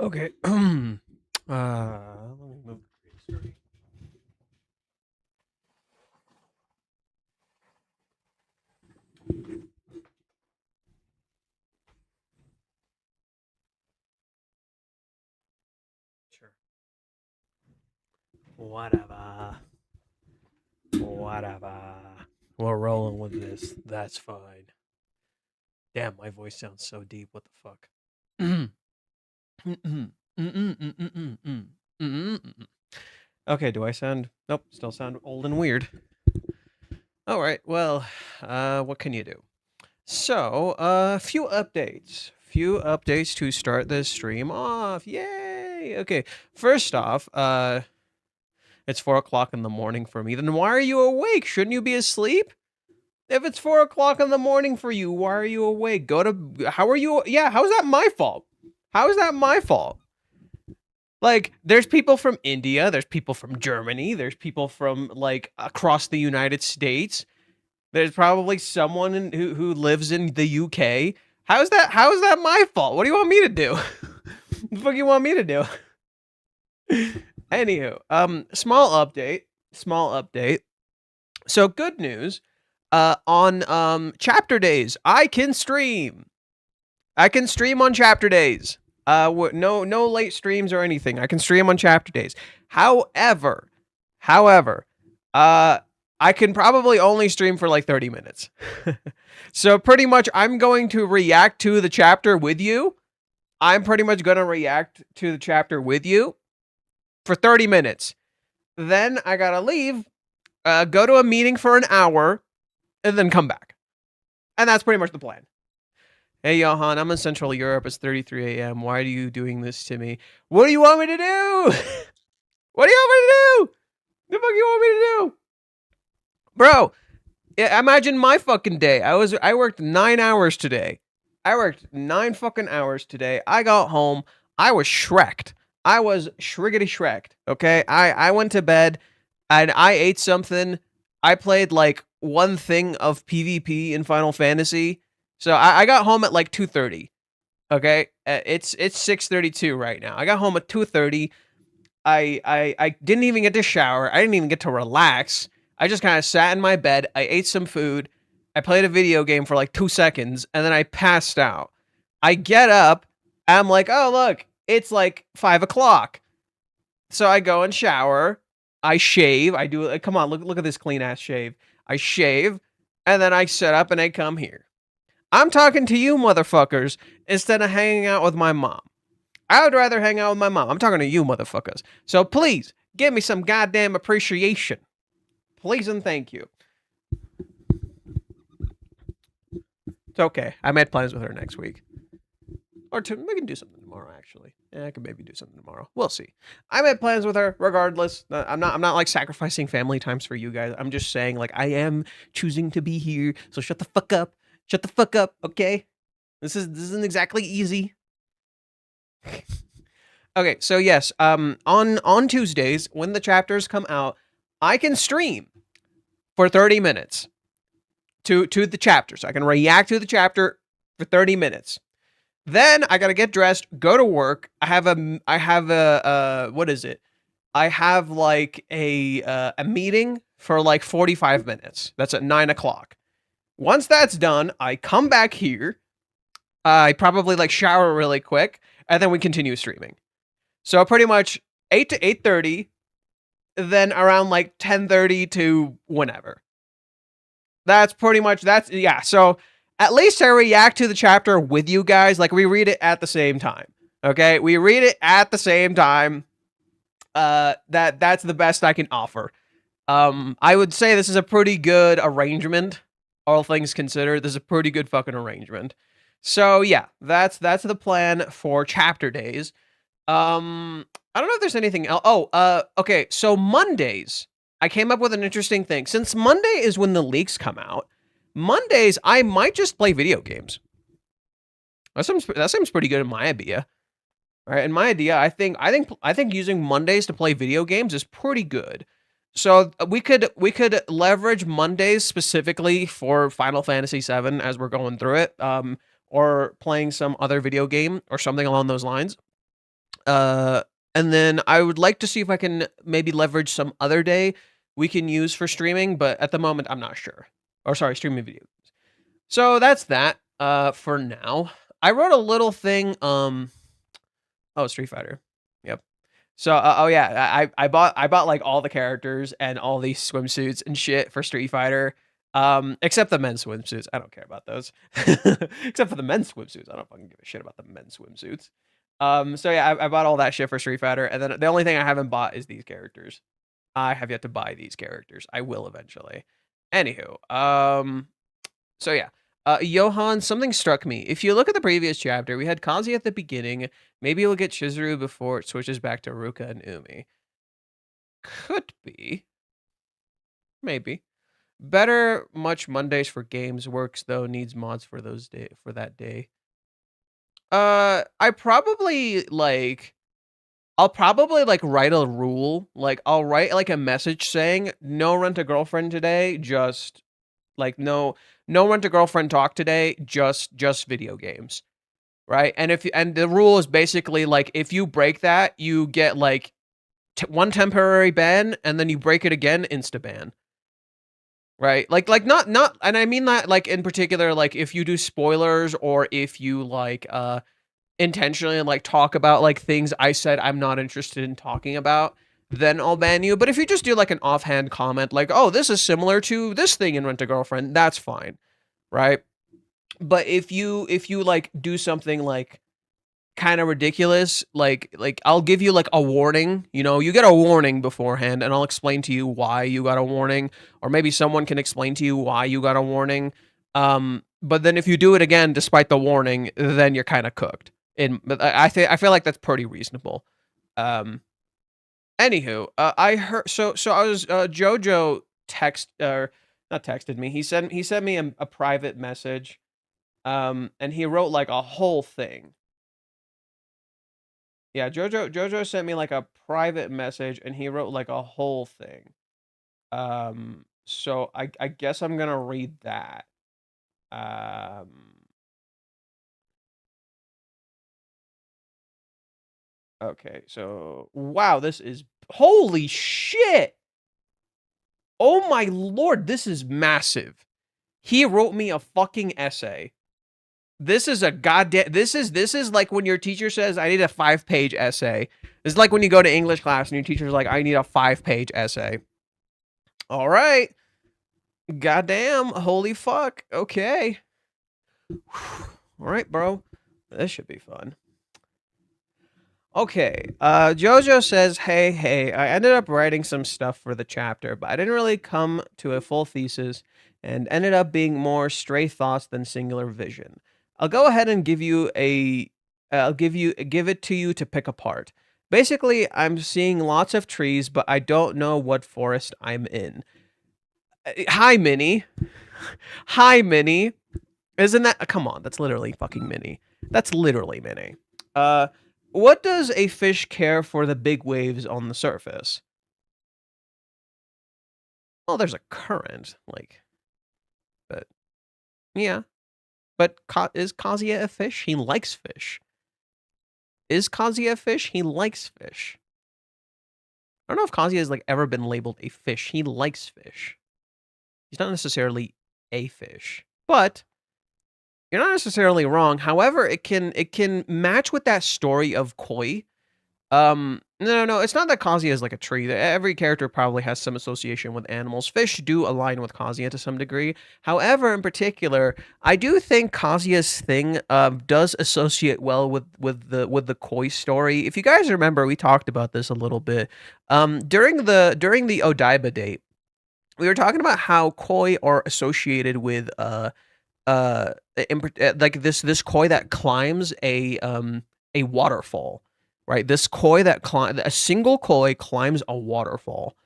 Okay. Let me move. Sure. Whatever. Whatever. We're rolling with this. That's fine. Damn, my voice sounds so deep. What the fuck? Okay, do I sound... Nope, still sound old and weird. All right, well, what can you do? So, few updates. Few updates to start this stream off. Yay! Okay, first off, it's 4 o'clock in the morning for me. Then why are you awake? Shouldn't you be asleep? If it's 4 o'clock in the morning for you, why are you awake? Go to... How are you... Yeah, how is that my fault? How is that my fault? Like, there's people from India, there's people from Germany, there's people from, like, across the United States. There's probably someone who lives in the UK. How is that my fault? What do you want me to do? What the fuck do you want me to do? Anywho, small update. So good news. On chapter days, I can stream. I can stream on chapter days. No late streams or anything. I can stream on chapter days. However, I can probably only stream for like 30 minutes. So pretty much I'm going to react to the chapter with you. I'm pretty much going to react to the chapter with you for 30 minutes. Then I gotta leave, go to a meeting for an hour, and then come back. And that's pretty much the plan. Hey, Johan, I'm in Central Europe. It's 33 a.m. Why are you doing this to me? What do you want me to do? What do you want me to do? The fuck you want me to do? Bro, imagine my fucking day. I worked 9 hours today. I worked 9 fucking hours today. I got home. I was shreked. I was shriggity shreked. Okay? I went to bed and I ate something. I played like one thing of PvP in Final Fantasy. So I got home at like 2:30. Okay? It's 6:32 right now. I got home at 2:30. I didn't even get to shower. I didn't even get to relax. I just kind of sat in my bed. I ate some food. I played a video game for like 2 seconds, and then I passed out. I get up. I'm like, oh, look, it's like 5 o'clock. So I go and shower. I shave. I do. Come on, look at this clean ass shave. I shave, and then I set up and I come here. I'm talking to you, motherfuckers, instead of hanging out with my mom. I would rather hang out with my mom. I'm talking to you, motherfuckers. So please, give me some goddamn appreciation. Please and thank you. It's okay. I made plans with her next week. Or we can do something tomorrow, actually. Yeah, I can maybe do something tomorrow. We'll see. I made plans with her, regardless. I'm not like sacrificing family times for you guys. I'm just saying, like, I am choosing to be here. So shut the fuck up. Shut the fuck up, okay? This isn't exactly easy. Okay, so yes, on Tuesdays when the chapters come out, I can stream for 30 minutes to the chapters. I can react to the chapter for 30 minutes. Then I gotta get dressed, go to work. I have a what is it? I have like a meeting for like 45 minutes. That's at 9 o'clock. Once that's done, I come back here. I probably like shower really quick, and then we continue streaming. So pretty much 8 to 8:30, then around like 10:30 to whenever. That's pretty much, yeah. So at least I react to the chapter with you guys. Like, we read it at the same time. Okay? We read it at the same time. That's the best I can offer. I would say this is a pretty good arrangement. All things considered, this is a pretty good fucking arrangement. So yeah, that's the plan for chapter days. I don't know if there's anything else. Oh, okay. So Mondays, I came up with an interesting thing. Since Monday is when the leaks come out, Mondays I might just play video games. That seems pretty good in my idea. All right, in my idea, I think using Mondays to play video games is pretty good. So we could leverage Mondays specifically for Final Fantasy VII as we're going through it, or playing some other video game or something along those lines. And then I would like to see if I can maybe leverage some other day we can use for streaming, but at the moment I'm not sure. Or sorry, streaming video. So that's that for now. I wrote a little thing Street Fighter. Yep. So oh yeah, I bought like all the characters and all these swimsuits and shit for Street Fighter. Except the men's swimsuits. I don't care about those. Except for the men's swimsuits. I don't fucking give a shit about the men's swimsuits. So yeah, I bought all that shit for Street Fighter, and then the only thing I haven't bought is these characters. I have yet to buy these characters. I will eventually. Anywho, so yeah. Johan, something struck me. If you look at the previous chapter, we had Kazi at the beginning. Maybe we'll get Chizuru before it switches back to Ruka and Umi. Could be. Maybe. Better much Mondays for games works though, needs mods for those for that day. I probably like I'll probably like write a rule. Like I'll write like a message saying no rent a girlfriend today, just like no rent a girlfriend talk today, just video games. Right? And and the rule is basically like if you break that, you get like one temporary ban and then you break it again, insta ban. Right? Like not and I mean that like in particular like if you do spoilers or if you like intentionally like talk about like things I said I'm not interested in talking about, then I'll ban you. But if you just do like an offhand comment like, "Oh, this is similar to this thing in Rent a Girlfriend," that's fine. Right? But if you like do something like kind of ridiculous, like I'll give you like a warning, you know, you get a warning beforehand and I'll explain to you why you got a warning, or maybe someone can explain to you why you got a warning. But then if you do it again despite the warning, then you're kind of cooked. I feel like that's pretty reasonable. Anywho, I heard so I was Jojo not texted me. He sent me a private message. And he wrote like a whole thing. Yeah, Jojo sent me like a private message and he wrote like a whole thing. So I guess I'm gonna read that. Okay, so wow, this is holy shit. Oh my lord, this is massive. He wrote me a fucking essay. This is a goddamn. This is like when your teacher says, "I need a 5-page essay." This is like when you go to English class and your teacher's like, "I need a 5-page essay." All right. Goddamn. Holy fuck. Okay. All right, bro. This should be fun. Okay. Jojo says, "Hey, I ended up writing some stuff for the chapter, but I didn't really come to a full thesis and ended up being more stray thoughts than singular vision. I'll go ahead and give it to you to pick apart. Basically, I'm seeing lots of trees, but I don't know what forest I'm in." Hi, Minnie. Hi, Minnie. Isn't that... Come on, that's literally fucking Minnie. That's literally Minnie. What does a fish care for the big waves on the surface? Well, there's a current, like... But... Yeah. But is Kazuya a fish? He likes fish. Is Kazuya a fish? He likes fish. I don't know if Kazuya has like ever been labeled a fish. He likes fish. He's not necessarily a fish, but you're not necessarily wrong. However, it can match with that story of Koi. No, it's not that Kazuya is like a tree. Every character probably has some association with animals. Fish do align with Kazuya to some degree. However, in particular, I do think Kazuya's thing does associate well with the Koi story. If you guys remember, we talked about this a little bit during the Odaiba date. We were talking about how Koi are associated with like this koi that climbs a waterfall. Right, this koi a single koi climbs a waterfall.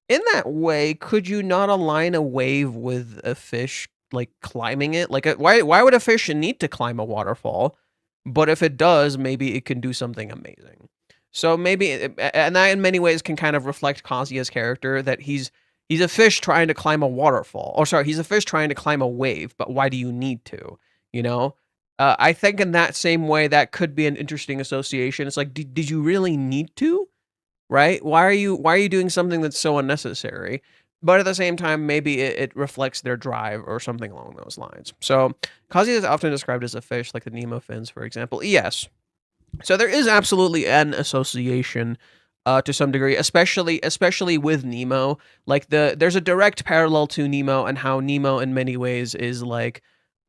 In that way, could you not align a wave with a fish like climbing it? Like, why would a fish need to climb a waterfall? But if it does, maybe it can do something amazing. So maybe, and that in many ways can kind of reflect Kazuya's character, that he's a fish trying to climb a waterfall. Or sorry, he's a fish trying to climb a wave. But why do you need to? You know. I think in that same way, that could be an interesting association. It's like, did you really need to? Right? Why are you doing something that's so unnecessary? But at the same time, maybe it reflects their drive or something along those lines. So Kazuya is often described as a fish, like the Nemo fins, for example. Yes. So there is absolutely an association to some degree, especially with Nemo. Like there's a direct parallel to Nemo and how Nemo in many ways is like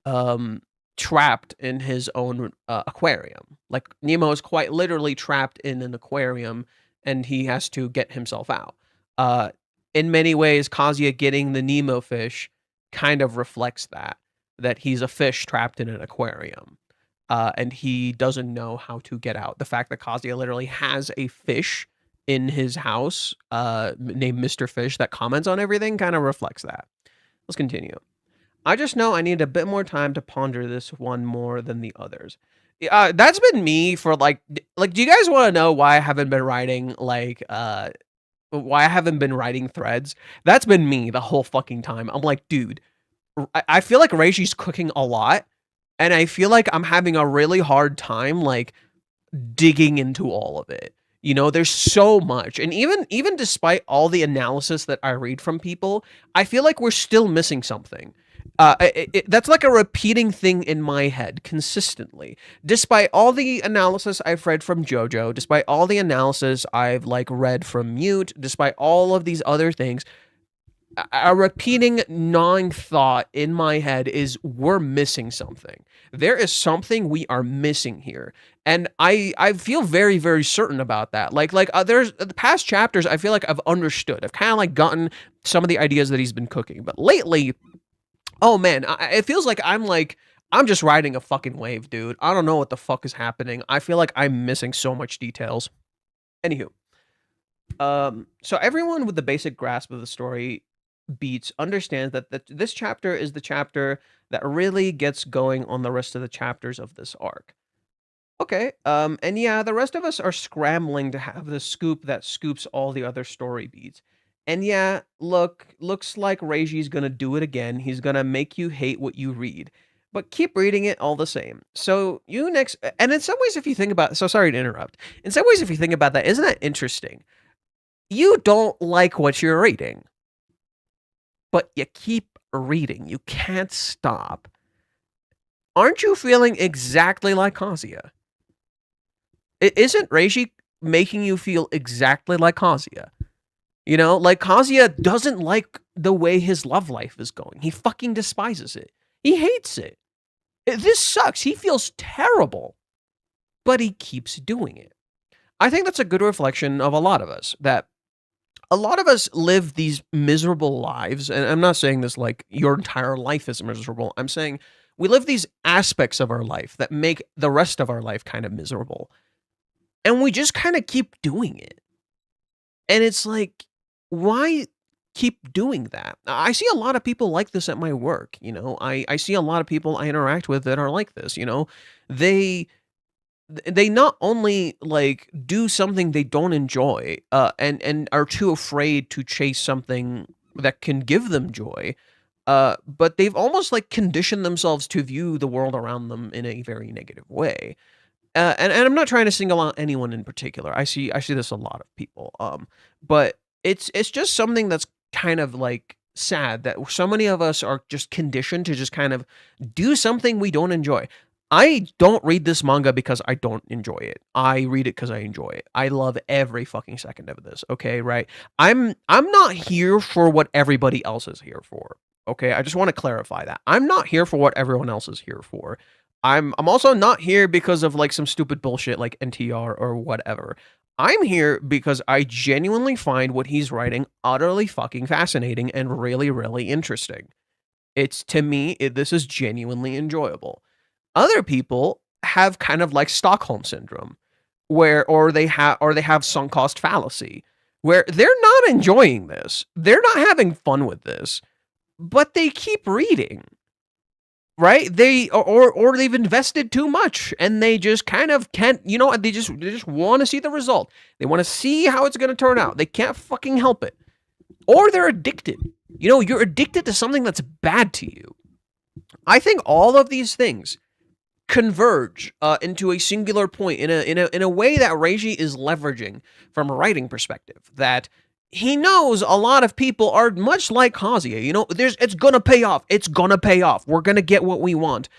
um trapped in his own aquarium. Like Nemo is quite literally trapped in an aquarium and he has to get himself out. In many ways, Kazuya getting the Nemo fish kind of reflects that he's a fish trapped in an aquarium. And he doesn't know how to get out. The fact that Kazuya literally has a fish in his house named Mr. Fish that comments on everything kind of reflects that. Let's continue. I just know I need a bit more time to ponder this one more than the others. That's been me for like, do you guys want to know why I haven't been writing why I haven't been writing threads? That's been me the whole fucking time. I'm like, dude, I feel like Reiji's cooking a lot, and I feel like I'm having a really hard time like digging into all of it. You know, there's so much. And even despite all the analysis that I read from people, I feel like we're still missing something. That's like a repeating thing in my head consistently. Despite all the analysis I've read from JoJo, despite all the analysis I've like read from Mute, despite all of these other things, a repeating gnawing thought in my head is we're missing something. There is something we are missing here. And I feel very, very certain about that. Like there's the past chapters, I feel like I've understood. I've kind of like gotten some of the ideas that he's been cooking. But lately, oh man, it feels like I'm just riding a fucking wave, dude. I don't know what the fuck is happening. I feel like I'm missing so much details. Anywho, so everyone with the basic grasp of the story beats understands that this chapter is the chapter that really gets going on the rest of the chapters of this arc. Okay, and yeah, the rest of us are scrambling to have the scoop that scoops all the other story beats. And yeah, looks like Reiji's gonna do it again. He's gonna make you hate what you read. But keep reading it all the same. So you next, and in some ways, if you think about, so sorry to interrupt. In some ways, if you think about that, isn't that interesting? You don't like what you're reading, but you keep reading. You can't stop. Aren't you feeling exactly like Kazuya? Isn't Reiji making you feel exactly like Kazuya? You know, like Kazuya doesn't like the way his love life is going. He fucking despises it. He hates it. This sucks. He feels terrible, but he keeps doing it. I think that's a good reflection of a lot of us, that a lot of us live these miserable lives. And I'm not saying this like your entire life is miserable. I'm saying we live these aspects of our life that make the rest of our life kind of miserable. And we just kind of keep doing it. And it's like, why keep doing that? I see a lot of people like this at my work. You know, I see a lot of people I interact with that are like this. You know, they not only like do something they don't enjoy, and are too afraid to chase something that can give them joy, but they've almost like conditioned themselves to view the world around them in a very negative way. And I'm not trying to single out anyone in particular. I see this a lot of people. But it's just something that's kind of like sad that so many of us are just conditioned to just kind of do something we don't enjoy. I don't read this manga because I don't enjoy it. I read it because I enjoy it. I love every fucking second of this. Okay, right? I'm not here for what everybody else is here for. Okay, I just want to clarify that. I'm not here for what everyone else is here for. I'm also not here because of like some stupid bullshit like NTR or whatever. I'm here because I genuinely find what he's writing utterly fucking fascinating and really, really interesting. It's, to me, this is genuinely enjoyable. Other people have kind of like Stockholm syndrome, or they have sunk cost fallacy, where they're not enjoying this. They're not having fun with this, but they keep reading. Right? Or they've invested too much and they just kind of can't, you know, they just want to see the result. They want to see how it's going to turn out. They can't fucking help it. Or they're addicted. You know, you're addicted to something that's bad to you. I think all of these things converge into a singular point in a way that Reiji is leveraging from a writing perspective. That he knows a lot of people are much like Kazuya. You know, it's gonna pay off. It's gonna pay off. We're gonna get what we want,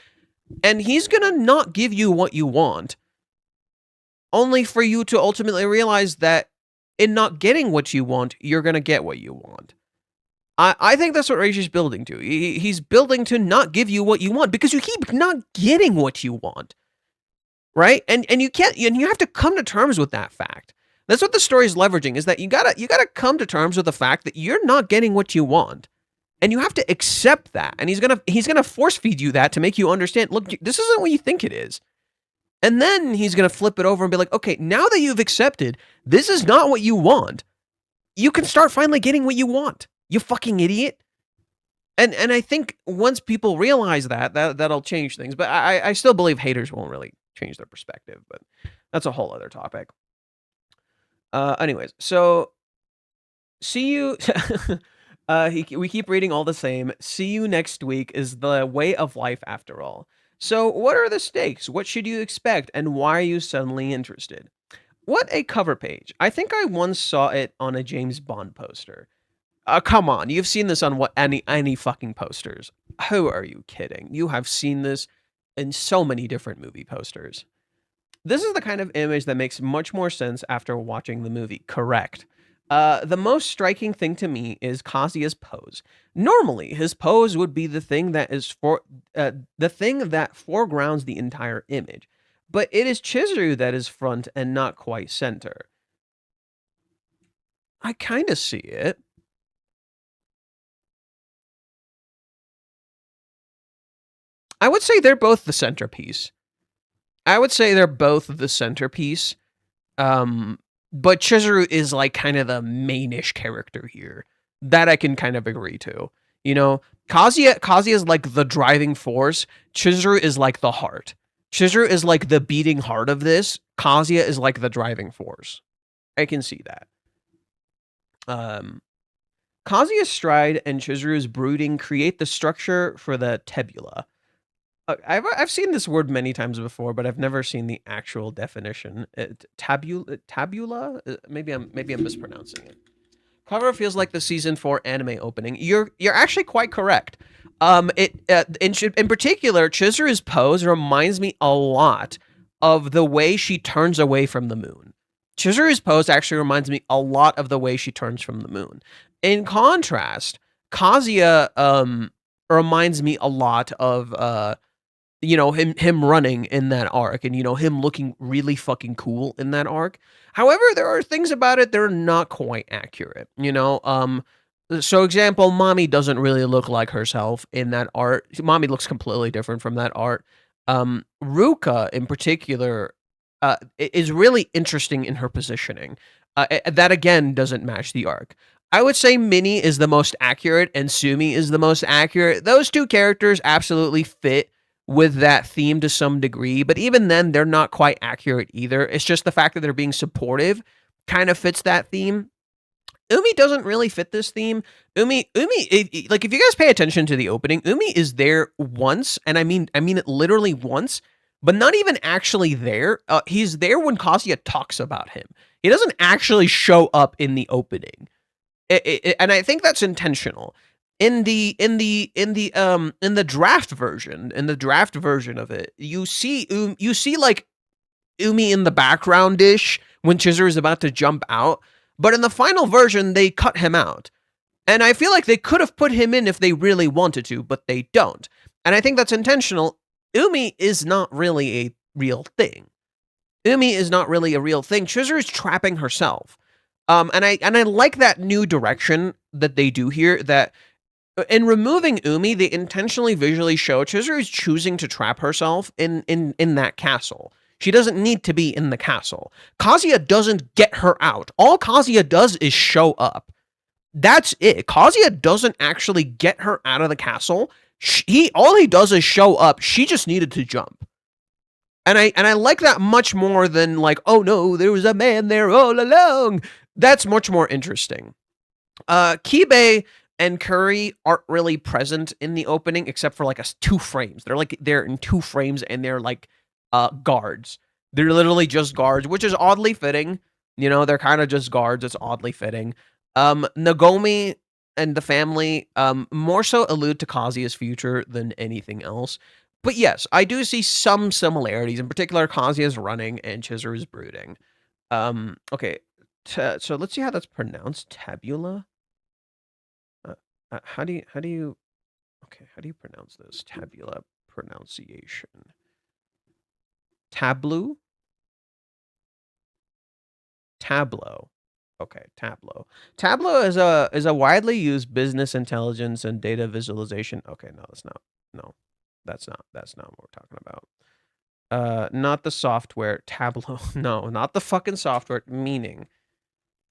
and he's gonna not give you what you want, only for you to ultimately realize that in not getting what you want, you're gonna get what you want. I think that's what Reiji's building to. He's building to not give you what you want because you keep not getting what you want, right? And you can't, and you have to come to terms with that fact. That's what the story is leveraging, is that you gotta come to terms with the fact that you're not getting what you want, and you have to accept that. And he's gonna force feed you that to make you understand. Look, this isn't what you think it is. And then he's gonna flip it over and be like, okay, now that you've accepted this is not what you want, you can start finally getting what you want. You fucking idiot. And I think once people realize that'll change things. But I still believe haters won't really change their perspective. But that's a whole other topic. Anyways, so see you. We keep reading all the same. See you next week is the way of life after all. So what are the stakes? What should you expect? And why are you suddenly interested? What a cover page. I think I once saw it on a James Bond poster. Come on, you've seen this on any fucking posters. Who are you kidding? You have seen this in so many different movie posters. This is the kind of image that makes much more sense after watching the movie. Correct. The most striking thing to me is Kazuya's pose. Normally, his pose would be the thing that foregrounds the entire image, but it is Chizuru that is front and not quite center. I kind of see it. I would say they're both the centerpiece. But Chizuru is like kind of the mainish character here. That I can kind of agree to. You know, Kazuya is like the driving force. Chizuru is like the heart. Chizuru is like the beating heart of this. Kazuya is like the driving force. I can see that. Kazuya's stride and Chizuru's brooding create the structure for the tebula. I've seen this word many times before, but I've never seen the actual definition. Tabula? Maybe I'm mispronouncing it. Cover feels like the season 4 anime opening. You're actually quite correct. In particular, Chizuru's pose reminds me a lot of the way she turns away from the moon. Chizuru's pose actually reminds me a lot of the way she turns from the moon. In contrast, Kazuya reminds me a lot of him running in that arc, and him looking really fucking cool in that arc. However, there are things about it that are not quite accurate. So example, Mommy doesn't really look like herself in that art. Mommy looks completely different from that art. Ruka in particular is really interesting in her positioning. That again doesn't match the arc. I would say Minnie is the most accurate and Sumi is the most accurate. Those two characters absolutely fit with that theme to some degree, but even then they're not quite accurate either. It's just the fact that they're being supportive kind of fits that theme. Umi doesn't really fit this theme. Umi, like if you guys pay attention to the opening, Umi is there once, and I mean it literally once, but not even actually there. He's there when Kazuya talks about him. He doesn't actually show up in the opening, and I think that's intentional. In the draft version of it, you see like Umi in the background dish when Chizuru is about to jump out, but in the final version they cut him out, and I feel like they could have put him in if they really wanted to, but they don't, and I think that's intentional. Umi is not really a real thing. Chizuru is trapping herself, and I like that new direction that they do here. That in removing Umi, they intentionally visually show Chizuru is choosing to trap herself in that castle. She doesn't need to be in the castle. Kazuya doesn't get her out. All Kazuya does is show up. That's it. Kazuya doesn't actually get her out of the castle. All he does is show up. She just needed to jump. And I like that much more than like, oh no, there was a man there all along. That's much more interesting. Kibe and Curry aren't really present in the opening except for like 2 frames. They're in 2 frames and they're like guards. They're literally just guards, which is oddly fitting. You know, they're kind of just guards. It's oddly fitting. Nagomi and the family more so allude to Kazuya's future than anything else. But yes, I do see some similarities. In particular, Kazuya's running and Chizuru's brooding. Okay, so let's see how that's pronounced. Tabula. How do you pronounce this? Tabula pronunciation. Tableau. Okay, Tableau. Tableau is a widely used business intelligence and data visualization. Okay, no, that's not. No, that's not what we're talking about. Not the software. Tableau. No, not the fucking software. Meaning.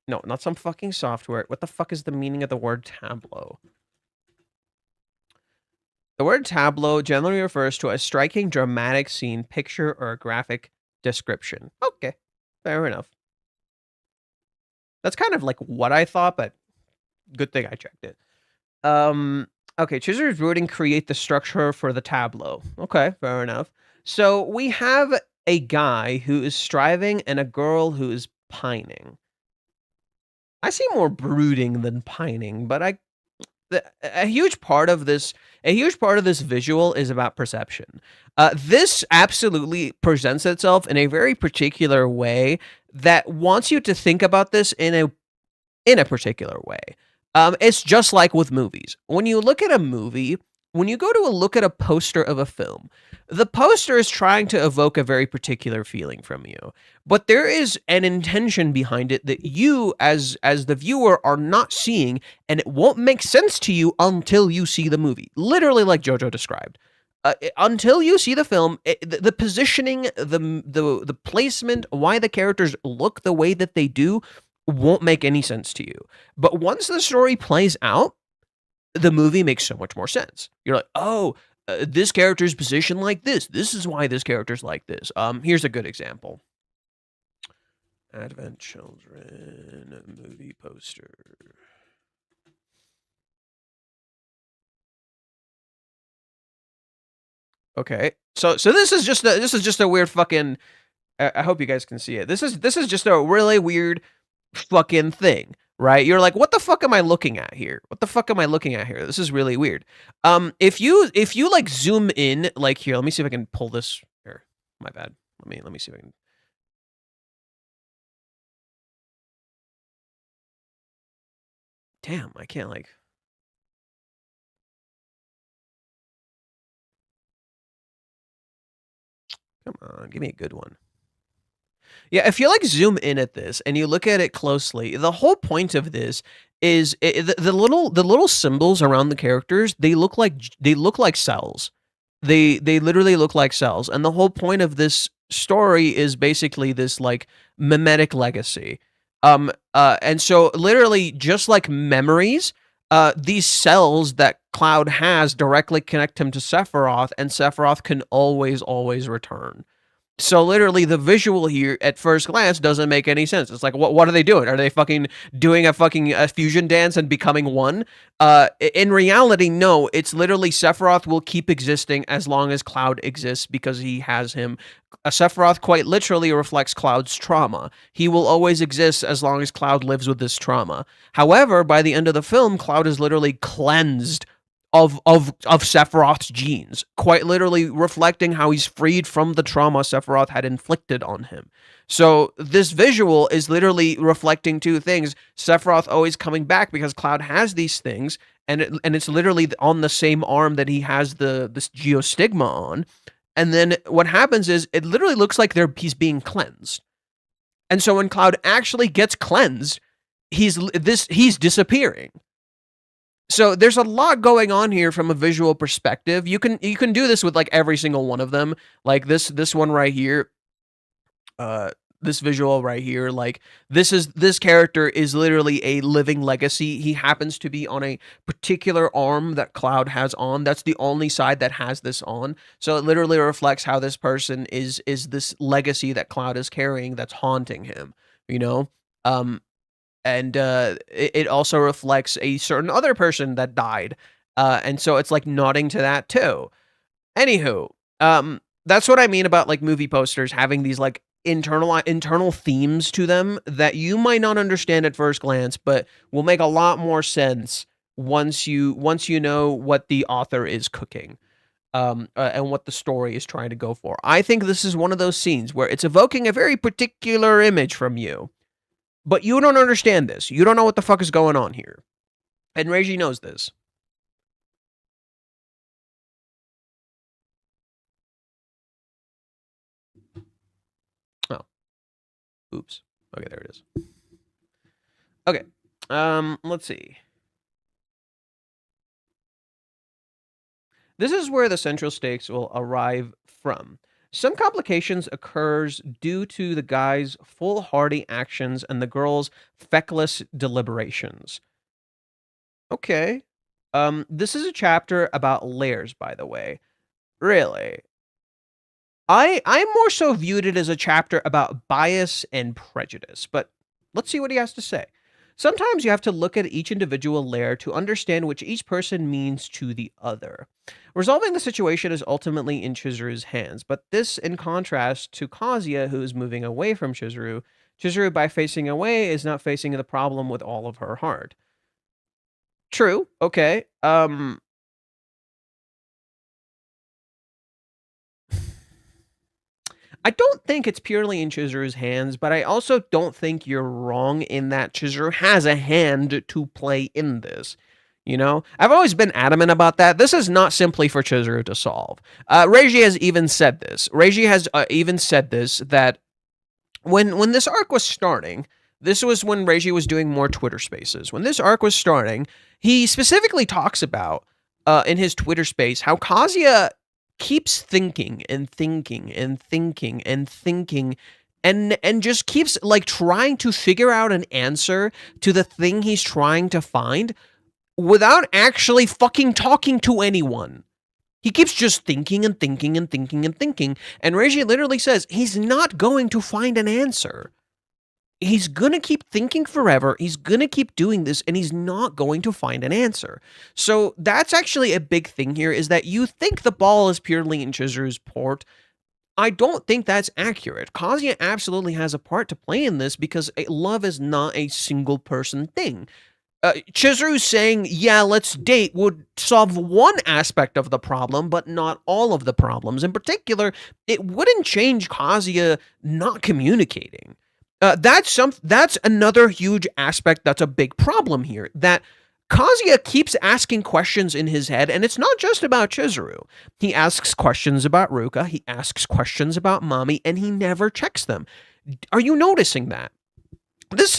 No, not some fucking software. What the fuck is the meaning of the word tableau? The word tableau generally refers to a striking dramatic scene, picture, or a graphic description. Okay, fair enough. That's kind of like what I thought, but good thing I checked it. Okay, Chizuru's brooding create the structure for the tableau. Okay, fair enough. So we have a guy who is striving and a girl who is pining. I see more brooding than pining, but a huge part of this visual is about perception. This absolutely presents itself in a very particular way that wants you to think about this in a particular way. It's just like with movies. When you look at a movie, when you go to look at a poster of a film, the poster is trying to evoke a very particular feeling from you. But there is an intention behind it that you, as the viewer, are not seeing, and it won't make sense to you until you see the movie. Literally like Jojo described. Until you see the film, the positioning, the placement, why the characters look the way that they do, won't make any sense to you. But once the story plays out, the movie makes so much more sense. You're like, oh, this character's positioned like this. This is why this character's like this. Here's a good example. Advent Children movie poster. Okay, so this is just a weird fucking. I hope you guys can see it. This is just a really weird fucking thing, right? You're like, what the fuck am I looking at here? What the fuck am I looking at here? This is really weird. If you like zoom in, like here, let me see if I can pull this. Here, my bad. Let me see if I can. Damn, I can't like. Come on, give me a good one. Yeah, if you like zoom in at this and you look at it closely, the whole point of this is the little symbols around the characters. They look like cells. They literally look like cells, and the whole point of this story is basically this like mimetic legacy. And so literally just like memories, these cells that Cloud has directly connect him to Sephiroth, and Sephiroth can always return. So literally the visual here at first glance doesn't make any sense. It's like, what are they doing? Are they fucking doing a fucking fusion dance and becoming one? In reality, no. It's literally Sephiroth will keep existing as long as Cloud exists because he has him. Sephiroth quite literally reflects Cloud's trauma. He will always exist as long as Cloud lives with this trauma. However, by the end of the film, Cloud is literally cleansed of Sephiroth's genes, quite literally reflecting how he's freed from the trauma Sephiroth had inflicted on him. So this visual is literally reflecting two things. Sephiroth always coming back because Cloud has these things, and it's literally on the same arm that he has this geostigma on. And then what happens is it literally looks like he's being cleansed. And so when Cloud actually gets cleansed, he's disappearing. So there's a lot going on here from a visual perspective. You can do this with like every single one of them. Like this one right here, this visual right here, like this character is literally a living legacy. He happens to be on a particular arm that Cloud has on. That's the only side that has this on. So it literally reflects how this person is this legacy that Cloud is carrying that's haunting him, you know? and it also reflects a certain other person that died, and so it's like nodding to that too. Anywho, that's what I mean about like movie posters having these like internal themes to them that you might not understand at first glance, but will make a lot more sense once you know what the author is cooking, and what the story is trying to go for. I think this is one of those scenes where it's evoking a very particular image from you, but you don't understand this. You don't know what the fuck is going on here, and Reiji knows this. Oh, oops. Okay, there it is. Okay, let's see. This is where the central stakes will arrive from. Some complications occurs due to the guy's foolhardy actions and the girl's feckless deliberations. Okay. This is a chapter about layers, by the way. Really. I more so viewed it as a chapter about bias and prejudice, but let's see what he has to say. Sometimes you have to look at each individual layer to understand which each person means to the other. Resolving the situation is ultimately in Chizuru's hands, but this in contrast to Kazuya, who is moving away from Chizuru. Chizuru, by facing away, is not facing the problem with all of her heart. True, okay. I don't think it's purely in Chizuru's hands, but I also don't think you're wrong in that Chizuru has a hand to play in this. You know, I've always been adamant about that. This is not simply for Chizuru to solve. Reiji has even said this. Reiji has even said this, that when this arc was starting, this was when Reiji was doing more Twitter spaces. When this arc was starting, he specifically talks about in his Twitter space how Kazuya keeps thinking and thinking and thinking and thinking and just keeps like trying to figure out an answer to the thing he's trying to find without actually fucking talking to anyone. He keeps just thinking and thinking and thinking and thinking, and Reiji literally says he's not going to find an answer. He's gonna keep thinking forever, he's gonna keep doing this, and he's not going to find an answer. So that's actually a big thing here, is that you think the ball is purely in Chizuru's port. I don't think that's accurate. Kazuya absolutely has a part to play in this, because love is not a single person thing. Chizuru saying, yeah, let's date, would solve one aspect of the problem, but not all of the problems. In particular, it wouldn't change Kazuya not communicating. That's another huge aspect that's a big problem here, that Kazuya keeps asking questions in his head, and it's not just about Chizuru. He asks questions about Ruka, he asks questions about Mami, and he never checks them. Are you noticing that? This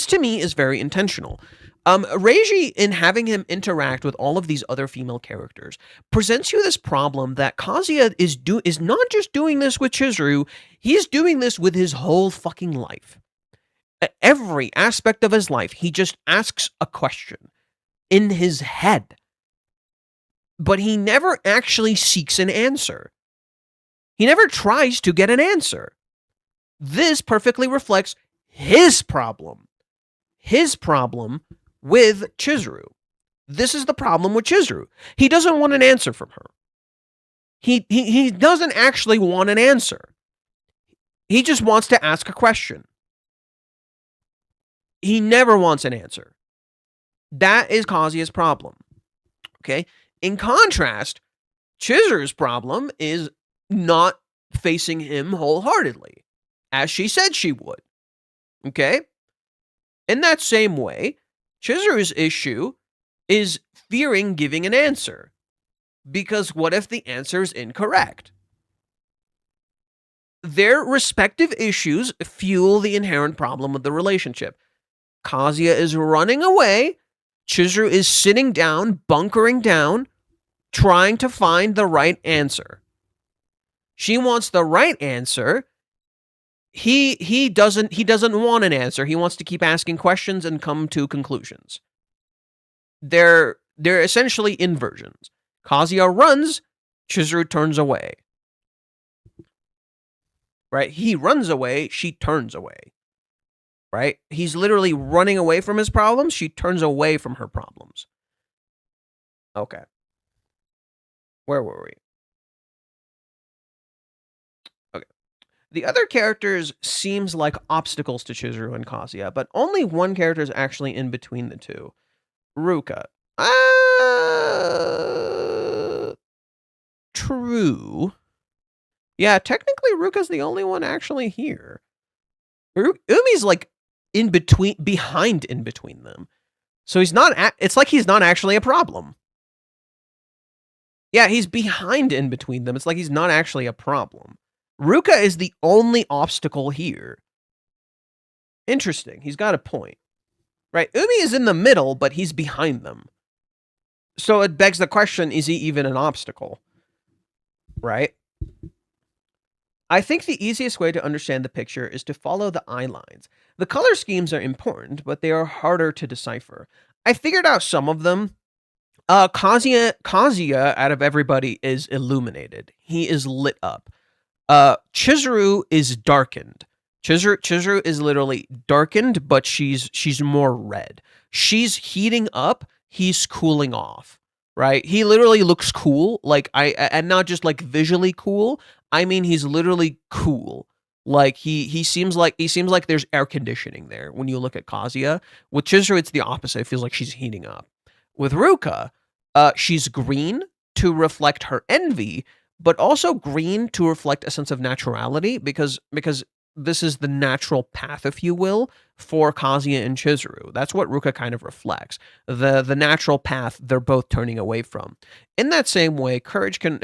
to me is very intentional. Reiji, in having him interact with all of these other female characters, presents you this problem that Kazuya is not just doing this with Chizuru, he's doing this with his whole fucking life. Every aspect of his life, he just asks a question in his head, but he never actually seeks an answer. He never tries to get an answer. This perfectly reflects his problem. His problem with Chizuru. This is the problem with Chizuru. He doesn't want an answer from her. He doesn't actually want an answer. He just wants to ask a question. He never wants an answer. That is Kazuya's problem. Okay? In contrast, Chizuru's problem is not facing him wholeheartedly, as she said she would. Okay? In that same way, Chizuru's issue is fearing giving an answer, because what if the answer is incorrect? Their respective issues fuel the inherent problem of the relationship. Kazuya is running away, Chizuru is sitting down, bunkering down, trying to find the right answer. She wants the right answer. He doesn't want an answer. He wants to keep asking questions and come to conclusions. They're essentially inversions. Kazuya runs, Chizuru turns away. Right? He runs away, she turns away. right? He's literally running away from his problems. She turns away from her problems. Okay. Where were we? Okay. The other characters seems like obstacles to Chizuru and Kazuya, but only one character is actually in between the two. Ruka. True. Yeah, technically Ruka's the only one actually here. Umi's like in between them. So he's not it's like he's not actually a problem. Yeah, he's behind in between them. It's like he's not actually a problem. Ruka is the only obstacle here. Interesting. He's got a point. Right? Umi is in the middle, but he's behind them. So it begs the question, is he even an obstacle? Right? I think the easiest way to understand the picture is to follow the eye lines. The color schemes are important, but they are harder to decipher. I figured out some of them. Kazuya, out of everybody, is illuminated. He is lit up. Chizuru is darkened. Chizuru is literally darkened, but she's more red. She's heating up. He's cooling off. Right? He literally looks cool, and not just like visually cool. I mean, he's literally cool. Like he seems like there's air conditioning there when you look at Kazuya. With Chizuru, it's the opposite. It feels like she's heating up. With Ruka, she's green to reflect her envy, but also green to reflect a sense of naturality because this is the natural path, if you will, for Kazuya and Chizuru. That's what Ruka kind of reflects. The natural path they're both turning away from. In that same way, courage can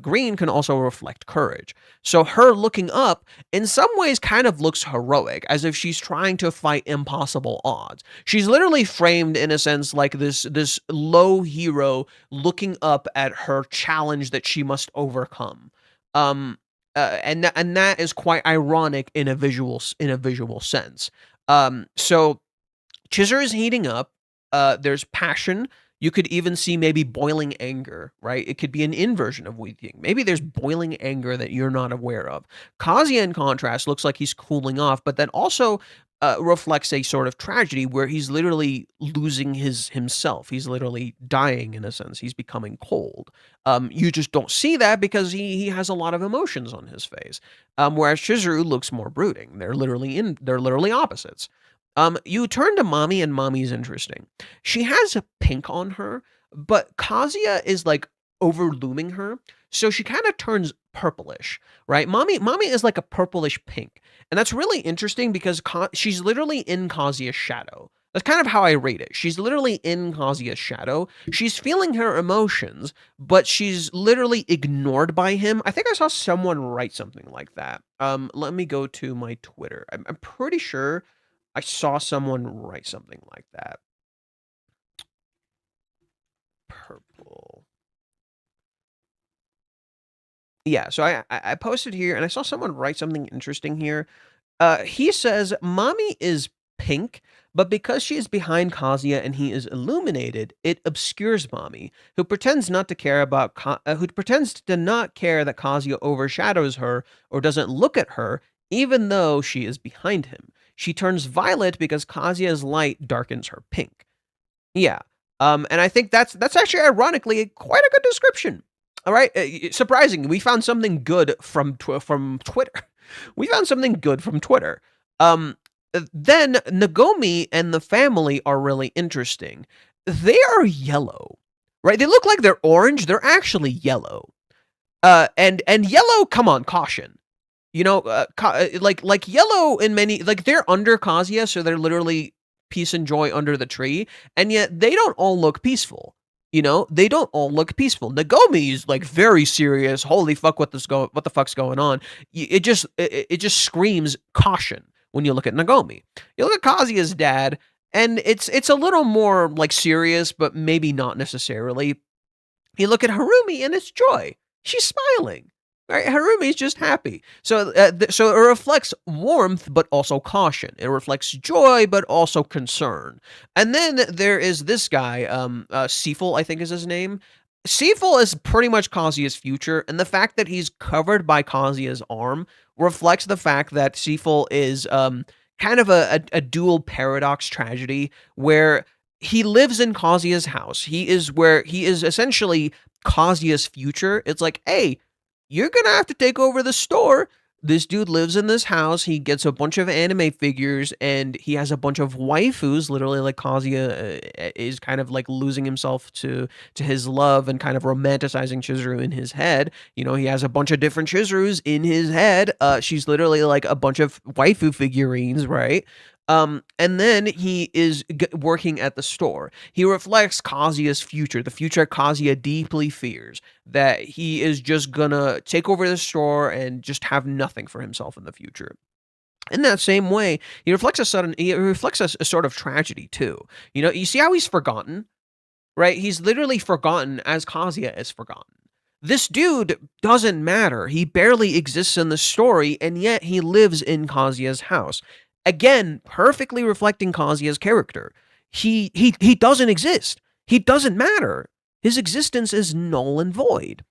green can also reflect courage. So her looking up, in some ways, kind of looks heroic, as if she's trying to fight impossible odds. She's literally framed in a sense like this low hero looking up at her challenge that she must overcome. And that is quite ironic in a visual sense. So Chizuru is heating up. There's passion. You could even see maybe boiling anger, right? It could be an inversion of weeping. Maybe there's boiling anger that you're not aware of. Kazuya, in contrast, looks like he's cooling off, but then also reflects a sort of tragedy where he's literally losing himself. He's literally dying in a sense. He's becoming cold. You just don't see that because he has a lot of emotions on his face. Whereas Chizuru looks more brooding. They're literally opposites. You turn to Mami, and Mami's interesting. She has a pink on her, but Kazuya is like overlooming her, so she kind of turns purplish, right? Mami is like a purplish pink, and that's really interesting because she's literally in Kazuya's shadow. That's kind of how I rate it. She's literally in Kazuya's shadow. She's feeling her emotions, but she's literally ignored by him. I think I saw someone write something like that. Let me go to my Twitter. I'm pretty sure I saw someone write something like that. Purple. Yeah, so I posted here, and I saw someone write something interesting here. He says, Mami is pink, but because she is behind Kazuya and he is illuminated, it obscures Mami, who pretends not to care that Kazuya overshadows her or doesn't look at her, even though she is behind him. She turns violet because Kazuya's light darkens her pink. Yeah. And I think that's actually ironically quite a good description. All right. Surprising. We found something good from Twitter. We found something good from Twitter. Then Nagomi and the family are really interesting. They are yellow, right? They look like they're orange. They're actually yellow. And yellow, come on, caution. You know, like yellow in many, like they're under Kazuya, so they're literally peace and joy under the tree, and yet they don't all look peaceful. You know, they don't all look peaceful. Nagomi is like very serious. Holy fuck, what the fuck's going on? It just screams caution when you look at Nagomi. You look at Kazuya's dad, and it's a little more like serious, but maybe not necessarily. You look at Harumi, and it's joy. She's smiling. Right? Harumi's just happy. So it reflects warmth, but also caution. It reflects joy, but also concern. And then there is this guy, Seifel, I think is his name. Seifel is pretty much Kazuya's future, and the fact that he's covered by Kazuya's arm reflects the fact that Seifel is kind of a dual paradox tragedy where he lives in Kazuya's house. He is essentially Kazuya's future. It's like, hey, you're gonna have to take over the store. This dude lives in this house. He gets a bunch of anime figures, and he has a bunch of waifus. Literally, like Kazuya is kind of like losing himself to his love and kind of romanticizing Chizuru in his head. You know, he has a bunch of different Chizurus in his head. She's literally like a bunch of waifu figurines, right? And then he is working at the store. He reflects Kazuya's future, the future Kazuya deeply fears, that he is just gonna take over the store and just have nothing for himself in the future. In that same way, he reflects a sort of tragedy too. You know, you see how he's forgotten, right? He's literally forgotten as Kazuya is forgotten. This dude doesn't matter. He barely exists in the story, and yet he lives in Kazuya's house. Again, perfectly reflecting Kazuya's character. He doesn't exist. He doesn't matter. His existence is null and void.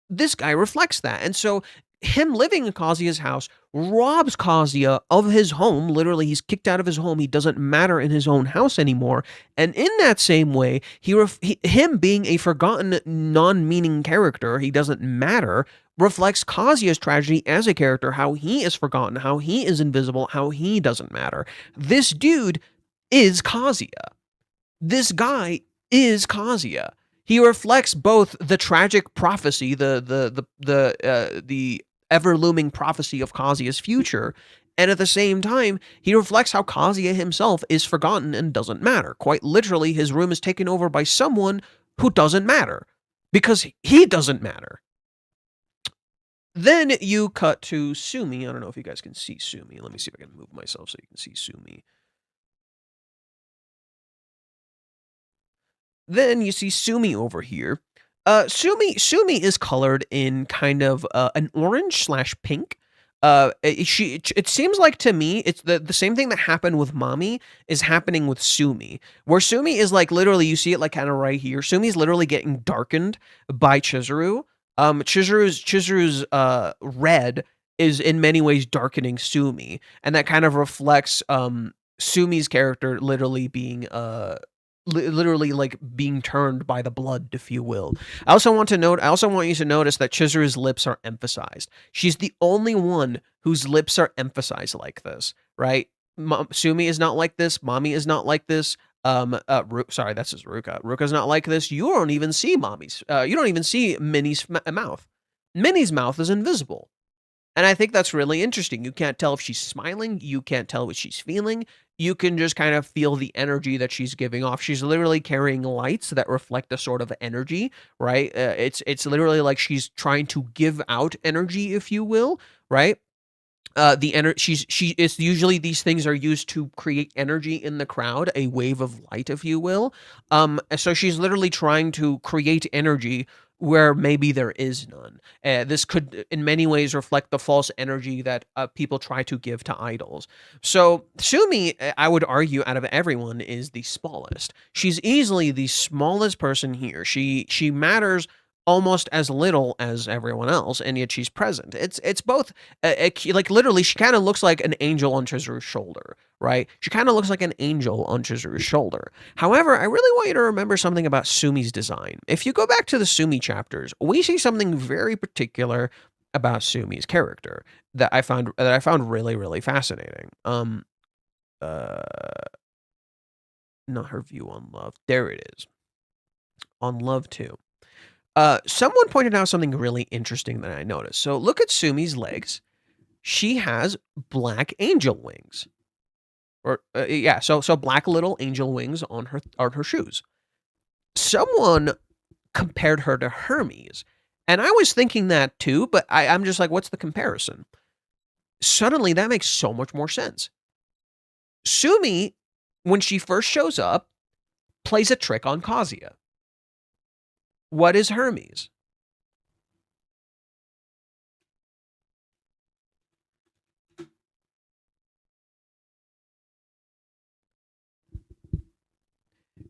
This guy reflects that. And so him living in Kazuya's house robs Kazuya of his home. Literally, he's kicked out of his home. He doesn't matter in his own house anymore. And in that same way, him being a forgotten, non-meaning character, he doesn't matter, reflects Kazuya's tragedy as a character, how he is forgotten, how he is invisible, how he doesn't matter. This dude is Kazuya. This guy is Kazuya. He reflects both the tragic prophecy, the ever looming prophecy of Kazuya's future, and at the same time, he reflects how Kazuya himself is forgotten and doesn't matter. Quite literally, his room is taken over by someone who doesn't matter because he doesn't matter. Then you cut to Sumi. I don't know if you guys can see Sumi. Let me see if I can move myself so you can see Sumi. Then you see Sumi over here. Sumi is colored in kind of an orange / pink. It seems like to me it's the same thing that happened with Mami is happening with Sumi, where Sumi is like literally you see it like kind of right here. Sumi's literally getting darkened by Chizuru. Chizuru's red is in many ways darkening Sumi, and that kind of reflects Sumi's character literally being literally like being turned by the blood, if you will. I also want you to notice that Chizuru's lips are emphasized. She's the only one whose lips are emphasized like this, right? Sumi is not like this. Mami is not like this. Sorry, that's just Ruka. Ruka's not like this. You don't even see Mami's. You don't even see Minnie's mouth. Minnie's mouth is invisible. And I think that's really interesting. You can't tell if she's smiling. You can't tell what she's feeling. You can just kind of feel the energy that she's giving off. She's literally carrying lights that reflect a sort of energy, right? It's literally like she's trying to give out energy, if you will, right? The energy it's usually these things are used to create energy in the crowd, a wave of light, if you will. So she's literally trying to create energy where maybe there is none. This could in many ways reflect the false energy that people try to give to idols. So Sumi, I would argue, out of everyone, is the smallest. She's easily the smallest person here. She matters almost as little as everyone else, and yet she's present. It's both like literally she kind of looks like an angel on Chizuru's shoulder, right? She kind of looks like an angel on Chizuru's shoulder. However, I really want you to remember something about Sumi's design. If you go back to the Sumi chapters, we see something very particular about Sumi's character that I found really, really fascinating. Not her view on love. There it is. On love too. Someone pointed out something really interesting that I noticed. So look at Sumi's legs. She has black angel wings. Or yeah, so black little angel wings on her shoes. Someone compared her to Hermes. And I was thinking that too, but I'm just like, what's the comparison? Suddenly that makes so much more sense. Sumi, when she first shows up, plays a trick on Kazuya. What is Hermes?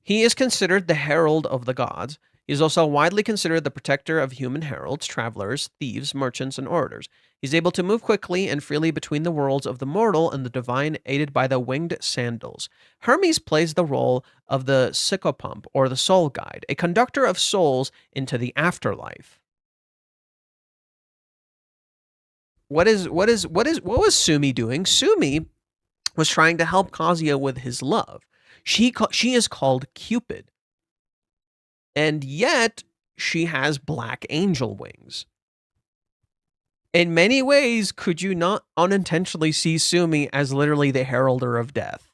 He is considered the herald of the gods. He is also widely considered the protector of human heralds, travelers, thieves, merchants, and orators. He's able to move quickly and freely between the worlds of the mortal and the divine, aided by the winged sandals. Hermes plays the role of the psychopump, or the soul guide, a conductor of souls into the afterlife. What was Sumi doing? Sumi was trying to help Kazuya with his love. She is called Cupid. And yet, she has black angel wings. In many ways, could you not unintentionally see Sumi as literally the heralder of death?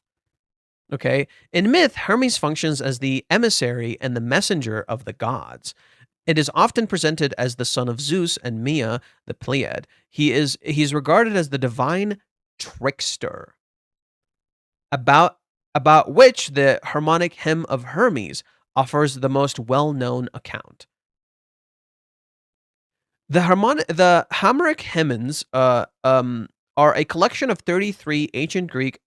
Okay? In myth, Hermes functions as the emissary and the messenger of the gods. It is often presented as the son of Zeus and Mia, the Pleiad. He's regarded as the divine trickster, about which the harmonic hymn of Hermes offers the most well-known account. The Homeric hymns are a collection of 33 ancient Greek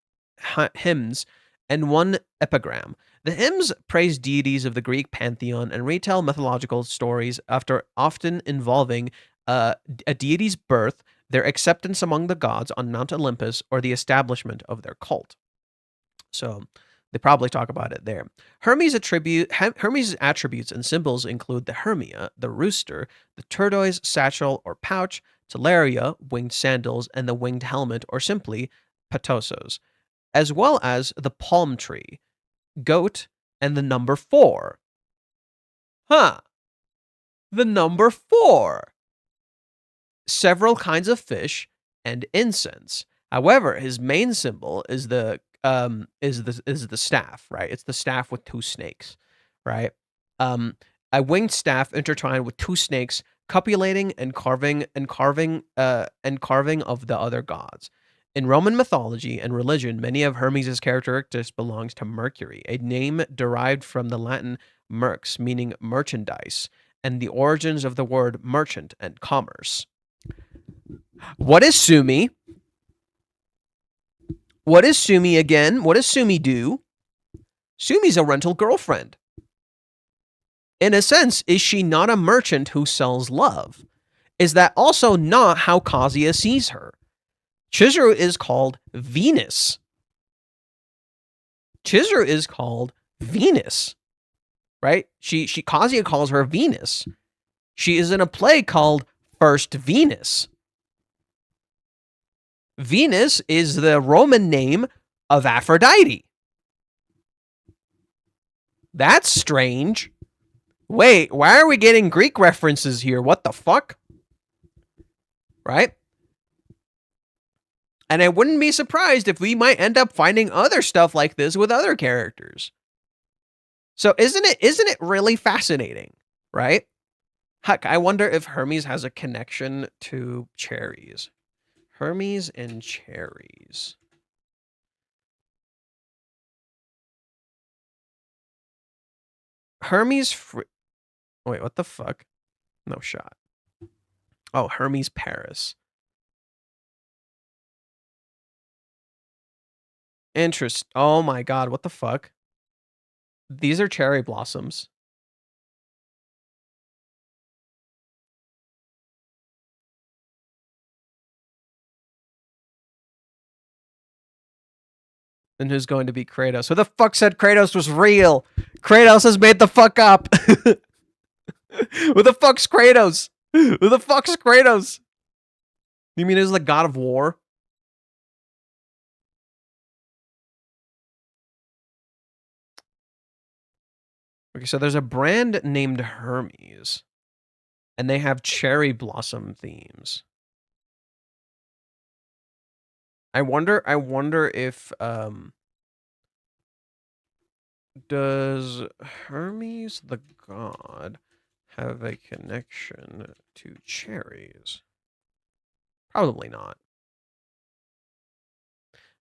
hymns and one epigram. The hymns praise deities of the Greek pantheon and retell mythological stories often involving a deity's birth, their acceptance among the gods on Mount Olympus, or the establishment of their cult. So they probably talk about it there. Hermes' attributes and symbols include the Hermia, the rooster, the turquoise satchel or pouch, Teleria, winged sandals, and the winged helmet, or simply patosos, as well as the palm tree, goat, and the number 4. The number 4. Several kinds of fish and incense. However, his main symbol is the staff, right? It's the staff with 2 snakes, right? A winged staff intertwined with 2 snakes, copulating and carving of the other gods. In Roman mythology and religion, many of Hermes' characteristics belongs to Mercury, a name derived from the Latin merx, meaning merchandise, and the origins of the word merchant and commerce. What is Sumi? What is Sumi again? What does Sumi do? Sumi's a rental girlfriend. In a sense, is she not a merchant who sells love? Is that also not how Kazuya sees her? Chizuru is called Venus. Chizuru is called Venus, right? Kazuya calls her Venus. She is in a play called First Venus. Venus is the Roman name of Aphrodite. That's strange. Wait, why are we getting Greek references here? What the fuck? Right? And I wouldn't be surprised if we might end up finding other stuff like this with other characters. So isn't it really fascinating, right? Heck, I wonder if Hermes has a connection to cherries. Hermes and cherries. Wait, what the fuck? No shot. Oh, Hermes Paris. Oh my god, what the fuck? These are cherry blossoms. And who's going to be Kratos? Who the fuck said Kratos was real? Kratos has made the fuck up. Who the fuck's Kratos? Who the fuck's Kratos? You mean he's the god of war? Okay, so there's a brand named Hermes, and they have cherry blossom themes. I wonder if does Hermes the god have a connection to cherries? Probably not.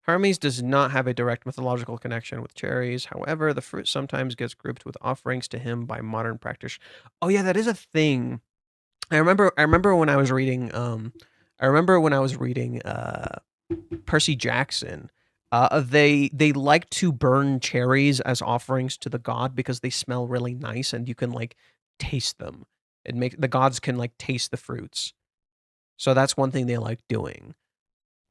Hermes does not have a direct mythological connection with cherries. However, the fruit sometimes gets grouped with offerings to him by modern practice. Oh yeah, that is a thing. I remember when I was reading Percy Jackson. They like to burn cherries as offerings to the god because they smell really nice, and you can like taste them. The gods can like taste the fruits. So that's one thing they like doing.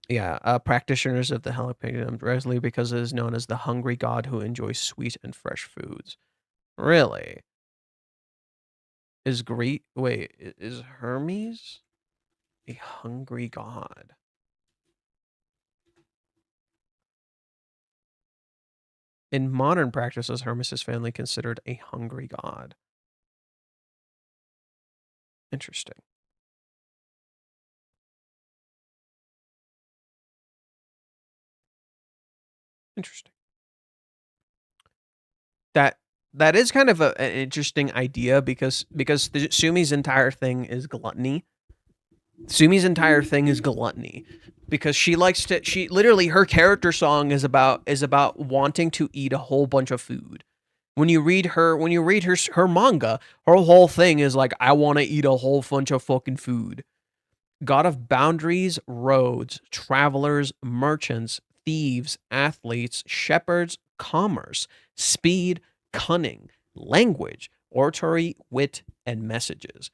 Yeah, practitioners of the Helipigdom, Resley, because it is known as the hungry god who enjoys sweet and fresh foods. Really? Is Hermes a hungry god? In modern practice, is Hermes' family considered a hungry god? Interesting. Interesting. That is kind of an interesting idea because Sumi's entire thing is gluttony. Sumi's entire thing is gluttony because she likes to. She literally her character song is about wanting to eat a whole bunch of food. When you read her manga, her whole thing is like, I want to eat a whole bunch of fucking food. God of boundaries, roads, travelers, merchants, thieves, athletes, shepherds, commerce, speed, cunning, language, oratory, wit, and messages.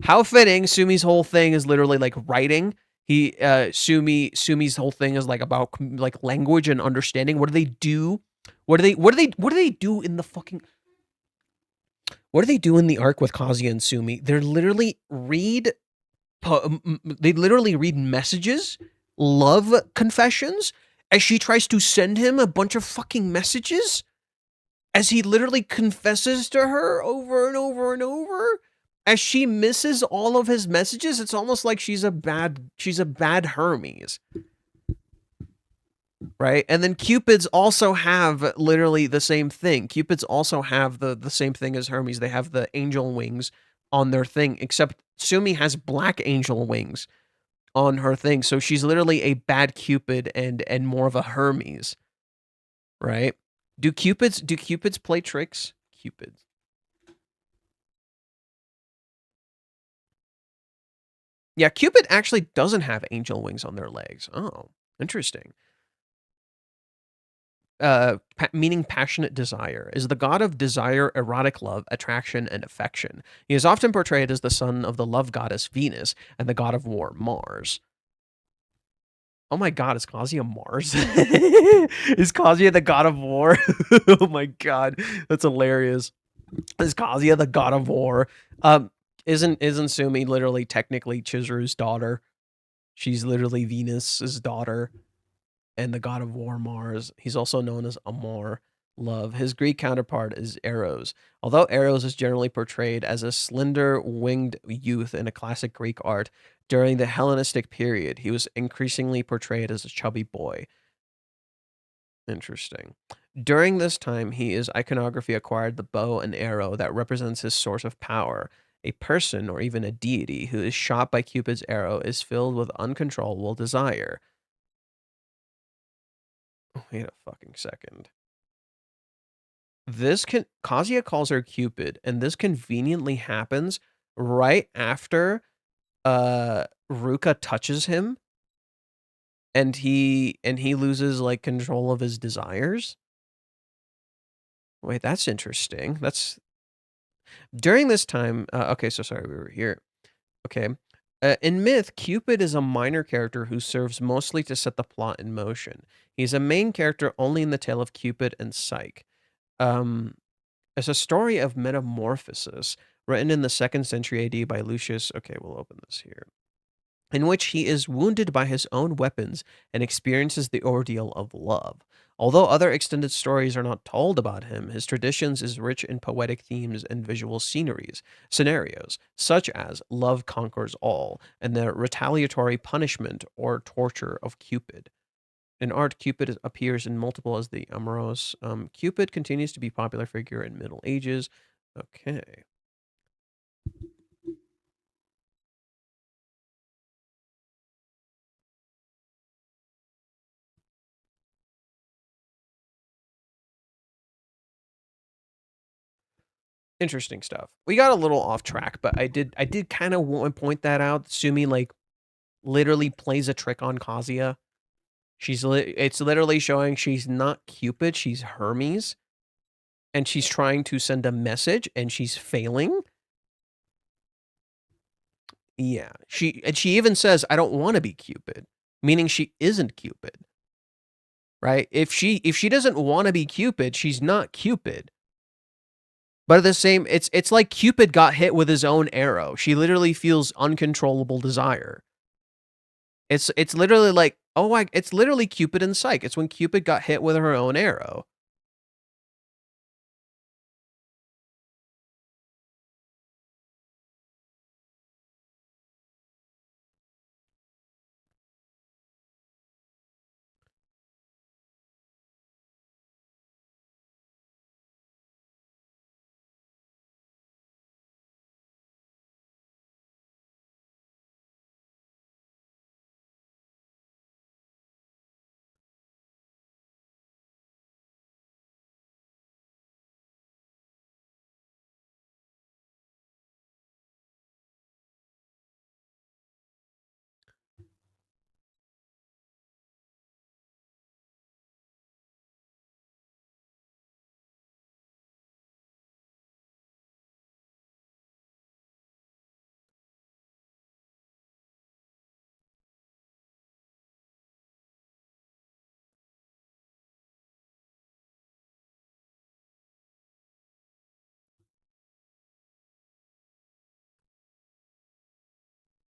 How fitting. Sumi's whole thing is literally like writing. Sumi's whole thing is like about like language and understanding. What do they do? What do they do in the fucking What do they do in the arc with Kazuya and Sumi? They literally read messages, love confessions, as she tries to send him a bunch of fucking messages, as he literally confesses to her over and over and over, as she misses all of his messages. It's almost like she's a bad Hermes. Right? And then Cupids also have literally the same thing. Cupids also have the same thing as Hermes. They have the angel wings on their thing, except Sumi has black angel wings on her thing. So she's literally a bad Cupid and more of a Hermes. Right? Do Cupids play tricks? Cupids. Yeah, Cupid actually doesn't have angel wings on their legs. Oh, interesting. Meaning passionate desire, is the god of desire, erotic love, attraction, and affection. He is often portrayed as the son of the love goddess Venus and the god of war Mars. Oh my god, is Kazuya Mars? Is Kazuya the god of war? Oh my god, that's hilarious. Is Kazuya the god of war? Isn't Sumi literally technically Chizuru's daughter? She's literally Venus's daughter and the god of war Mars. He's also known as Amor, love. His Greek counterpart is Eros. Although Eros is generally portrayed as a slender, winged youth in a classic Greek art, during the Hellenistic period, he was increasingly portrayed as a chubby boy. Interesting. During this time, his iconography acquired the bow and arrow that represents his source of power. A person, or even a deity, who is shot by Cupid's arrow is filled with uncontrollable desire. Wait a fucking second. Kazuya calls her Cupid, and this conveniently happens right after Ruka touches him and he loses like control of his desires. Wait, that's interesting. That's during this time. Okay, so sorry, we were here. Okay. In myth, Cupid is a minor character who serves mostly to set the plot in motion. He's a main character only in the tale of Cupid and Psyche. It's a story of metamorphosis written in the 2nd century AD by Lucius. Okay, we'll open this here. In which he is wounded by his own weapons and experiences the ordeal of love. Although other extended stories are not told about him, his traditions is rich in poetic themes and visual scenarios, such as love conquers all and the retaliatory punishment or torture of Cupid. In art, Cupid appears in multiple as the amorous. Cupid continues to be a popular figure in Middle Ages. Okay. Interesting stuff. We got a little off track, but I did kind of want to point that out. Sumi like literally plays a trick on Kazuya. It's literally showing she's not Cupid, she's Hermes. and she's trying to send a message and she's failing. Yeah. She even says, I don't want to be Cupid, meaning she isn't Cupid. Right? If she doesn't want to be Cupid, she's not Cupid. But at the same, it's like Cupid got hit with his own arrow. She literally feels uncontrollable desire. It's literally like, it's literally Cupid and Psyche. It's when Cupid got hit with her own arrow.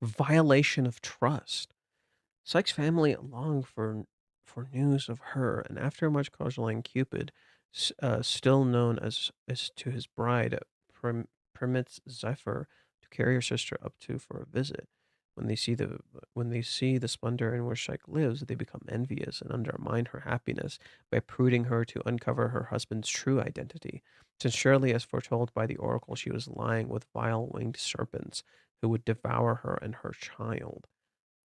Violation of trust. Psyche's family longed for news of her, and after much cajoling, Cupid, still known as to his bride, permits Zephyr to carry her sister up to for a visit. When they see the splendor in which Psyche lives, they become envious and undermine her happiness by pruding her to uncover her husband's true identity. Since surely, as foretold by the oracle, she was lying with vile winged serpents who would devour her and her child.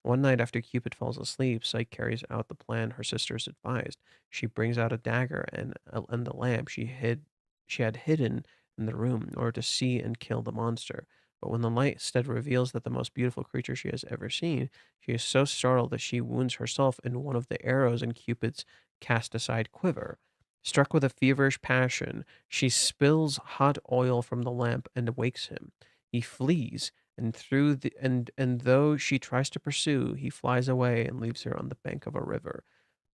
One night after Cupid falls asleep, Psyche carries out the plan her sisters advised. She brings out a dagger and the lamp she had hidden in the room in order to see and kill the monster. But when the light instead reveals that the most beautiful creature she has ever seen, she is so startled that she wounds herself in one of the arrows in Cupid's cast aside quiver. Struck with a feverish passion, she spills hot oil from the lamp and wakes him. He flees, and though she tries to pursue, he flies away and leaves her on the bank of a river.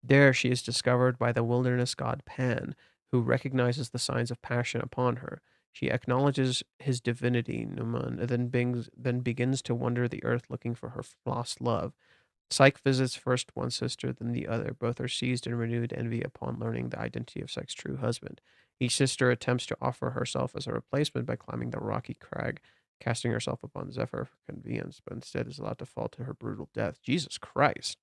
There she is discovered by the wilderness god Pan, who recognizes the signs of passion upon her. She acknowledges his divinity, Numan, and then begins to wander the earth looking for her lost love. Psyche visits first one sister, then the other. Both are seized in renewed envy upon learning the identity of Psyche's true husband. Each sister attempts to offer herself as a replacement by climbing the rocky crag, casting herself upon Zephyr for convenience, but instead is allowed to fall to her brutal death. Jesus Christ.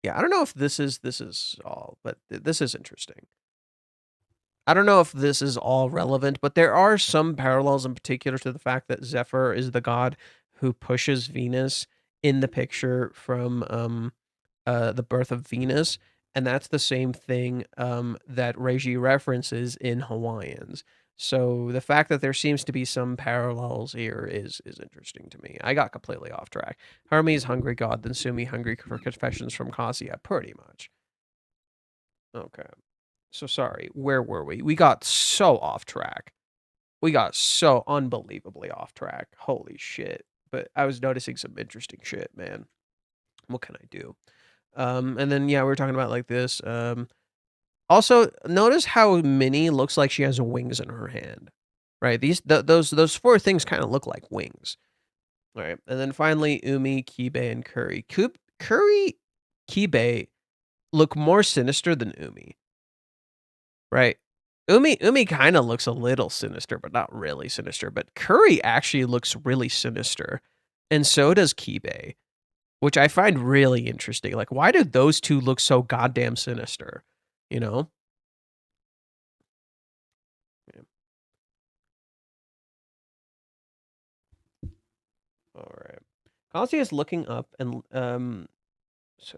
Yeah, I don't know if this is all, but this is interesting. I don't know if this is all relevant, but there are some parallels in particular to the fact that Zephyr is the god who pushes Venus in the picture from the birth of Venus, and that's the same thing that Reiji references in Hawaiians. So the fact that there seems to be some parallels here is interesting to me. I got completely off track. Hermes hungry god, then Sumi hungry for confessions from Kasia, pretty much. Okay. So sorry, where were we? We got so off track. We got so unbelievably off track. Holy shit. But I was noticing some interesting shit, man. What can I do? And then yeah, we were talking about like this. Also, notice how Minnie looks like she has wings in her hand, right? Those four things kind of look like wings. All right, and then finally, Umi, Kibe, and Curry. Curry, Kibe look more sinister than Umi, right? Umi kind of looks a little sinister, but not really sinister. But Curry actually looks really sinister, and so does Kibe, which I find really interesting. Like, why do those two look so goddamn sinister? You know? Yeah. All right. Kazuya is looking up, and it's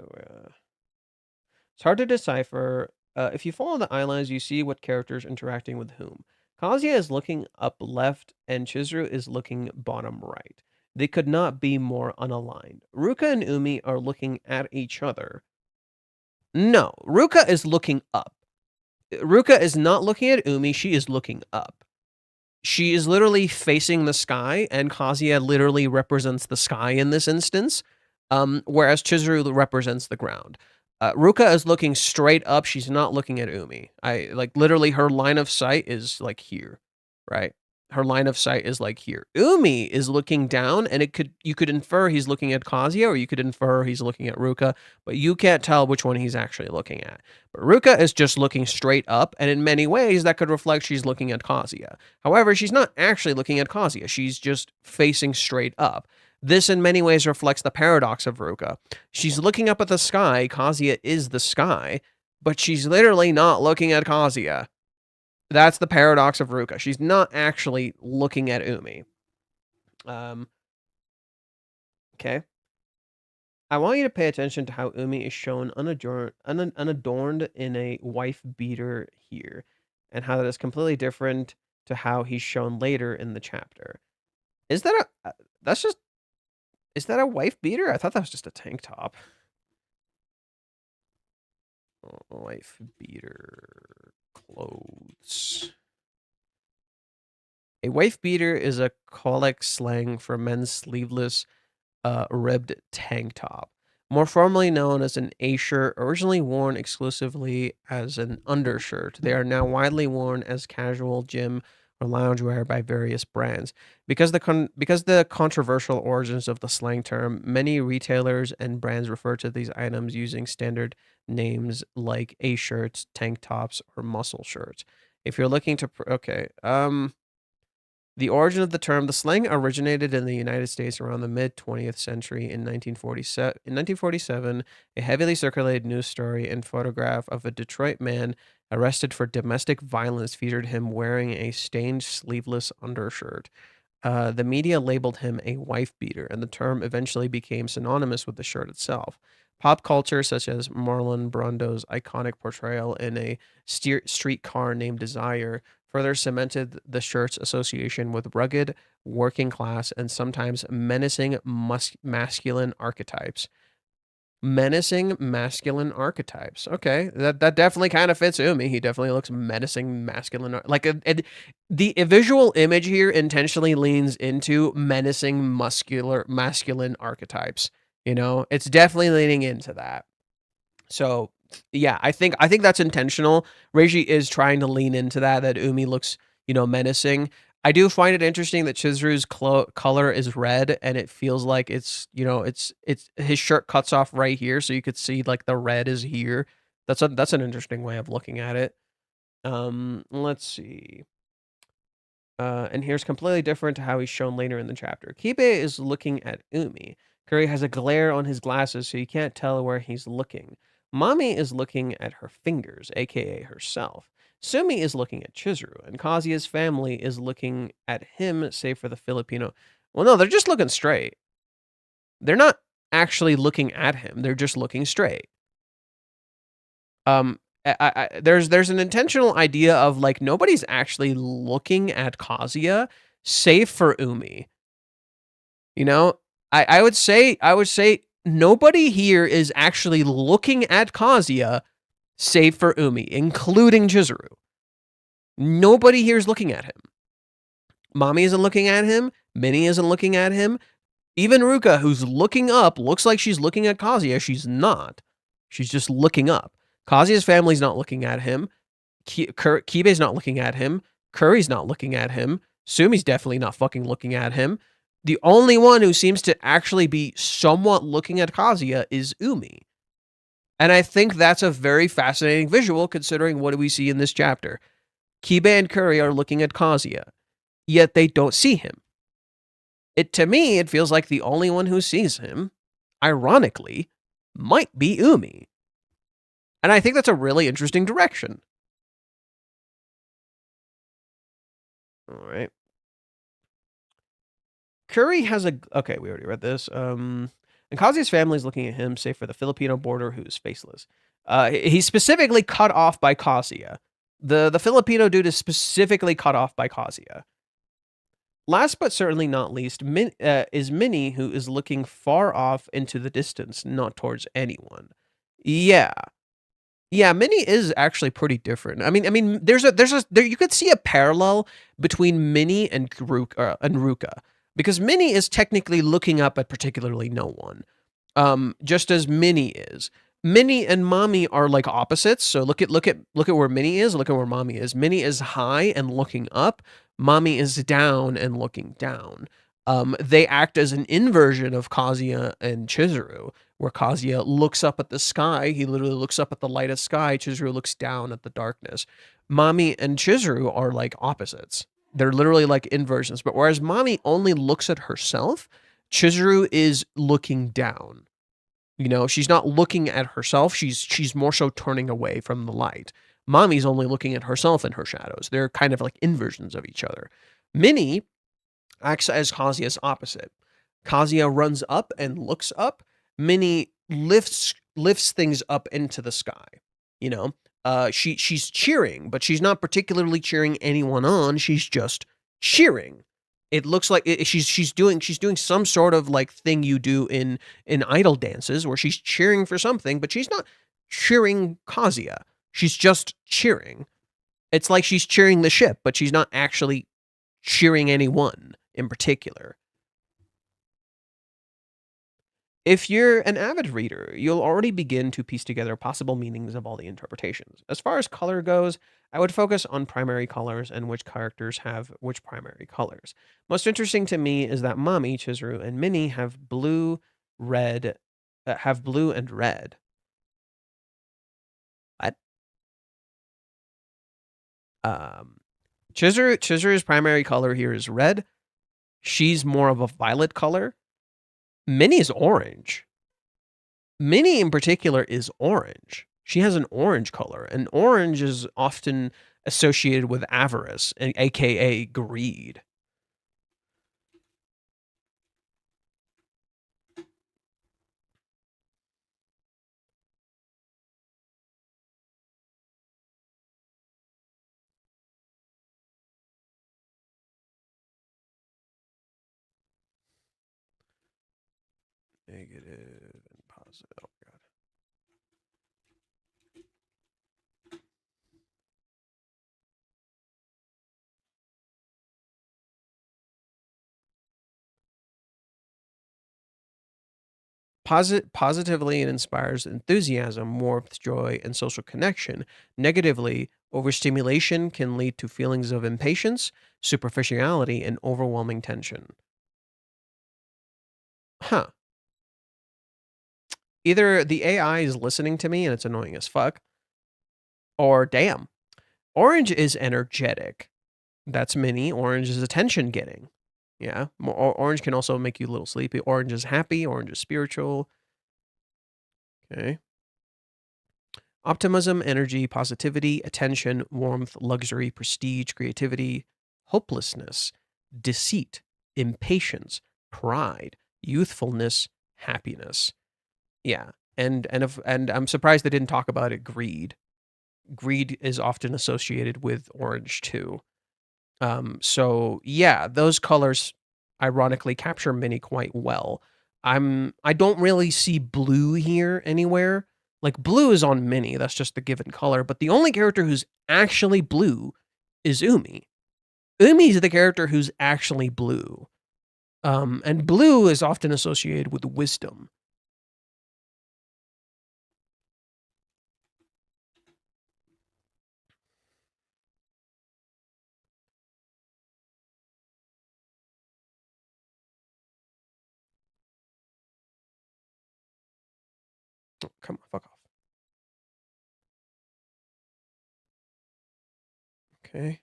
hard to decipher. If you follow the eyelines, you see what characters interacting with whom. Kazuya is looking up left, and Chizuru is looking bottom right. They could not be more unaligned. Ruka and Umi are looking at each other. No, Ruka is looking up. Ruka is not looking at Umi, she is looking up. She is literally facing the sky, and Kazuya literally represents the sky in this instance, whereas Chizuru represents the ground. Ruka is looking straight up. She's not looking at Umi. Literally her line of sight is like here, right? Her line of sight is like here. Umi is looking down, and you could infer he's looking at Kazuya, or you could infer he's looking at Ruka, but you can't tell which one he's actually looking at. But Ruka is just looking straight up, and in many ways that could reflect she's looking at Kazuya. However, she's not actually looking at Kazuya. She's just facing straight up. This in many ways reflects the paradox of Ruka. She's looking up at the sky. Kazuya is the sky, but she's literally not looking at Kazuya. That's the paradox of Ruka. She's not actually looking at Umi. Okay. I want you to pay attention to how Umi is shown unadorned in a wife beater here, and how that is completely different to how he's shown later in the chapter. Is that a wife beater? I thought that was just a tank top. Wife beater clothes. A wife beater is a colic slang for men's sleeveless, ribbed tank top, more formally known as an A-shirt, originally worn exclusively as an undershirt. They are now widely worn as casual gym or loungewear by various brands. Because the controversial origins of the slang term, many retailers and brands refer to these items using standard names like A-shirts, tank tops, or muscle shirts. If you're looking to the origin of the term, the slang originated in the United States around the mid-20th century. In 1947, a heavily circulated news story and photograph of a Detroit man arrested for domestic violence featured him wearing a stained sleeveless undershirt. The media labeled him a wife beater, and the term eventually became synonymous with the shirt itself. Pop culture, such as Marlon Brando's iconic portrayal in A Streetcar Named Desire, further cemented the shirt's association with rugged, working class, and sometimes menacing masculine archetypes. Menacing masculine archetypes. Okay, that definitely kind of fits Umi. He definitely looks menacing masculine. The visual image here intentionally leans into menacing masculine archetypes. You know, it's definitely leaning into that. So yeah, I think that's intentional. Reiji is trying to lean into that Umi looks, menacing. I do find it interesting that Chizuru's color is red, and it feels like it's his shirt cuts off right here, so you could see like the red is here. That's an interesting way of looking at it. Let's see. And here's completely different to how he's shown later in the chapter. Kibe is looking at Umi. Kuri has a glare on his glasses, so you can't tell where he's looking. Mami is looking at her fingers, aka herself. Sumi is looking at Chizuru, and Kazuya's family is looking at him, save for the Filipino. Well, no, they're just looking straight. They're not actually looking at him. They're just looking straight. There's an intentional idea of like nobody's actually looking at Kazuya, save for Umi. I would say nobody here is actually looking at Kazuya, save for Umi, including Chizuru. Nobody here is looking at him. Mami isn't looking at him. Minnie isn't looking at him. Even Ruka, who's looking up, looks like she's looking at Kazuya. She's not. She's just looking up. Kazuya's family's not looking at him. Kibe's not looking at him. Kuri's not looking at him. Sumi's definitely not fucking looking at him. The only one who seems to actually be somewhat looking at Kazuya is Umi. And I think that's a very fascinating visual considering what we see in this chapter. Kibe and Kuri are looking at Kazuya, yet they don't see him. To me, it feels like the only one who sees him, ironically, might be Umi. And I think that's a really interesting direction. All right. Kuri has okay, we already read this. And Kazuya's family is looking at him, save for the Filipino border, who's faceless. He's specifically cut off by Kazuya. The Filipino dude is specifically cut off by Kazuya. Last but certainly not least, is Minnie, who is looking far off into the distance, not towards anyone. Yeah. Yeah, Minnie is actually pretty different. There you could see a parallel between Minnie and Ruka, because Minnie is technically looking up at particularly no one, just as Minnie is. Minnie and Mommy are like opposites. So look at where Minnie is. Look at where Mommy is. Minnie is high and looking up. Mommy is down and looking down. They act as an inversion of Kazuya and Chizuru, where Kazuya looks up at the sky. He literally looks up at the light of sky. Chizuru looks down at the darkness. Mommy and Chizuru are like opposites. They're literally like inversions. But whereas Mommy only looks at herself, Chizuru is looking down. You know, she's not looking at herself. She's more so turning away from the light. Mommy's only looking at herself and her shadows. They're kind of like inversions of each other. Minnie acts as Kazuya's opposite. Kazuya runs up and looks up. Minnie lifts things up into the sky. You know, she's cheering, but she's not particularly cheering anyone on. She's just cheering. It looks like she's doing some sort of like thing you do in idol dances where she's cheering for something, but she's not cheering Kazuya. She's just cheering. It's like she's cheering the ship, but she's not actually cheering anyone in particular. If you're an avid reader, you'll already begin to piece together possible meanings of all the interpretations. As far as color goes, I would focus on primary colors and which characters have which primary colors. Most interesting to me is that Mommy, Chizuru, and Minnie have blue, red, have blue and red. What? Chizuru's primary color here is red. She's more of a violet color. Minnie's orange. Minnie in particular is orange. She has an orange color, and orange is often associated with avarice, aka greed. Negative and positive. Oh, God. Positively, it inspires enthusiasm, warmth, joy, and social connection. Negatively, overstimulation can lead to feelings of impatience, superficiality, and overwhelming tension. Huh. Either the AI is listening to me and it's annoying as fuck, or damn. Orange is energetic. That's Minnie. Orange is attention getting. Yeah. Orange can also make you a little sleepy. Orange is happy. Orange is spiritual. Okay. Optimism, energy, positivity, attention, warmth, luxury, prestige, creativity, hopelessness, deceit, impatience, pride, youthfulness, happiness. Yeah. And I'm surprised they didn't talk about it. Greed. Greed is often associated with orange too. So yeah, those colors ironically capture Minnie quite well. I don't really see blue here anywhere. Like blue is on Minnie, that's just the given color, but the only character who's actually blue is Umi. Umi's the character who's actually blue. And blue is often associated with wisdom. Oh, come on, fuck off. Okay.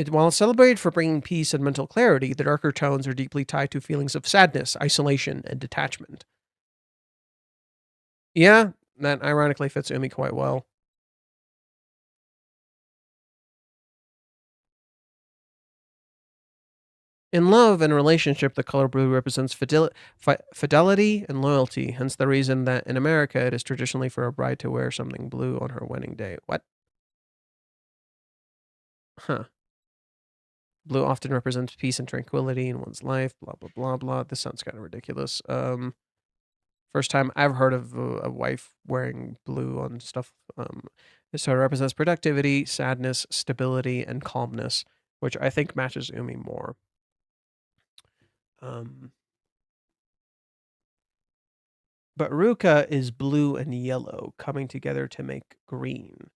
While it's celebrated for bringing peace and mental clarity, the darker tones are deeply tied to feelings of sadness, isolation, and detachment. Yeah, that ironically fits Umi quite well. In love and relationship, the color blue represents fidelity and loyalty, hence the reason that in America it is traditionally for a bride to wear something blue on her wedding day. What? Huh. Blue often represents peace and tranquility in one's life, blah, blah, blah, blah. This sounds kind of ridiculous. First time I've heard of a wife wearing blue on stuff. So it represents productivity, sadness, stability, and calmness, which I think matches Umi more. But Ruka is blue and yellow coming together to make green.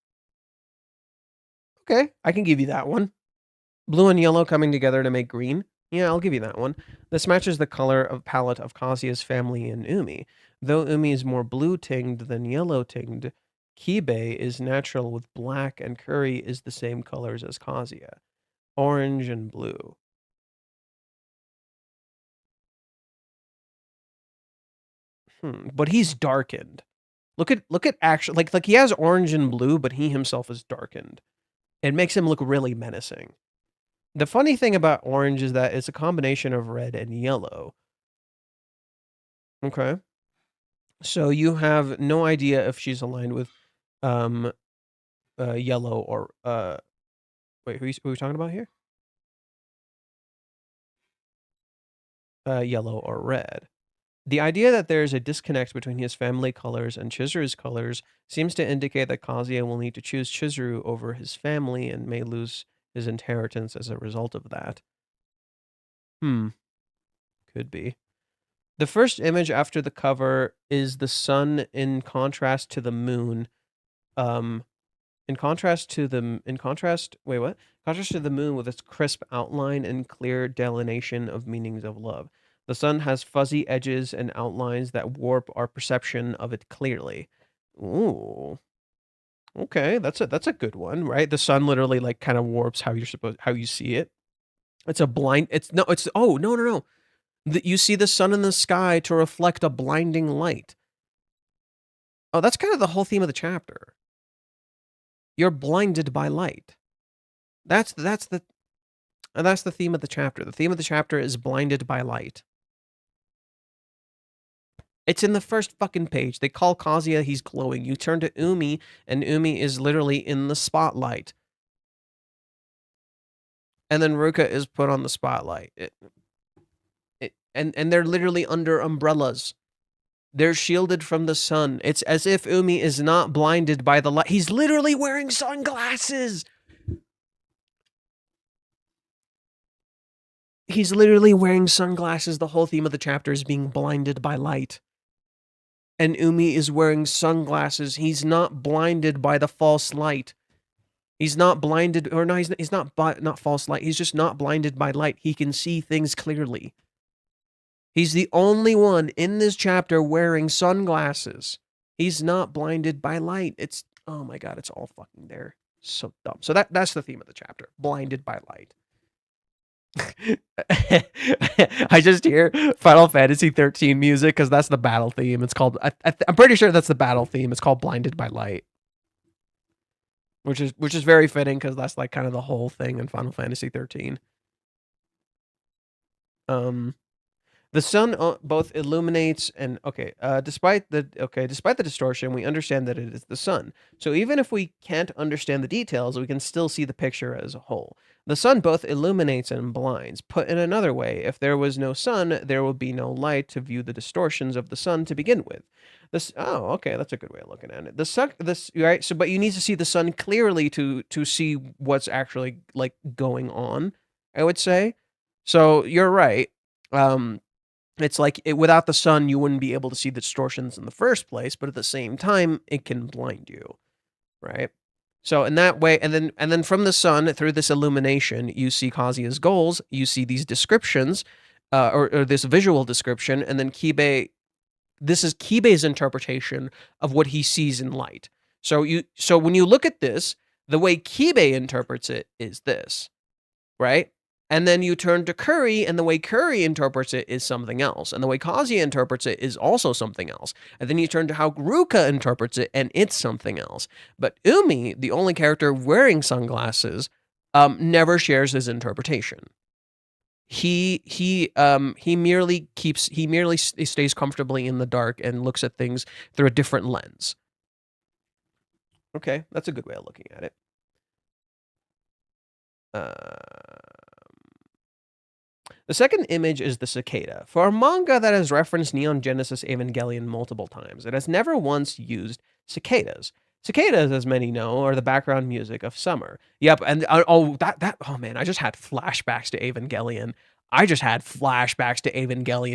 Okay, I can give you that one. Blue and yellow coming together to make green. Yeah, I'll give you that one. This matches the color of palette of Kazuya's family and Umi. Though Umi is more blue-tinged than yellow-tinged, Kibe is natural with black and Kuri is the same colors as Kazuya. Orange and blue. But he's darkened. Look at actually like he has orange and blue, but he himself is darkened. It makes him look really menacing. The funny thing about orange is that it's a combination of red and yellow. Okay. So you have no idea if she's aligned with yellow or wait, who are we talking about here? Yellow or red. The idea that there is a disconnect between his family colors and Chizuru's colors seems to indicate that Kazuya will need to choose Chizuru over his family and may lose his inheritance as a result of that. Could be. The first image after the cover is the sun in contrast to the moon. In contrast to the moon with its crisp outline and clear delineation of meanings of love. The sun has fuzzy edges and outlines that warp our perception of it clearly. Ooh. Okay, that's a good one, right? The sun literally like kind of warps how you see it. It's a blind no. You see the sun in the sky to reflect a blinding light. Oh, that's kind of the whole theme of the chapter. You're blinded by light. That's the theme of the chapter. The theme of the chapter is blinded by light. It's in the first fucking page. They call Kazuya, he's glowing. You turn to Umi, and Umi is literally in the spotlight. And then Ruka is put on the spotlight. And they're literally under umbrellas. They're shielded from the sun. It's as if Umi is not blinded by the light. He's literally wearing sunglasses. He's literally wearing sunglasses. The whole theme of the chapter is being blinded by light. And Umi is wearing sunglasses. He's not blinded by the false light. He's not blinded, or no, he's not false light. He's just not blinded by light. He can see things clearly. He's the only one in this chapter wearing sunglasses. He's not blinded by light. It's, oh my God, it's all fucking there. So dumb. So that's the theme of the chapter. Blinded by light. I just hear Final Fantasy 13 music because that's the battle theme. It's called, I'm pretty sure that's the battle theme. It's called Blinded by Light. Which is very fitting because that's like kind of the whole thing in Final Fantasy 13. The sun both illuminates and despite the distortion, we understand that it is the sun. So even if we can't understand the details, we can still see the picture as a whole. The sun both illuminates and blinds. Put in another way, if there was no sun, there would be no light to view the distortions of the sun to begin with. That's a good way of looking at it. Right. So, but you need to see the sun clearly to see what's actually like going on, I would say. So you're right. It's like without the sun, you wouldn't be able to see the distortions in the first place, but at the same time, it can blind you, right? So in that way, and then from the sun through this illumination, you see Kazuya's goals, you see these descriptions, or this visual description, and then Kibe. This is Kibe's interpretation of what he sees in light. So when you look at this, the way Kibe interprets it is this, right? And then you turn to Kuri, and the way Kuri interprets it is something else. And the way Kazuya interprets it is also something else. And then you turn to how Ruka interprets it, and it's something else. But Umi, the only character wearing sunglasses, never shares his interpretation. He merely stays comfortably in the dark and looks at things through a different lens. Okay, that's a good way of looking at it. The second image is the cicada. For a manga that has referenced Neon Genesis Evangelion multiple times, it has never once used cicadas. Cicadas, as many know, are the background music of summer. Yep, and oh man, I just had flashbacks to Evangelion.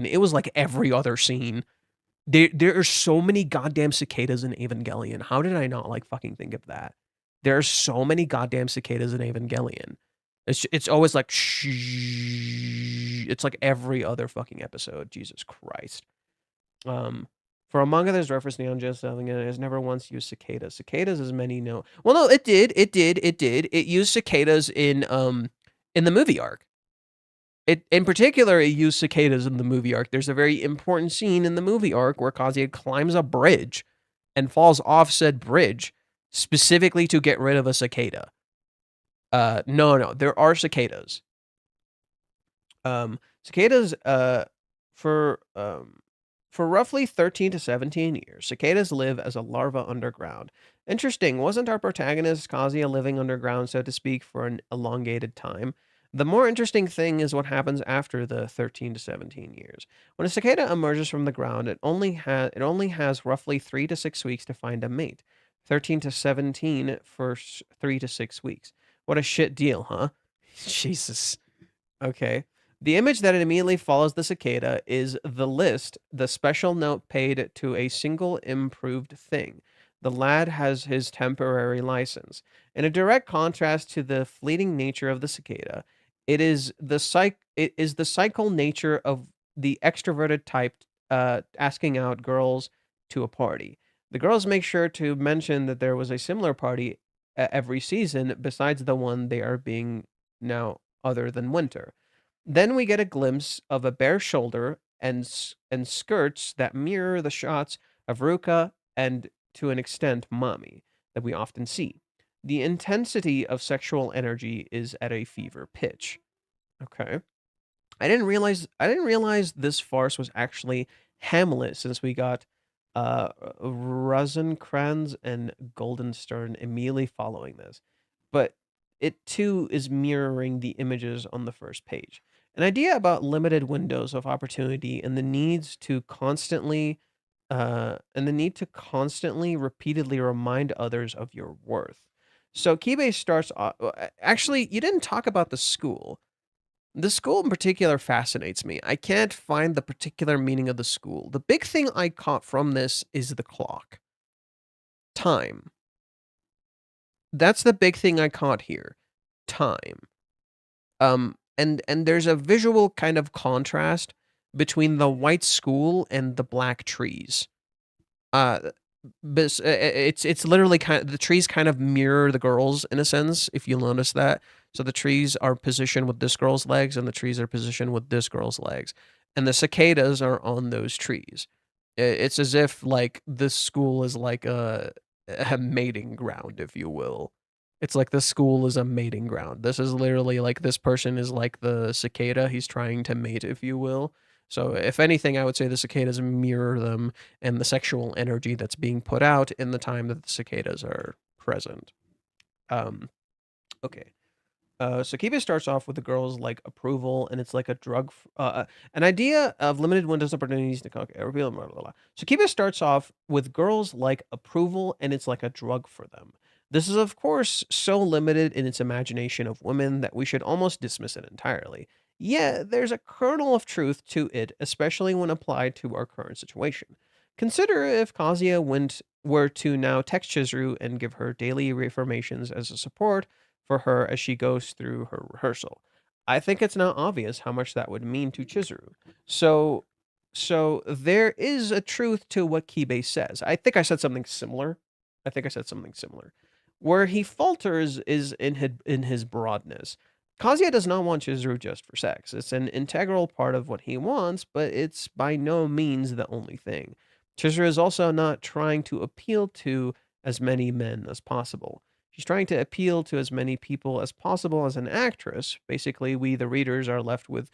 It was like every other scene. There are so many goddamn cicadas in Evangelion. How did I not like fucking think of that? There are so many goddamn cicadas in Evangelion. It's always like shh. It's like every other fucking episode. Jesus Christ. For a manga there's reference Neon Genesis Evangelion, it has never once used cicadas. Cicadas, as many know. Well, no, it did. It used cicadas in the movie arc. It in particular, it used cicadas in the movie arc. There's a very important scene in the movie arc where Kazuya climbs a bridge and falls off said bridge specifically to get rid of a cicada. No, there are cicadas. Cicadas, for roughly 13 to 17 years, cicadas live as a larva underground. Interesting, wasn't our protagonist Kazuya living underground, so to speak, for an elongated time? The more interesting thing is what happens after the 13 to 17 years. When a cicada emerges from the ground, it only has roughly 3 to 6 weeks to find a mate. 13 to 17 for 3 to 6 weeks. What a shit deal, huh? Jesus. Okay. The image that immediately follows the cicada is the list, the special note paid to a single improved thing. The lad has his temporary license. In a direct contrast to the fleeting nature of the cicada, it is the cycle nature of the extroverted type asking out girls to a party. The girls make sure to mention that there was a similar party every season besides the one they are being now other than winter. Then we get a glimpse of a bare shoulder and skirts that mirror the shots of Ruka and, to an extent, Mami that we often see. The intensity of sexual energy is at a fever pitch. Okay. I didn't realize this farce was actually Hamlet, since we got Rosencrantz and Guildenstern immediately following this. But it too is mirroring the images on the first page. An idea about limited windows of opportunity and the need to constantly repeatedly remind others of your worth. So Kibe starts off. Actually, you didn't talk about the school. The school in particular fascinates me. I can't find the particular meaning of the school. The big thing I caught from this is the clock. Time. That's the big thing I caught here. Time. And there's a visual kind of contrast between the white school and the black trees. But it's literally the trees kind of mirror the girls in a sense, if you'll notice that. So the trees are positioned with this girl's legs, and the trees are positioned with this girl's legs, and the cicadas are on those trees. It's as if like this school is like a mating ground, if you will. It's like the school is a mating ground. This is literally like this person is like the cicada. He's trying to mate, if you will. So if anything, I would say the cicadas mirror them and the sexual energy that's being put out in the time that the cicadas are present. Okay. So Kiba starts off with the girls like approval, and it's like a drug, an idea of limited windows opportunities to okay, reveal, blah, blah, blah. So Kiba starts off with girls like approval, and it's like a drug for them. This is, of course, so limited in its imagination of women that we should almost dismiss it entirely. Yeah, there's a kernel of truth to it, especially when applied to our current situation. Consider if Kazuya were to now text Chizuru and give her daily reaffirmations as a support for her as she goes through her rehearsal. I think it's now obvious how much that would mean to Chizuru. So there is a truth to what Kibe says. I think I said something similar. Where he falters is in his broadness. Kazuya does not want Chizuru just for sex. It's an integral part of what he wants, but it's by no means the only thing. Chizuru is also not trying to appeal to as many men as possible. She's trying to appeal to as many people as possible as an actress. Basically, we, the readers, are left with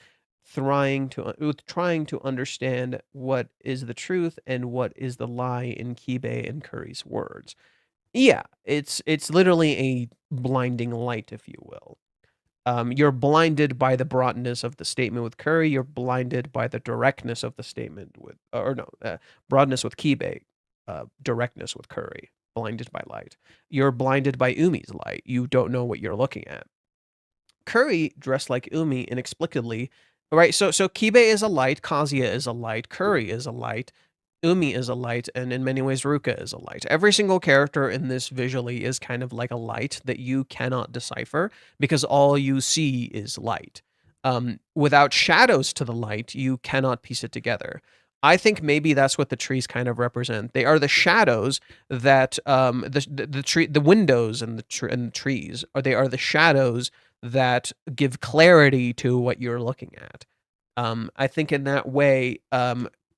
trying to understand what is the truth and what is the lie in Kibe and Curry's words. Yeah, it's literally a blinding light, if you will. You're blinded by the broadness of the statement with Curry. You're blinded by the directness of the statement with, broadness with Kibe, directness with Curry. Blinded by light. You're blinded by Umi's light. You don't know what you're looking at. Curry, dressed like Umi inexplicably, right? So Kibe is a light, Kazuya is a light, Curry is a light, Umi is a light, and in many ways Ruka is a light. Every single character in this visually is kind of like a light that you cannot decipher because all you see is light. Without shadows to the light, you cannot piece it together. I think maybe that's what the trees kind of represent. They are the shadows that the windows and the trees, or they are the shadows that give clarity to what you're looking at. I think in that way,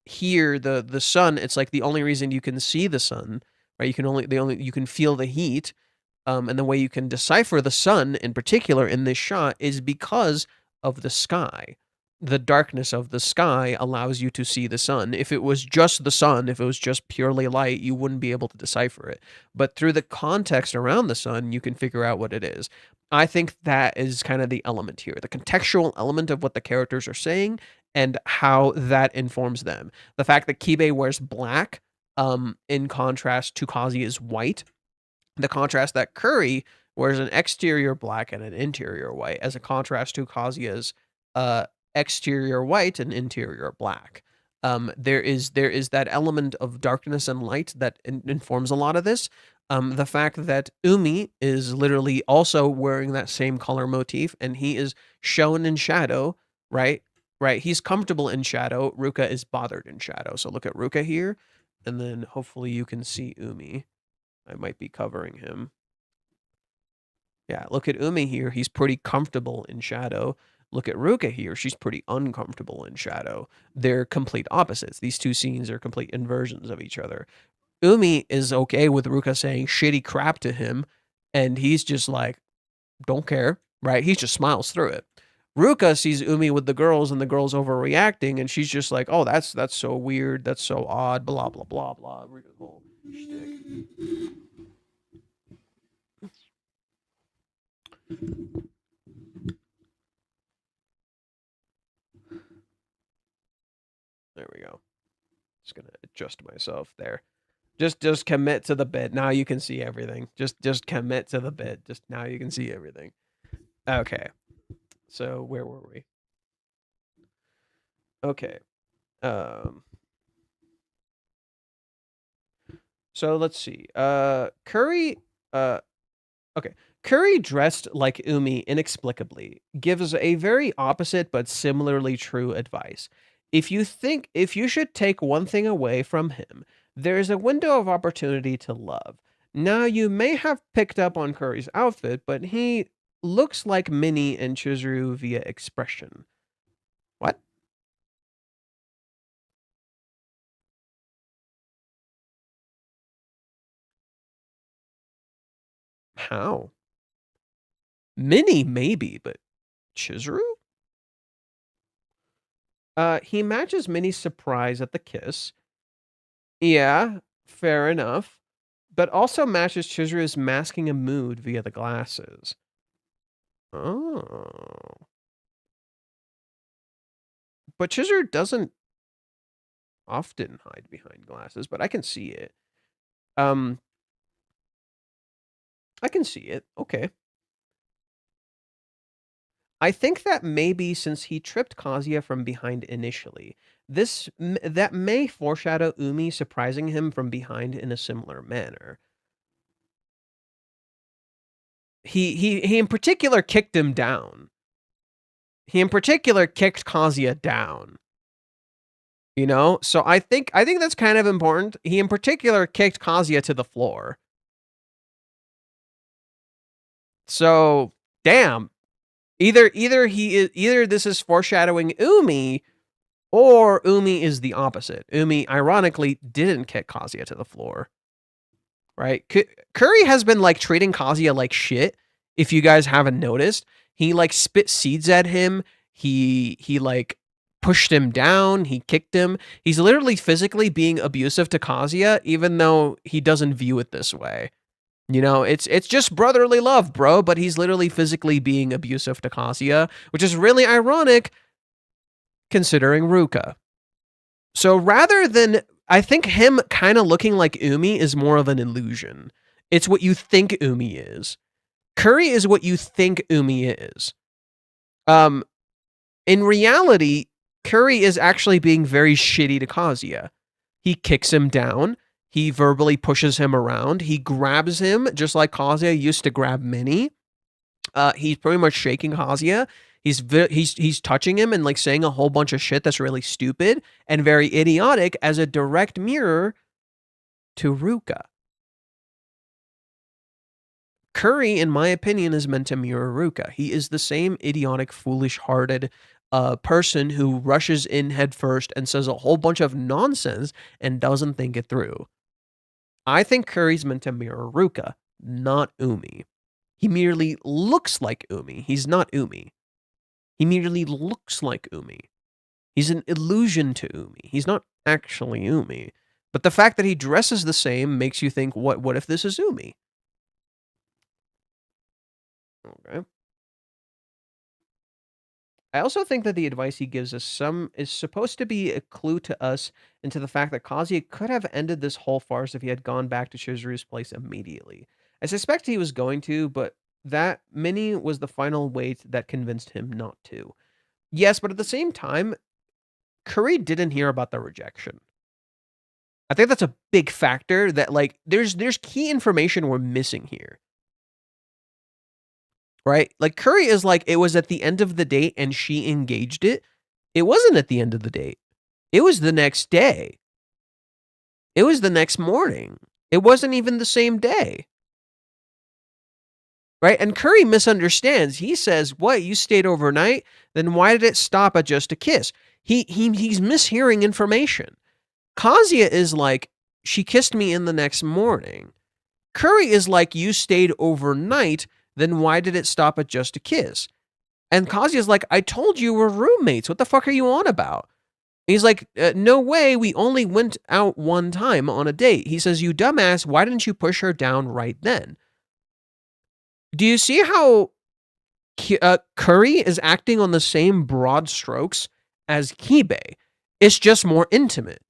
here the sun, it's like the only reason you can see the sun, right? You can feel the heat, and the way you can decipher the sun in particular in this shot is because of the sky. The darkness of the sky allows you to see the sun. If it was just the sun, if it was just purely light, you wouldn't be able to decipher it. But through the context around the sun, you can figure out what it is. I think that is kind of the element here, the contextual element of what the characters are saying and how that informs them. The fact that Kibe wears black, in contrast to Kazuya's white. The contrast that Curry wears an exterior black and an interior white, as a contrast to Kazuya's exterior white and interior black. There is that element of darkness and light that informs a lot of this. The fact that Umi is literally also wearing that same color motif, and he is shown in shadow, right? Right. He's comfortable in shadow. Ruka is bothered in shadow. So look at Ruka here, and then hopefully you can see Umi. I might be covering him. Yeah, look at Umi here. He's pretty comfortable in shadow. Look at Ruka here. She's pretty uncomfortable in shadow. They're complete opposites. These two scenes are complete inversions of each other. Umi is okay with Ruka saying shitty crap to him, and he's just like, don't care, right? He just smiles through it. Ruka sees Umi with the girls, and the girls overreacting, and she's just like, oh, that's so weird, that's so odd, blah, blah, blah, blah. Ruka's whole shtick. There we go. Just gonna adjust myself there. Just commit to the bit. Now you can see everything. Just commit to the bit. Just now you can see everything. Okay. So where were we? Okay. So let's see. Curry. Okay. Curry, dressed like Umi inexplicably, gives a very opposite but similarly true advice. If you should take one thing away from him, there is a window of opportunity to love. Now, you may have picked up on Curry's outfit, but he looks like Minnie and Chizuru via expression. What? How? Minnie, maybe, but Chizuru? He matches Minnie's surprise at the kiss. Yeah, fair enough. But also matches Chizuru's masking a mood via the glasses. Oh. But Chizuru doesn't often hide behind glasses, but I can see it. I can see it. Okay. I think that maybe since he tripped Kazuya from behind initially, that may foreshadow Umi surprising him from behind in a similar manner. He in particular kicked him down. He in particular kicked Kazuya down. You know? So I think that's kind of important. He in particular kicked Kazuya to the floor. So, damn. Either this is foreshadowing Umi, or Umi is the opposite. Umi, ironically, didn't kick Kazuya to the floor. Right? Curry has been, like, treating Kazuya like shit, if you guys haven't noticed. He, like, spit seeds at him. He like, pushed him down. He kicked him. He's literally physically being abusive to Kazuya, even though he doesn't view it this way. You know, it's just brotherly love, bro, but he's literally physically being abusive to Kazuya, which is really ironic considering Ruka. So rather than, I think him kind of looking like Umi is more of an illusion. It's what you think Umi is. Curry is what you think Umi is. In reality, Curry is actually being very shitty to Kazuya. He kicks him down. He verbally pushes him around. He grabs him just like Kazuya used to grab Minnie. He's pretty much shaking Kazuya. He's touching him and like saying a whole bunch of shit that's really stupid and very idiotic as a direct mirror to Ruka. Curry, in my opinion, is meant to mirror Ruka. He is the same idiotic, foolish-hearted person who rushes in headfirst and says a whole bunch of nonsense and doesn't think it through. I think Curry's meant to mirror Ruka, not Umi. He merely looks like Umi. He's not Umi. He merely looks like Umi. He's an illusion to Umi. He's not actually Umi. But the fact that he dresses the same makes you think, what if this is Umi? Okay. I also think that the advice he gives us is supposed to be a clue to us into the fact that Kazuya could have ended this whole farce if he had gone back to Chizuru's place immediately. I suspect he was going to, but that Minnie was the final weight that convinced him not to. Yes, but at the same time, Curry didn't hear about the rejection. I think that's a big factor that, like, there's key information we're missing here. Right? Like, Curry is like, it was at the end of the date and she engaged it. It wasn't at the end of the date. It was the next day. It was the next morning. It wasn't even the same day. Right? And Curry misunderstands. He says, what, you stayed overnight? Then why did it stop at just a kiss? He's mishearing information. Kazuya is like, she kissed me in the next morning. Curry is like, you stayed overnight, then why did it stop at just a kiss? And Kazuya's like, I told you we're roommates. What the fuck are you on about? He's like, no way, we only went out one time on a date. He says, you dumbass, why didn't you push her down right then? Do you see how Curry is acting on the same broad strokes as Kibe? It's just more intimate.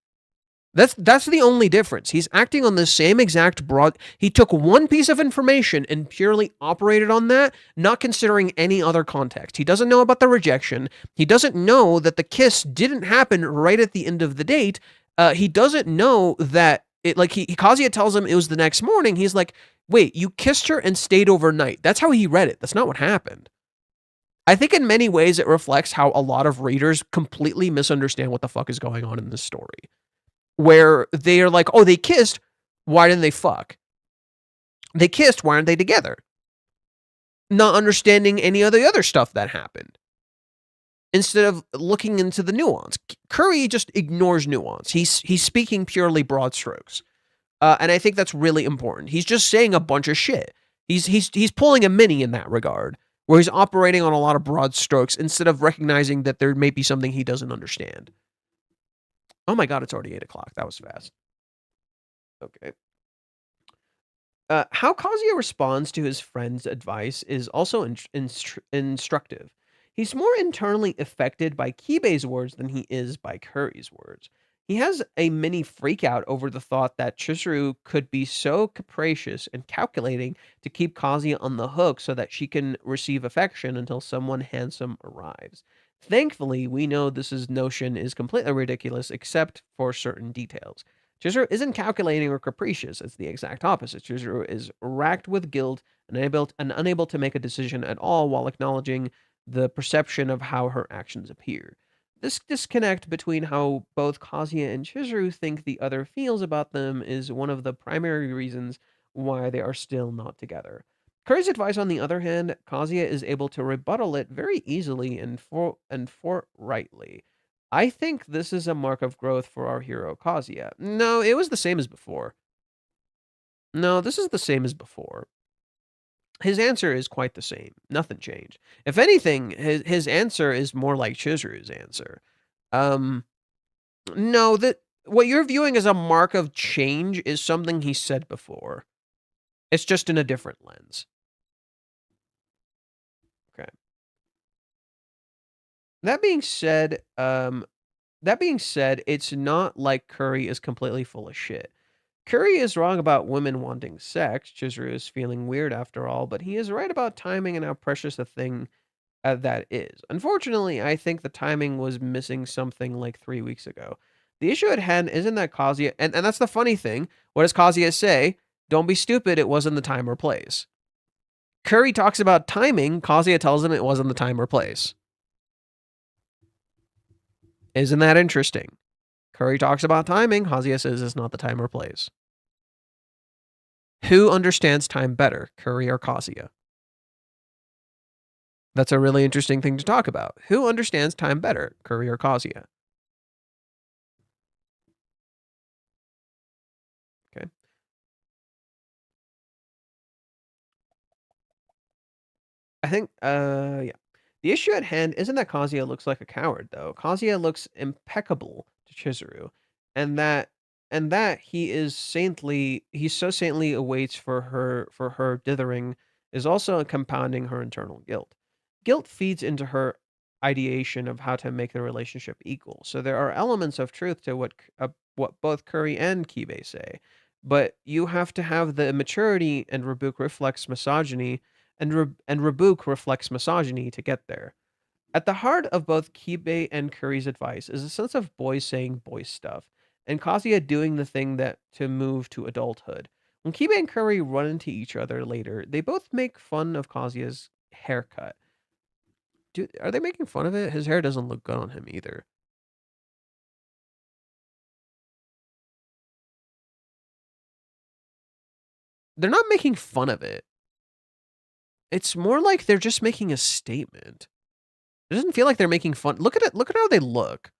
That's the only difference. He's acting on the same exact broad. He took one piece of information and purely operated on that, not considering any other context. He doesn't know about the rejection. He doesn't know that the kiss didn't happen right at the end of the date. He doesn't know that Kazuya tells him it was the next morning. He's like, wait, you kissed her and stayed overnight. That's how he read it. That's not what happened. I think in many ways it reflects how a lot of readers completely misunderstand what the fuck is going on in this story. Where they are like, oh, they kissed, why didn't they fuck? They kissed, why aren't they together? Not understanding any of the other stuff that happened. Instead of looking into the nuance. Curry just ignores nuance. He's speaking purely broad strokes. And I think that's really important. He's just saying a bunch of shit. He's pulling a Minnie in that regard, where he's operating on a lot of broad strokes instead of recognizing that there may be something he doesn't understand. Oh my god, it's already 8 o'clock. That was fast. Okay. How Kazuya responds to his friend's advice is also instructive. He's more internally affected by Kibe's words than he is by Curry's words. He has a mini freakout over the thought that Chizuru could be so capricious and calculating to keep Kazuya on the hook so that she can receive affection until someone handsome arrives. Thankfully, we know this notion is completely ridiculous except for certain details. Chizuru isn't calculating or capricious, it's the exact opposite. Chizuru is racked with guilt and unable to make a decision at all while acknowledging the perception of how her actions appear. This disconnect between how both Kazuya and Chizuru think the other feels about them is one of the primary reasons why they are still not together. Curry's advice, on the other hand, Kazuya is able to rebuttal it very easily and forthrightly. I think this is a mark of growth for our hero Kazuya. No, it was the same as before. No, this is the same as before. His answer is quite the same. Nothing changed. If anything, his answer is more like Chizuru's answer. No, that what you're viewing as a mark of change is something he said before. It's just in a different lens. Okay. That being said, it's not like Curry is completely full of shit. Curry is wrong about women wanting sex. Chizuru is feeling weird after all, but he is right about timing and how precious a thing that is. Unfortunately, I think the timing was missing something like 3 weeks ago. The issue at hand isn't that Kazuya, and that's the funny thing. What does Kazuya say? Don't be stupid, it wasn't the time or place. Curry talks about timing, Kazuya tells him it wasn't the time or place. Isn't that interesting? Curry talks about timing, Kazuya says it's not the time or place. Who understands time better, Curry or Kazuya? That's a really interesting thing to talk about. Who understands time better, Curry or Kazuya? Okay. I think, yeah. The issue at hand isn't that Kazuya looks like a coward, though. Kazuya looks impeccable to Chizuru, and that he so saintly awaits for her dithering is also compounding her internal guilt. Guilt feeds into her ideation of how to make the relationship equal. So there are elements of truth to what both Curry and Kibe say, but you have to have the maturity, and rebuke reflects misogyny, and rebuke reflects misogyny to get there. At the heart of both Kibe and Curry's advice is a sense of boys saying boys stuff, and Kazuya doing the thing that to move to adulthood. When Kibe and Curry run into each other later, they both make fun of Kazuya's haircut. Are they making fun of it? His hair doesn't look good on him either. They're not making fun of it. It's more like they're just making a statement. It doesn't feel like they're making fun. Look at it. Look at how they look.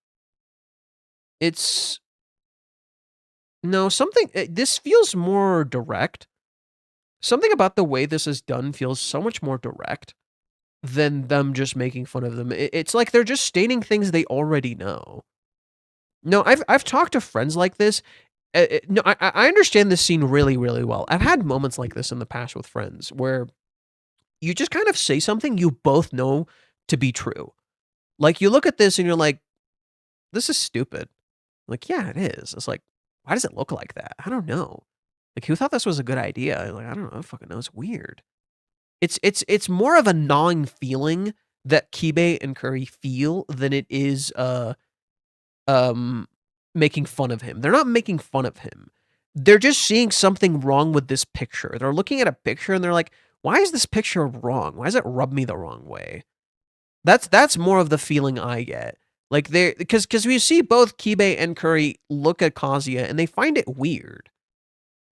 It's no something. This feels more direct. Something about the way this is done feels so much more direct than them just making fun of them. It's like they're just stating things they already know. No, I've talked to friends like this. No, I understand this scene really, really well. I've had moments like this in the past with friends where you just kind of say something you both know to be true. Like you look at this and you're like, this is stupid. Like, yeah, it is. It's like, why does it look like that? I don't know. Like, who thought this was a good idea? Like, I don't know. I fucking know. It's weird. It's more of a gnawing feeling that Kibe and Curry feel than it is making fun of him. They're not making fun of him. They're just seeing something wrong with this picture. They're looking at a picture and they're like, why is this picture wrong? Why does it rub me the wrong way? That's more of the feeling I get. Like they because we see both Kibe and Curry look at Kazuya and they find it weird.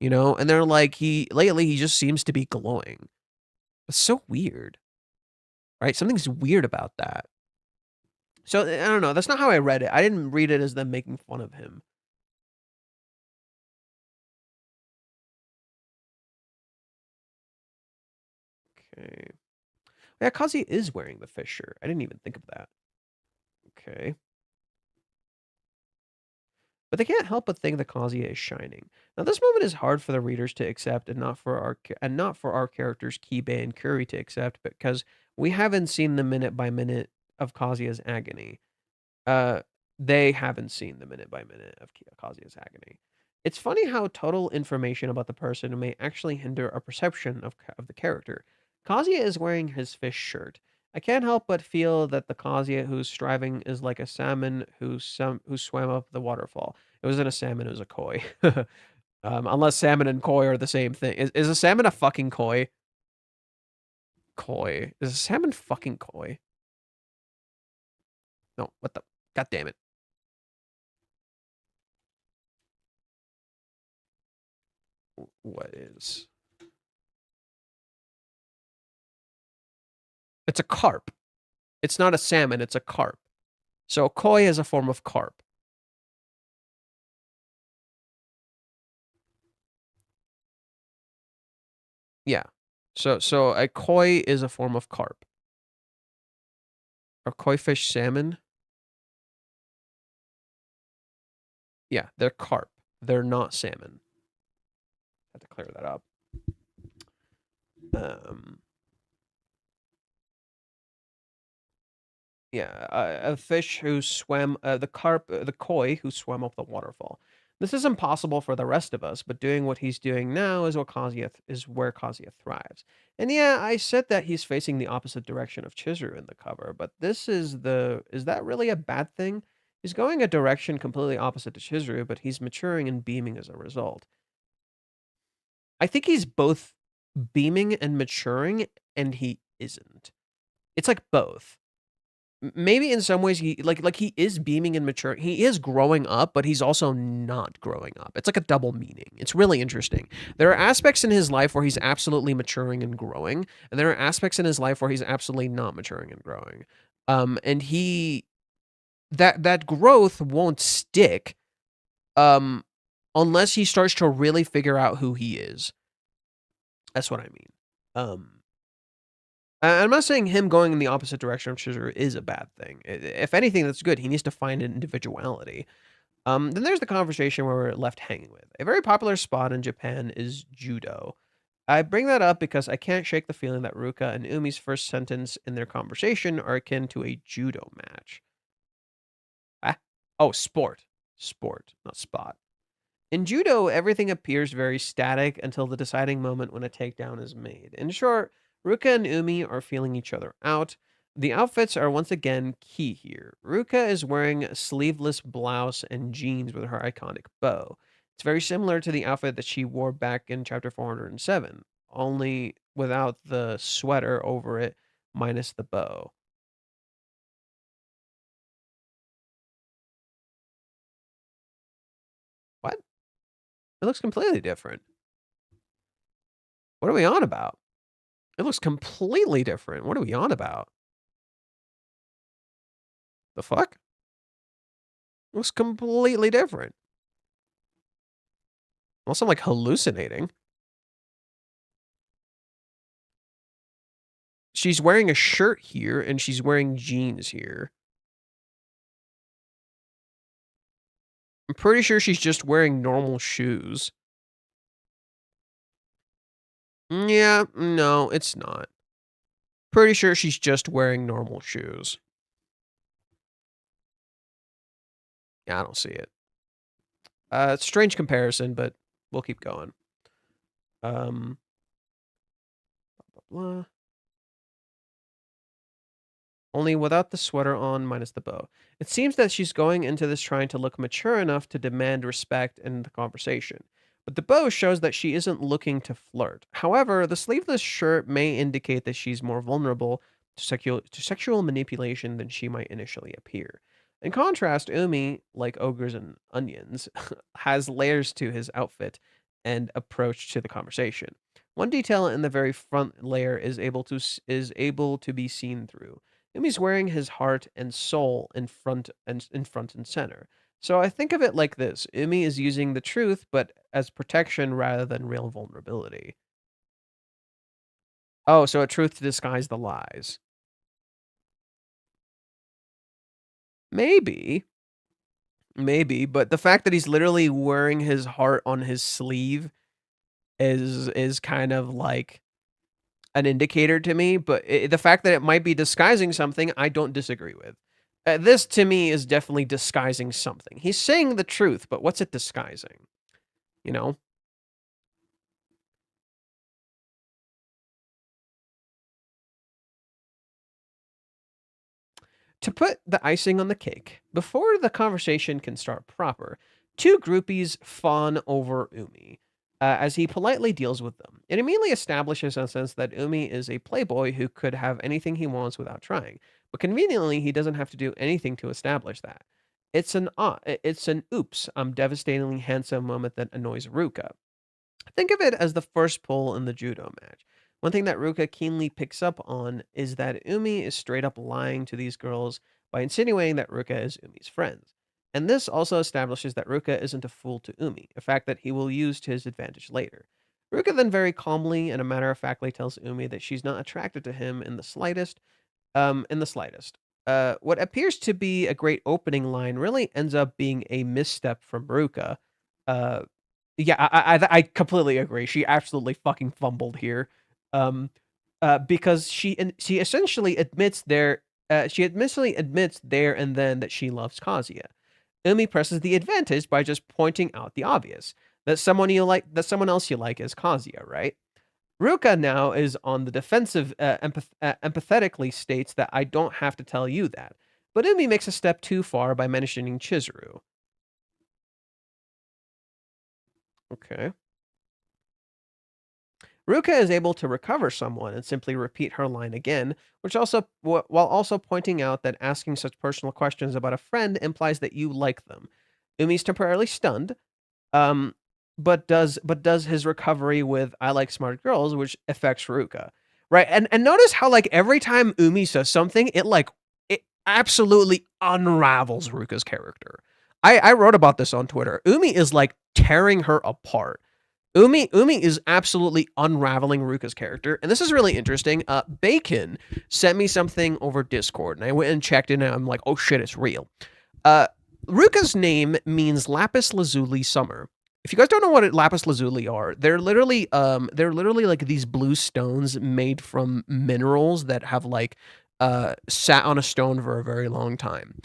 You know, and they're like, he just seems to be glowing. It's so weird. Right? Something's weird about that. So I don't know. That's not how I read it. I didn't read it as them making fun of him. Okay. Yeah, Kazuya is wearing the fish shirt. I didn't even think of that. Okay. But they can't help but think that Kazuya is shining. Now, this moment is hard for the readers to accept, and not for our characters Kibe and Curry to accept, because we haven't seen the minute by minute of Kazuya's agony. They haven't seen the minute by minute of Kazuya's agony. It's funny how total information about the person may actually hinder a perception of the character. Kazuya is wearing his fish shirt. I can't help but feel that the Kazuya who's striving is like a salmon who swam up the waterfall. It wasn't a salmon, it was a koi. Unless salmon and koi are the same thing. Is a salmon a fucking koi? Koi. Is a salmon fucking koi? No, what the? God damn it. What is? It's a carp. It's not a salmon, it's a carp. So koi is a form of carp. Yeah. So a koi is a form of carp. Or koi fish salmon? Yeah, they're carp. They're not salmon. Have to clear that up. Yeah, a fish who swam, the koi who swam up the waterfall. This is impossible for the rest of us, but doing what he's doing now is where Kazuya thrives. And yeah, I said that he's facing the opposite direction of Chizuru in the cover, but is that really a bad thing? He's going a direction completely opposite to Chizuru, but he's maturing and beaming as a result. I think he's both beaming and maturing, and he isn't. It's like both. Maybe in some ways he is beaming and maturing. He is growing up, but he's also not growing up. It's like a double meaning. It's really interesting. There are aspects in his life where he's absolutely maturing and growing, and there are aspects in his life where he's absolutely not maturing and growing. And that growth won't stick unless he starts to really figure out who he is. That's what I mean. I'm not saying him going in the opposite direction of Chizuru is a bad thing. If anything, that's good. He needs to find an individuality. Then there's the conversation where we're left hanging with. A very popular spot in Japan is judo. I bring that up because I can't shake the feeling that Ruka and Umi's first sentence in their conversation are akin to a judo match. Ah? Oh, sport. Sport, not spot. In judo, everything appears very static until the deciding moment when a takedown is made. In short, Ruka and Umi are feeling each other out. The outfits are once again key here. Ruka is wearing a sleeveless blouse and jeans with her iconic bow. It's very similar to the outfit that she wore back in chapter 407, only without the sweater over it, minus the bow. What? It looks completely different. What are we on about? It looks completely different. What are we on about? The fuck? It looks completely different. Unless I'm like hallucinating. She's wearing a shirt here and she's wearing jeans here. I'm pretty sure she's just wearing normal shoes. Yeah, no, it's not. Pretty sure she's just wearing normal shoes. Yeah, I don't see it. Strange comparison, but we'll keep going. Blah, blah, blah. Only without the sweater on, minus the bow. It seems that she's going into this trying to look mature enough to demand respect in the conversation. But the bow shows that she isn't looking to flirt. However, the sleeveless shirt may indicate that she's more vulnerable to sexual manipulation than she might initially appear. In contrast, Umi, like ogres and onions, has layers to his outfit and approach to the conversation. One detail in the very front layer is able to be seen through. Umi's wearing his heart and soul in front and center. So I think of it like this: Umi is using the truth, but as protection rather than real vulnerability. Oh, so a truth to disguise the lies. Maybe, maybe, but the fact that he's literally wearing his heart on his sleeve is kind of like an indicator to me, but the fact that it might be disguising something, I don't disagree with. This to me is definitely disguising something. He's saying the truth, but what's it disguising? You know? To put the icing on the cake, before the conversation can start proper, two groupies fawn over Umi as he politely deals with them. It immediately establishes a sense that Umi is a playboy who could have anything he wants without trying, but conveniently, he doesn't have to do anything to establish that. It's an oops, I'm devastatingly handsome moment that annoys Ruka. Think of it as the first pull in the judo match. One thing that Ruka keenly picks up on is that Umi is straight up lying to these girls by insinuating that Ruka is Umi's friend. And this also establishes that Ruka isn't a fool to Umi, a fact that he will use to his advantage later. Ruka then very calmly and a matter of factly tells Umi that she's not attracted to him in the slightest. What appears to be a great opening line really ends up being a misstep from Ruka. Uh, yeah, I completely agree. She absolutely fucking fumbled here. Because she essentially admits there and then that she loves Kazuya. Umi presses the advantage by just pointing out the obvious, that someone else you like is Kazuya, right? Ruka now is on the defensive, empathetically states that I don't have to tell you that. But Umi makes a step too far by mentioning Chizuru. Okay. Ruka is able to recover someone and simply repeat her line again, while also pointing out that asking such personal questions about a friend implies that you like them. Umi's temporarily stunned, but does his recovery with "I like smart girls," which affects Ruka, right? And notice how like every time Umi says something, it absolutely unravels Ruka's character. I wrote about this on Twitter. Umi is like tearing her apart. Umi is absolutely unraveling Ruka's character, and this is really interesting. Bacon sent me something over Discord, and I went and checked it, and I'm like, oh shit, it's real. Ruka's name means lapis lazuli summer. If you guys don't know what lapis lazuli are, they're literally like these blue stones made from minerals that have like sat on a stone for a very long time.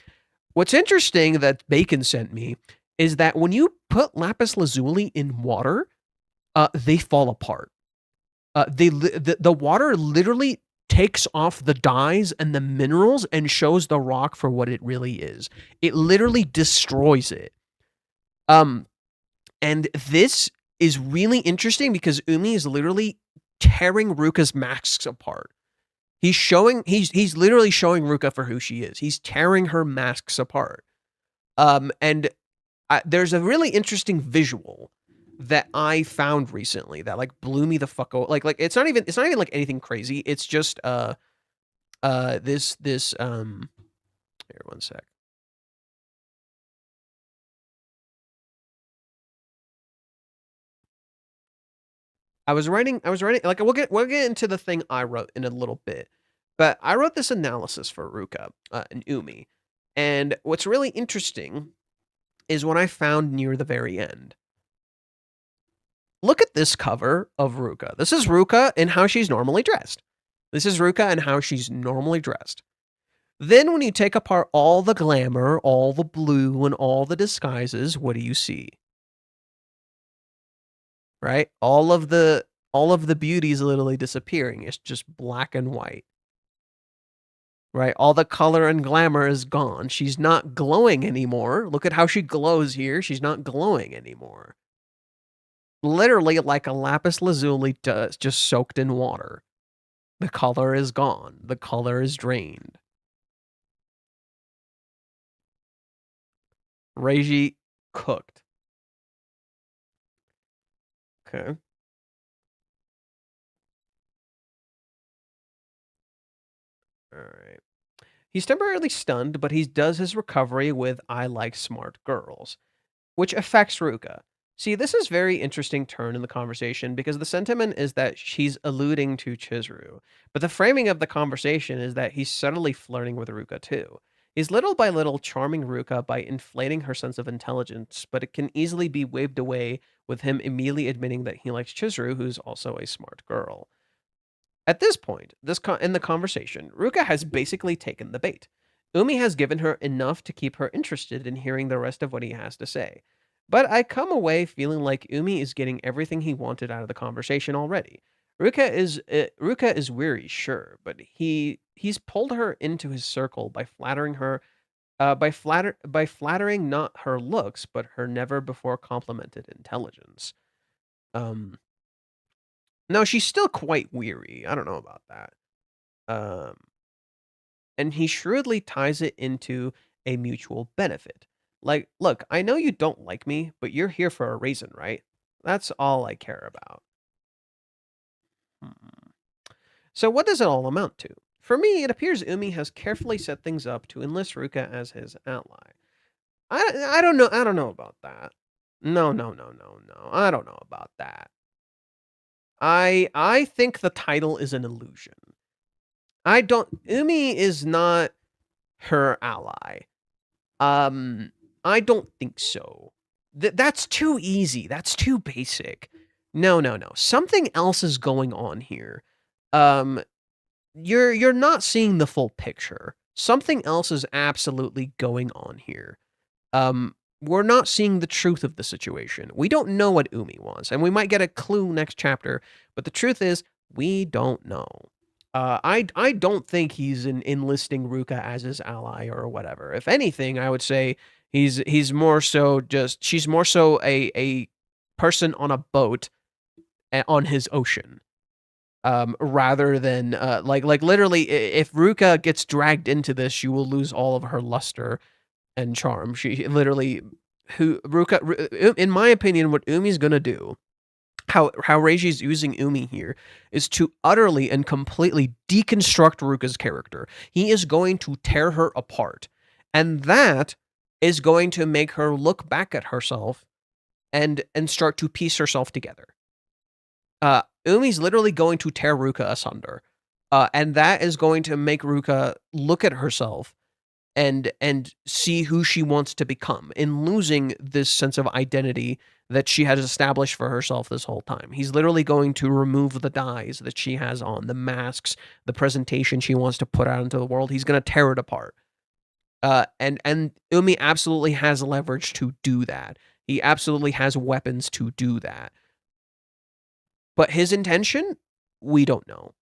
What's interesting that Bacon sent me is that when you put lapis lazuli in water, they fall apart. The water literally takes off the dyes and the minerals and shows the rock for what it really is. It literally destroys it. And this is really interesting because Umi is literally tearing Ruka's masks apart. He's literally showing Ruka for who she is. He's tearing her masks apart. And there's a really interesting visual that I found recently that like blew me the fuck out. Like it's not even like anything crazy. It's just here, one sec. I was writing like we'll get into the thing I wrote in a little bit. But I wrote this analysis for Ruka and Umi. And what's really interesting is what I found near the very end. Look at this cover of Ruka. This is Ruka in how she's normally dressed. This is Ruka and how she's normally dressed. Then when you take apart all the glamour, all the blue, and all the disguises, what do you see? Right? All of the beauty is literally disappearing. It's just black and white. Right? All the color and glamour is gone. She's not glowing anymore. Look at how she glows here. She's not glowing anymore. Literally like a lapis lazuli just soaked in water. The color is gone. The color is drained. Reiji cooked. Okay. All right. He's temporarily stunned, but he does his recovery with "I like smart girls," which affects Ruka. See, this is very interesting turn in the conversation because the sentiment is that she's alluding to Chizuru, but the framing of the conversation is that he's subtly flirting with Ruka too. He's little by little charming Ruka by inflating her sense of intelligence, but it can easily be waved away with him immediately admitting that he likes Chizuru, who's also a smart girl. At this point, in the conversation, Ruka has basically taken the bait. Umi has given her enough to keep her interested in hearing the rest of what he has to say. But I come away feeling like Umi is getting everything he wanted out of the conversation already. Ruka is weary, sure, but he's pulled her into his circle by flattering her, by flattering not her looks, but her never before complimented intelligence. No, she's still quite weary. I don't know about that. And he shrewdly ties it into a mutual benefit. Like, look, I know you don't like me, but you're here for a reason, right? That's all I care about. So what does it all amount to? For me, it appears Umi has carefully set things up to enlist Ruka as his ally. I don't know. I don't know about that. No. I don't know about that. I think the title is an illusion. Umi is not her ally. I don't think so. That's too easy. That's too basic. No. Something else is going on here. um, you're not seeing the full picture. Something else is absolutely going on here. We're not seeing the truth of the situation. We don't know what Umi wants, and we might get a clue next chapter, but the truth is, we don't know. I don't think he's enlisting Ruka as his ally or whatever. If anything, I would say he's more so just she's more so a person on a boat on his ocean. Rather than like literally, if Ruka gets dragged into this, she will lose all of her luster and charm. She literally, in my opinion, what Umi's gonna do, how Reiji's using Umi here, is to utterly and completely deconstruct Ruka's character. He is going to tear her apart, and that is going to make her look back at herself and start to piece herself together. Umi's literally going to tear Ruka asunder, and that is going to make Ruka look at herself and see who she wants to become, in losing this sense of identity that she has established for herself this whole time. He's literally going to remove the dyes that she has on, the masks, the presentation she wants to put out into the world. He's going to tear it apart. And Umi absolutely has leverage to do that. He absolutely has weapons to do that. But his intention, we don't know.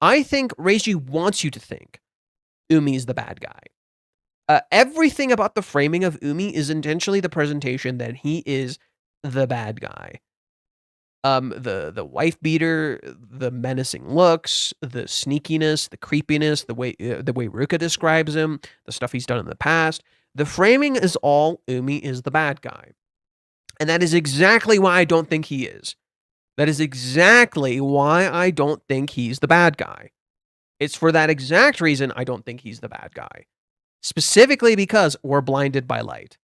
I think Reiji wants you to think Umi is the bad guy. Everything about the framing of Umi is intentionally the presentation that he is the bad guy. The wife beater, the menacing looks, the sneakiness, the creepiness, the way Ruka describes him, the stuff he's done in the past. The framing is all Umi is the bad guy. And that is exactly why I don't think he is. That is exactly why I don't think he's the bad guy. It's for that exact reason I don't think he's the bad guy. Specifically because we're blinded by light.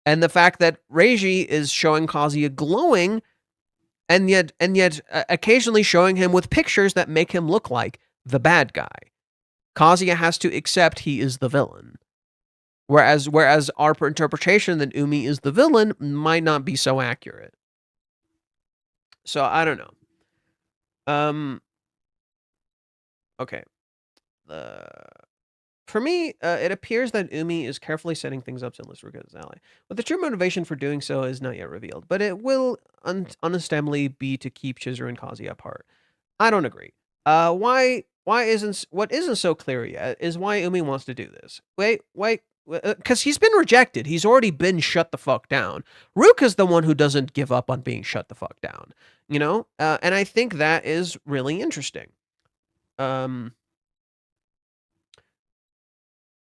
And the fact that Reiji is showing Kazuya glowing, and yet occasionally showing him with pictures that make him look like the bad guy. Kazuya has to accept he is the villain. Whereas our interpretation that Umi is the villain might not be so accurate. So I don't know. Okay. For me, it appears that Umi is carefully setting things up to enlist Ruka as an ally. But the true motivation for doing so is not yet revealed. But it will understandably be to keep Chizuru and Kazuya apart. I don't agree. What isn't so clear yet is why Umi wants to do this. Wait, because he's been rejected. He's already been shut the fuck down. Ruka's the one who doesn't give up on being shut the fuck down. You know? And I think that is really interesting.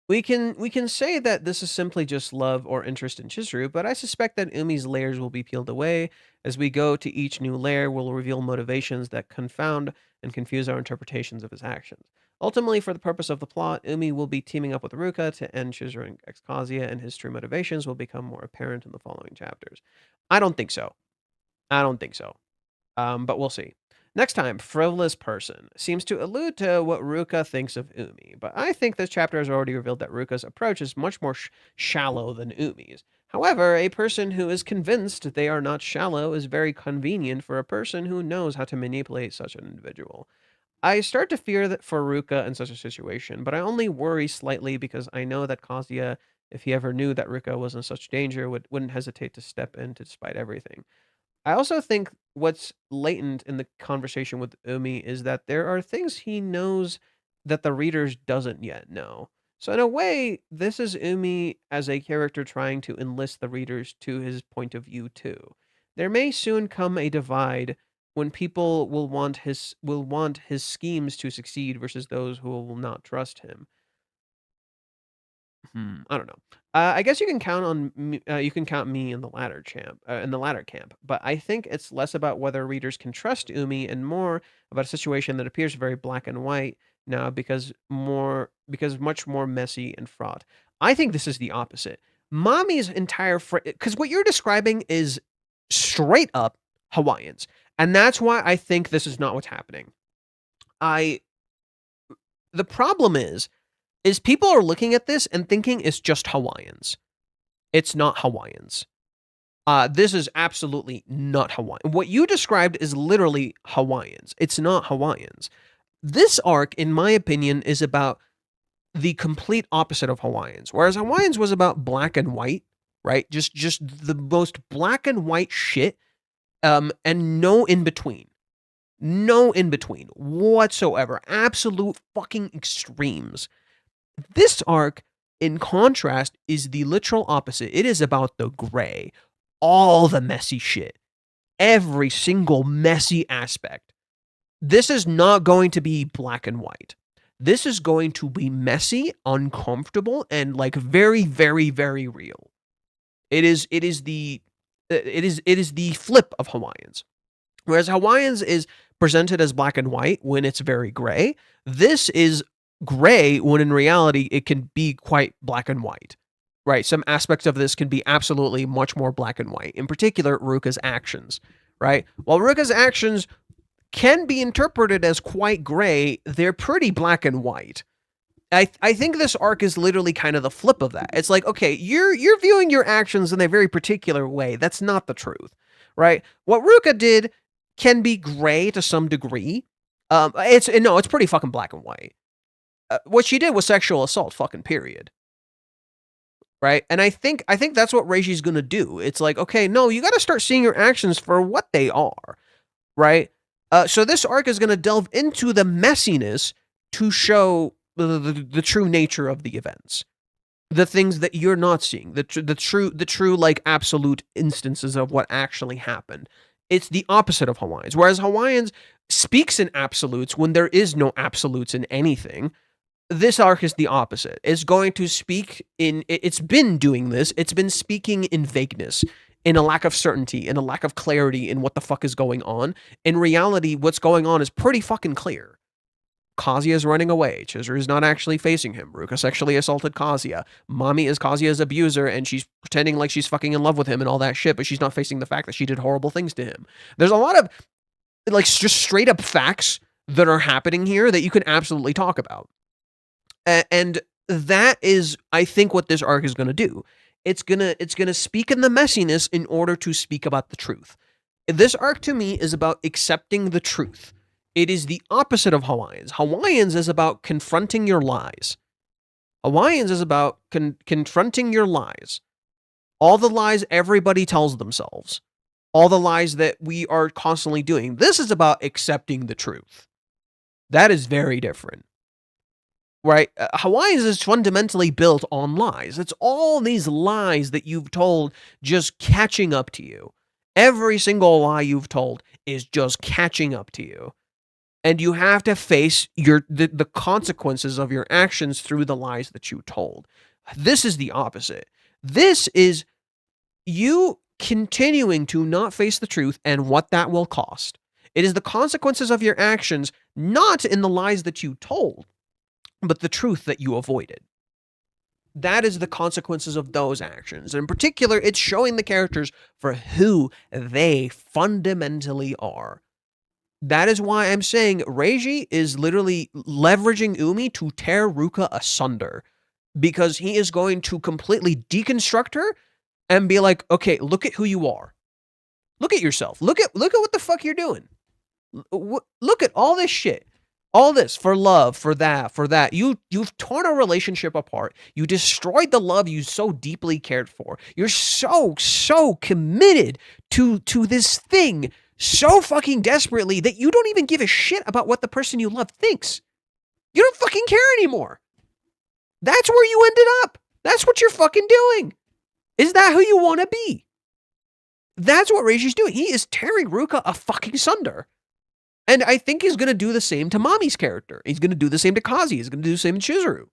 We can say that this is simply just love or interest in Chizuru, but I suspect that Umi's layers will be peeled away. As we go to each new layer, we'll reveal motivations that confound and confuse our interpretations of his actions. Ultimately, for the purpose of the plot, Umi will be teaming up with Ruka to end Chizuru and Kazuya, and his true motivations will become more apparent in the following chapters. I don't think so. But we'll see. Next time, Frivolous Person seems to allude to what Ruka thinks of Umi, but I think this chapter has already revealed that Ruka's approach is much more shallow than Umi's. However, a person who is convinced they are not shallow is very convenient for a person who knows how to manipulate such an individual. I start to fear that for Ruka in such a situation, but I only worry slightly because I know that Kazuya, if he ever knew that Ruka was in such danger, wouldn't hesitate to step in despite everything. I also think what's latent in the conversation with Umi is that there are things he knows that the readers doesn't yet know. So in a way, this is Umi as a character trying to enlist the readers to his point of view too. There may soon come a divide when people will want his schemes to succeed versus those who will not trust him. I don't know. I guess you can count on me, you can count me in the latter camp, but I think it's less about whether readers can trust Umi and more about a situation that appears very black and white now because much more messy and fraught. I think this is the opposite. Mommy's entire because what you're describing is straight up Hawaiians, and that's why I think this is not what's happening. The problem is people are looking at this and thinking it's just Hawaiians. It's not Hawaiians. This is absolutely not Hawaiian. What you described is literally Hawaiians. It's not Hawaiians. This arc, in my opinion, is about the complete opposite of Hawaiians. Whereas Hawaiians was about black and white, right? Just the most black and white shit, and no in between. No in between whatsoever. Absolute fucking extremes. This arc, in contrast, is the literal opposite. It is about the gray. All the messy shit. Every single messy aspect. This is not going to be black and white. This is going to be messy, uncomfortable, and like very, very, very real. It is the flip of Hawaiians. Whereas Hawaiians is presented as black and white when it's very gray. This is gray when in reality it can be quite black and white. Right, some aspects of this can be absolutely much more black and white. In particular, Ruka's actions, right? While Ruka's actions can be interpreted as quite gray, they're pretty black and white. I think this arc is literally kind of the flip of that. It's like, okay, you're viewing your actions in a very particular way. That's not the truth, right? What Ruka did can be gray to some degree. It's pretty fucking black and white. What she did was sexual assault, fucking period. Right? And I think that's what Reiji's going to do. It's like, okay, no, you got to start seeing your actions for what they are. Right? So this arc is going to delve into the messiness to show the true nature of the events. The things that you're not seeing. The true like absolute instances of what actually happened. It's the opposite of Hawaiians. Whereas Hawaiians speaks in absolutes when there is no absolutes in anything. This arc is the opposite. It's going to speak in, it's been doing this, it's been speaking in vagueness, in a lack of certainty, in a lack of clarity in what the fuck is going on. In reality, what's going on is pretty fucking clear. Kazuya is running away. Chizuru is not actually facing him. Ruka sexually assaulted Kazuya. Mommy is Kazuya's abuser, and she's pretending like she's fucking in love with him and all that shit, but she's not facing the fact that she did horrible things to him. There's a lot of, like, just straight up facts that are happening here that you can absolutely talk about. And that is, I think, what this arc is going to do. It's gonna speak in the messiness in order to speak about the truth. This arc to me is about accepting the truth. It is the opposite of Hawaiians. Hawaiians is about confronting your lies. Hawaiians is about confronting your lies. All the lies everybody tells themselves. All the lies that we are constantly doing. This is about accepting the truth. That is very different. Right? Hawaiians is fundamentally built on lies. It's all these lies that you've told just catching up to you. Every single lie you've told is just catching up to you. And you have to face the consequences of your actions through the lies that you told. This is the opposite. This is you continuing to not face the truth and what that will cost. It is the consequences of your actions, not in the lies that you told, but the truth that you avoided. That is the consequences of those actions. In particular, it's showing the characters for who they fundamentally are. That is why I'm saying Reiji is literally leveraging Umi to tear Ruka asunder. Because he is going to completely deconstruct her and be like, okay, look at who you are. Look at yourself. Look at what the fuck you're doing. Look at all this shit. All this for love, for that. You've torn a relationship apart. You destroyed the love you so deeply cared for. You're so committed to this thing so fucking desperately that you don't even give a shit about what the person you love thinks. You don't fucking care anymore. That's where you ended up. That's what you're fucking doing. Is that who you want to be? That's what Reiji's doing. He is tearing Ruka a fucking sunder. And I think he's going to do the same to Mami's character. He's going to do the same to Kazi. He's going to do the same to Chizuru.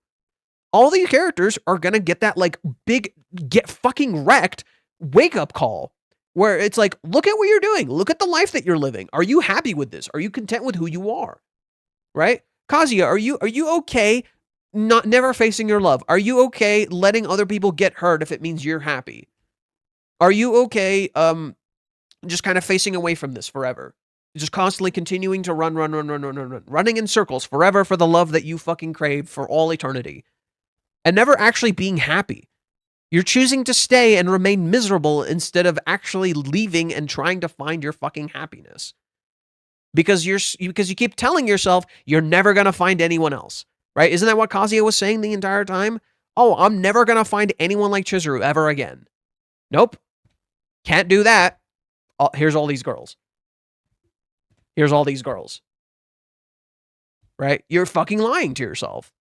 All these characters are going to get that, like, big, get fucking wrecked wake-up call. Where it's like, look at what you're doing. Look at the life that you're living. Are you happy with this? Are you content with who you are? Right? Kazuya, are you okay never facing your love? Are you okay letting other people get hurt if it means you're happy? Are you okay just kind of facing away from this forever? Just constantly continuing to run, running in circles forever for the love that you fucking crave for all eternity. And never actually being happy. You're choosing to stay and remain miserable instead of actually leaving and trying to find your fucking happiness. Because you keep telling yourself you're never going to find anyone else, right? Isn't that what Kazuya was saying the entire time? Oh, I'm never going to find anyone like Chizuru ever again. Nope. Can't do that. Oh, here's all these girls. Here's all these girls. Right? You're fucking lying to yourself.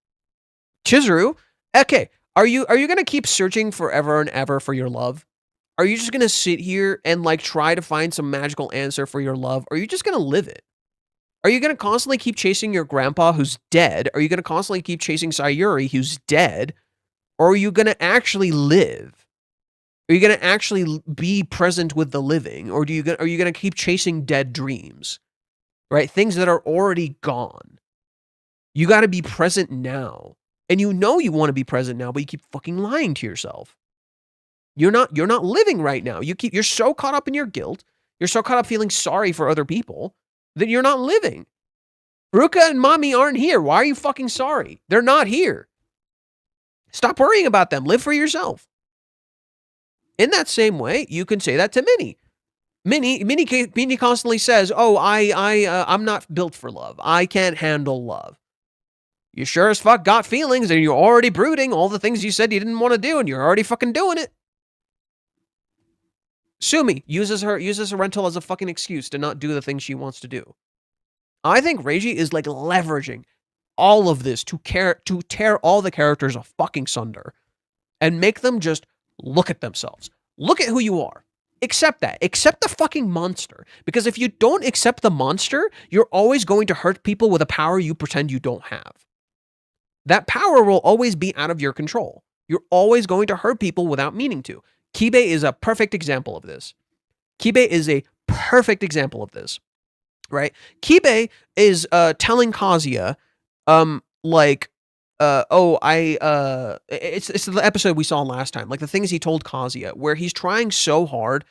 Chizuru, okay, are you going to keep searching forever and ever for your love? Are you just going to sit here and like try to find some magical answer for your love? Or are you just going to live it? Are you going to constantly keep chasing your grandpa who's dead? Are you going to constantly keep chasing Sayuri who's dead? Or are you going to actually live? Are you going to actually be present with the living? Or are you going to keep chasing dead dreams? Right? Things that are already gone. You got to be present now. And you know you want to be present now, but you keep fucking lying to yourself. You're not living right now. You're so caught up in your guilt. You're so caught up feeling sorry for other people that you're not living. Ruka and Mommy aren't here. Why are you fucking sorry? They're not here. Stop worrying about them. Live for yourself. In that same way, you can say that to Minnie. Minnie constantly says, "Oh, I'm not built for love. I can't handle love." You sure as fuck got feelings, and you're already brooding all the things you said you didn't want to do, and you're already fucking doing it. Sumi uses her rental as a fucking excuse to not do the things she wants to do. I think Reiji is like leveraging all of this to tear all the characters a fucking sunder and make them just look at themselves. Look at who you are. Accept that. Accept the fucking monster. Because if you don't accept the monster, you're always going to hurt people with a power you pretend you don't have. That power will always be out of your control. You're always going to hurt people without meaning to. Kibe is a perfect example of this. Kibe is a perfect example of this, right? Kibe is telling Kazuya, it's the episode we saw last time, like the things he told Kazuya, where he's trying so hard,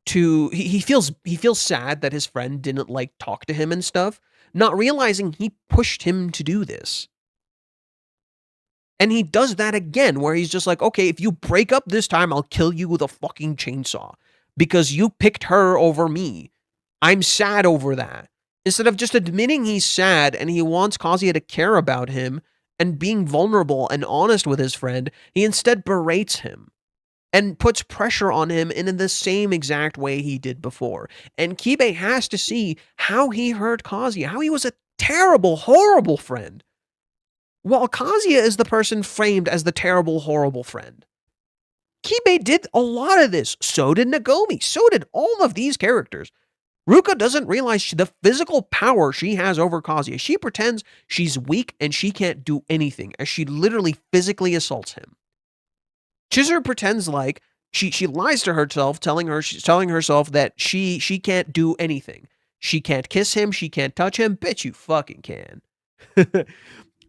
he feels sad that his friend didn't like talk to him and stuff, not realizing he pushed him to do this. And he does that again, where he's just like, okay, if you break up this time, I'll kill you with a fucking chainsaw because you picked her over me. I'm sad over that. Instead of just admitting he's sad and he wants Kazuya to care about him and being vulnerable and honest with his friend, he instead berates him and puts pressure on him in the same exact way he did before. And Kibe has to see how he hurt Kazuya, how he was a terrible, horrible friend. While Kazuya is the person framed as the terrible, horrible friend. Kibe did a lot of this. So did Nagomi. So did all of these characters. Ruka doesn't realize the physical power she has over Kazuya. She pretends she's weak and she can't do anything as she literally physically assaults him. Chizuru pretends like she lies to herself, telling herself that she can't do anything. She can't kiss him. She can't touch him. Bitch, you fucking can.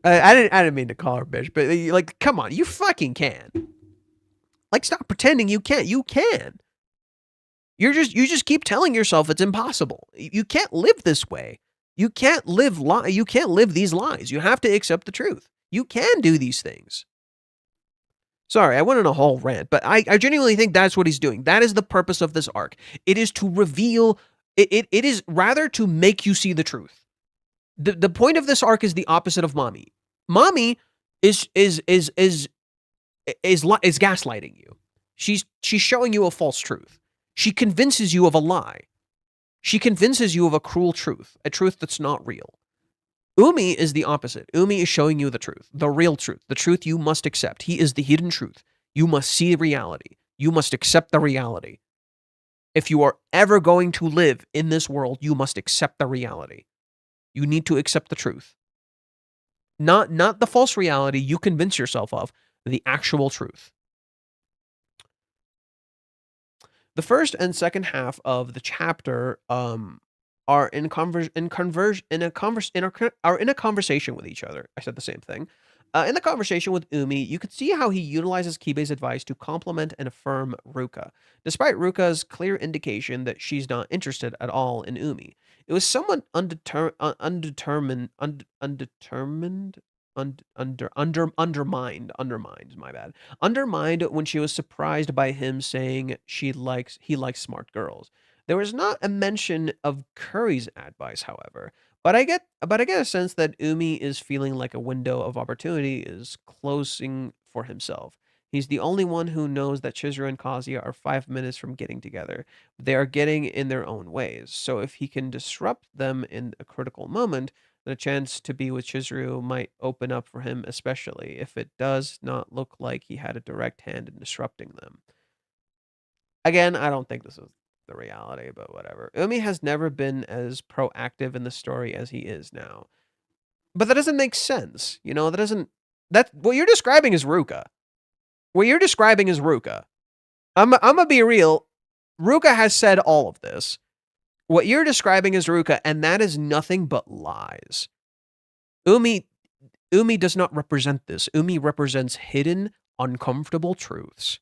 I didn't mean to call her bitch, but like, come on, you fucking can. Like, stop pretending you can't. You can. You just keep telling yourself it's impossible. You can't live this way. You can't live these lies. You have to accept the truth. You can do these things. Sorry, I went on a whole rant, but I genuinely think that's what he's doing. That is the purpose of this arc. It is to reveal. It is rather to make you see the truth. The point of this arc is the opposite of Mommy. Mommy is gaslighting you. She's showing you a false truth. She convinces you of a lie. She convinces you of a cruel truth, a truth that's not real. Umi is the opposite. Umi is showing you the truth, the real truth, the truth you must accept. He is the hidden truth. You must see reality. You must accept the reality. If you are ever going to live in this world, you must accept the reality. You need to accept the truth. Not the false reality you convince yourself of, the actual truth. The first and second half of the chapter are in a conversation with each other. I said the same thing. In the conversation with Umi, you could see how he utilizes Kibe's advice to compliment and affirm Ruka, despite Ruka's clear indication that she's not interested at all in Umi. It was somewhat undetermined undermined, my bad. Undermined when she was surprised by him saying he likes smart girls. There was not a mention of Curry's advice, however. But I get a sense that Umi is feeling like a window of opportunity is closing for himself. He's the only one who knows that Chizuru and Kazuya are 5 minutes from getting together. They are getting in their own ways. So if he can disrupt them in a critical moment, the chance to be with Chizuru might open up for him, especially if it does not look like he had a direct hand in disrupting them. Again, I don't think this is the reality, but whatever. Umi has never been as proactive in the story as he is now. But that doesn't make sense. You know, that what you're describing is Ruka. What you're describing is Ruka. I'm gonna be real. Ruka has said all of this. What you're describing is Ruka, and that is nothing but lies. Umi does not represent this. Umi represents hidden, uncomfortable truths.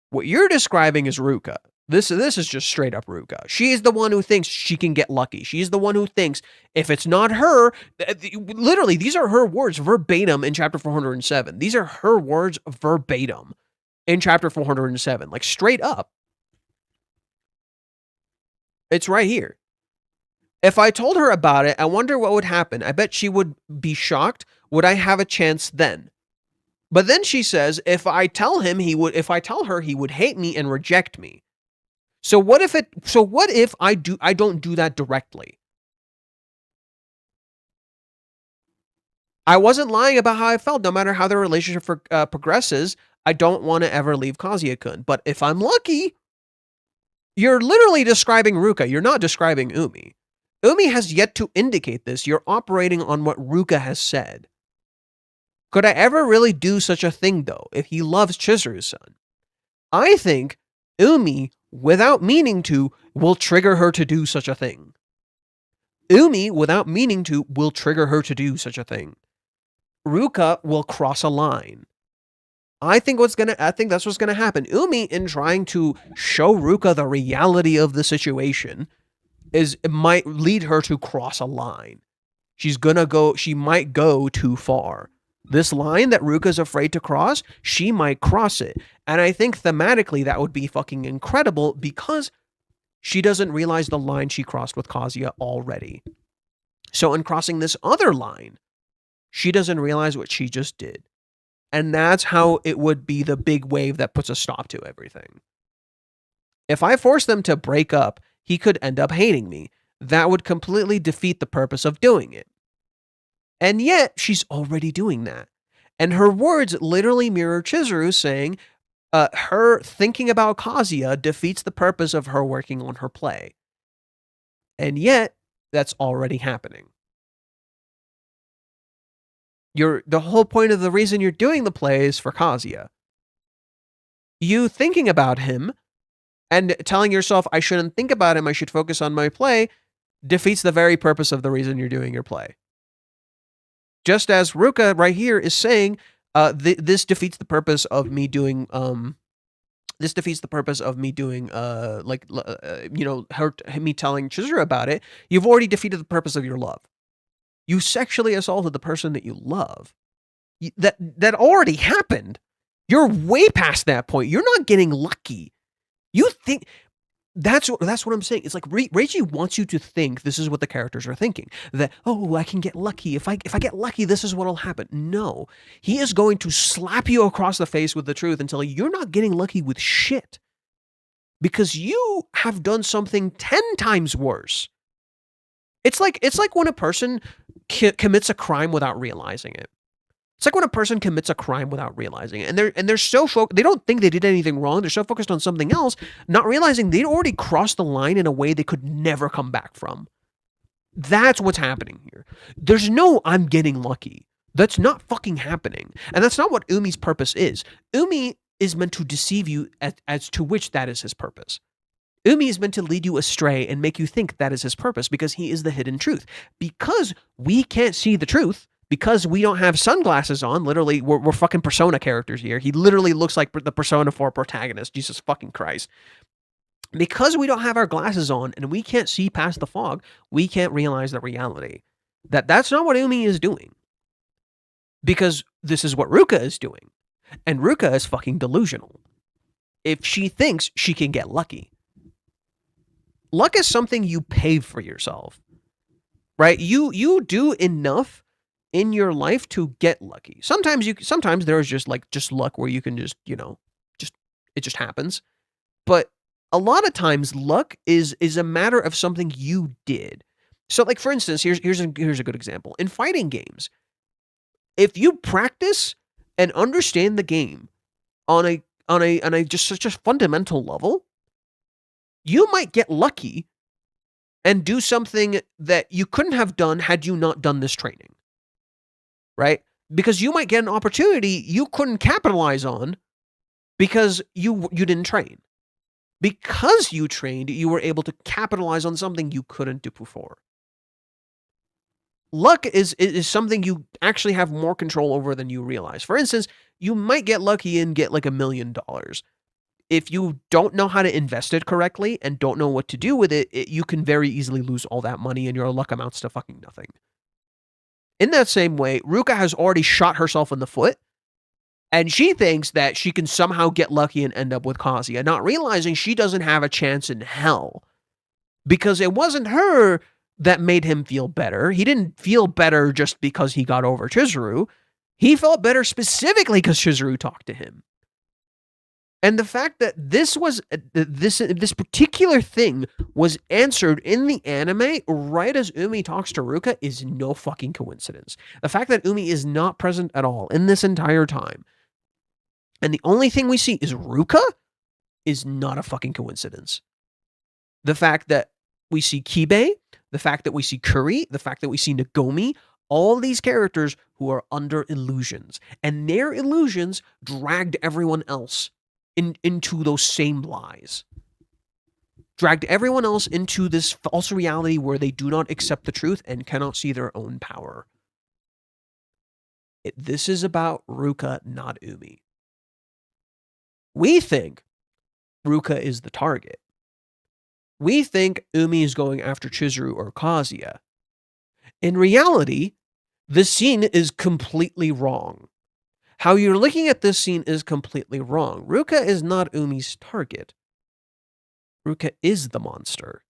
What you're describing is Ruka. This is just straight up Ruka. She is the one who thinks she can get lucky. She's the one who thinks if it's not her, literally, these are her words verbatim in chapter 407. These are her words verbatim in chapter 407. Like straight up. It's right here. If I told her about it, I wonder what would happen. I bet she would be shocked. Would I have a chance then? But then she says, if I tell her, he would hate me and reject me. So what if I don't do that directly? I wasn't lying about how I felt. No matter how the relationship progresses, I don't want to ever leave Kazuya-kun. But if I'm lucky, you're literally describing Ruka. You're not describing Umi. Umi has yet to indicate this. You're operating on what Ruka has said. Could I ever really do such a thing, though, if he loves Chizuru's-san? I think Umi, without meaning to, will trigger her to do such a thing. Umi, without meaning to, will trigger her to do such a thing. Ruka will cross a line. I think that's what's gonna happen. Umi, in trying to show Ruka the reality of the situation, it might lead her to cross a line. She might go too far. This line that Ruka's afraid to cross, she might cross it. And I think thematically that would be fucking incredible because she doesn't realize the line she crossed with Kazuya already. So in crossing this other line, she doesn't realize what she just did. And that's how it would be the big wave that puts a stop to everything. If I force them to break up, he could end up hating me. That would completely defeat the purpose of doing it. And yet, she's already doing that. And her words literally mirror Chizuru saying, her thinking about Kazuya defeats the purpose of her working on her play. And yet, that's already happening. The whole point of the reason you're doing the play is for Kazuya. You thinking about him and telling yourself, I shouldn't think about him, I should focus on my play, defeats the very purpose of the reason you're doing your play. Just as Ruka right here is saying, this defeats the purpose of me doing, me telling Chizuru about it. You've already defeated the purpose of your love. You sexually assaulted the person that you love. That already happened. You're way past that point. You're not getting lucky. You think... That's what I'm saying. It's like Reiji wants you to think this is what the characters are thinking. That, oh, I can get lucky. If I get lucky, this is what'll happen. No. He is going to slap you across the face with the truth and tell you you're not getting lucky with shit. Because you have done something 10 times worse. It's like when a person commits a crime without realizing it. It's like when a person commits a crime without realizing it, and they're so focused, they don't think they did anything wrong. They're so focused on something else, not realizing they'd already crossed the line in a way they could never come back from. That's what's happening here. There's no I'm getting lucky. That's not fucking happening, and that's not what Umi's purpose is. Umi is meant to deceive you as to which that is his purpose. Umi is meant to lead you astray and make you think that is his purpose because he is the hidden truth. Because we can't see the truth. Because we don't have sunglasses on, literally, we're fucking Persona characters here. He literally looks like the Persona 4 protagonist. Jesus fucking Christ. Because we don't have our glasses on and we can't see past the fog, we can't realize the reality. That's not what Umi is doing. because this is what Ruka is doing. And Ruka is fucking delusional. If she thinks she can get lucky. Luck is something you pay for yourself. Right? You do enough in your life to get lucky. Sometimes there's just luck where you can just, it just happens. But a lot of times luck is a matter of something you did. So like for instance, here's a good example. In fighting games, if you practice and understand the game on a just such a fundamental level, you might get lucky and do something that you couldn't have done had you not done this training. Right? Because you might get an opportunity you couldn't capitalize on because you didn't train. Because you trained, you were able to capitalize on something you couldn't do before. Luck is something you actually have more control over than you realize. For instance, you might get lucky and get like $1 million. If you don't know how to invest it correctly and don't know what to do with it, you can very easily lose all that money and your luck amounts to fucking nothing. In that same way, Ruka has already shot herself in the foot, and she thinks that she can somehow get lucky and end up with Kazuya, not realizing she doesn't have a chance in hell. Because it wasn't her that made him feel better. He didn't feel better just because he got over Chizuru. He felt better specifically because Chizuru talked to him. And the fact that this particular thing was answered in the anime right as Umi talks to Ruka is no fucking coincidence. The fact that Umi is not present at all in this entire time, and the only thing we see is Ruka, is not a fucking coincidence. The fact that we see Kibe, the fact that we see Kuri, the fact that we see Nagomi, all these characters who are under illusions, and their illusions dragged everyone else into those same lies. Dragged everyone else into this false reality where they do not accept the truth and cannot see their own power. This is about Ruka, not Umi. We think Ruka is the target. We think Umi is going after Chizuru or Kazuya. In reality, this scene is completely wrong. How you're looking at this scene is completely wrong. Ruka is not Umi's target. Ruka is the monster.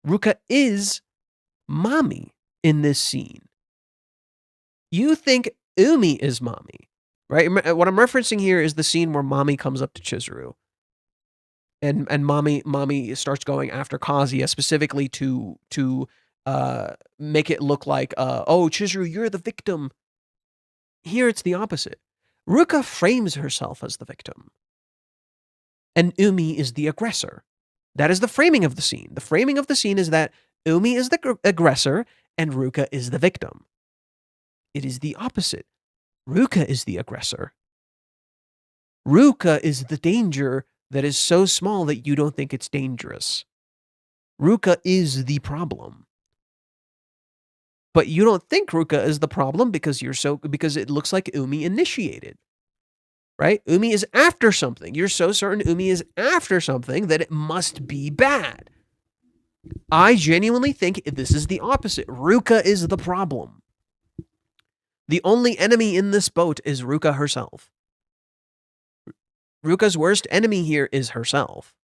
Ruka is Mami in this scene. You think Umi is Mami, right? What I'm referencing here is the scene where Mami comes up to Chizuru. And Mami starts going after Kazuya specifically to make it look like, oh, Chizuru, you're the victim. Here it's the opposite. Ruka frames herself as the victim. And Umi is the aggressor. That is the framing of the scene. The framing of the scene is that Umi is the aggressor and Ruka is the victim. It is the opposite. Ruka is the aggressor. Ruka is the danger that is so small that you don't think it's dangerous. Ruka is the problem. But you don't think Ruka is the problem because it looks like Umi initiated. Right? Umi is after something. You're so certain Umi is after something that it must be bad. I genuinely think this is the opposite. Ruka is the problem. The only enemy in this boat is Ruka herself. Ruka's worst enemy here is herself.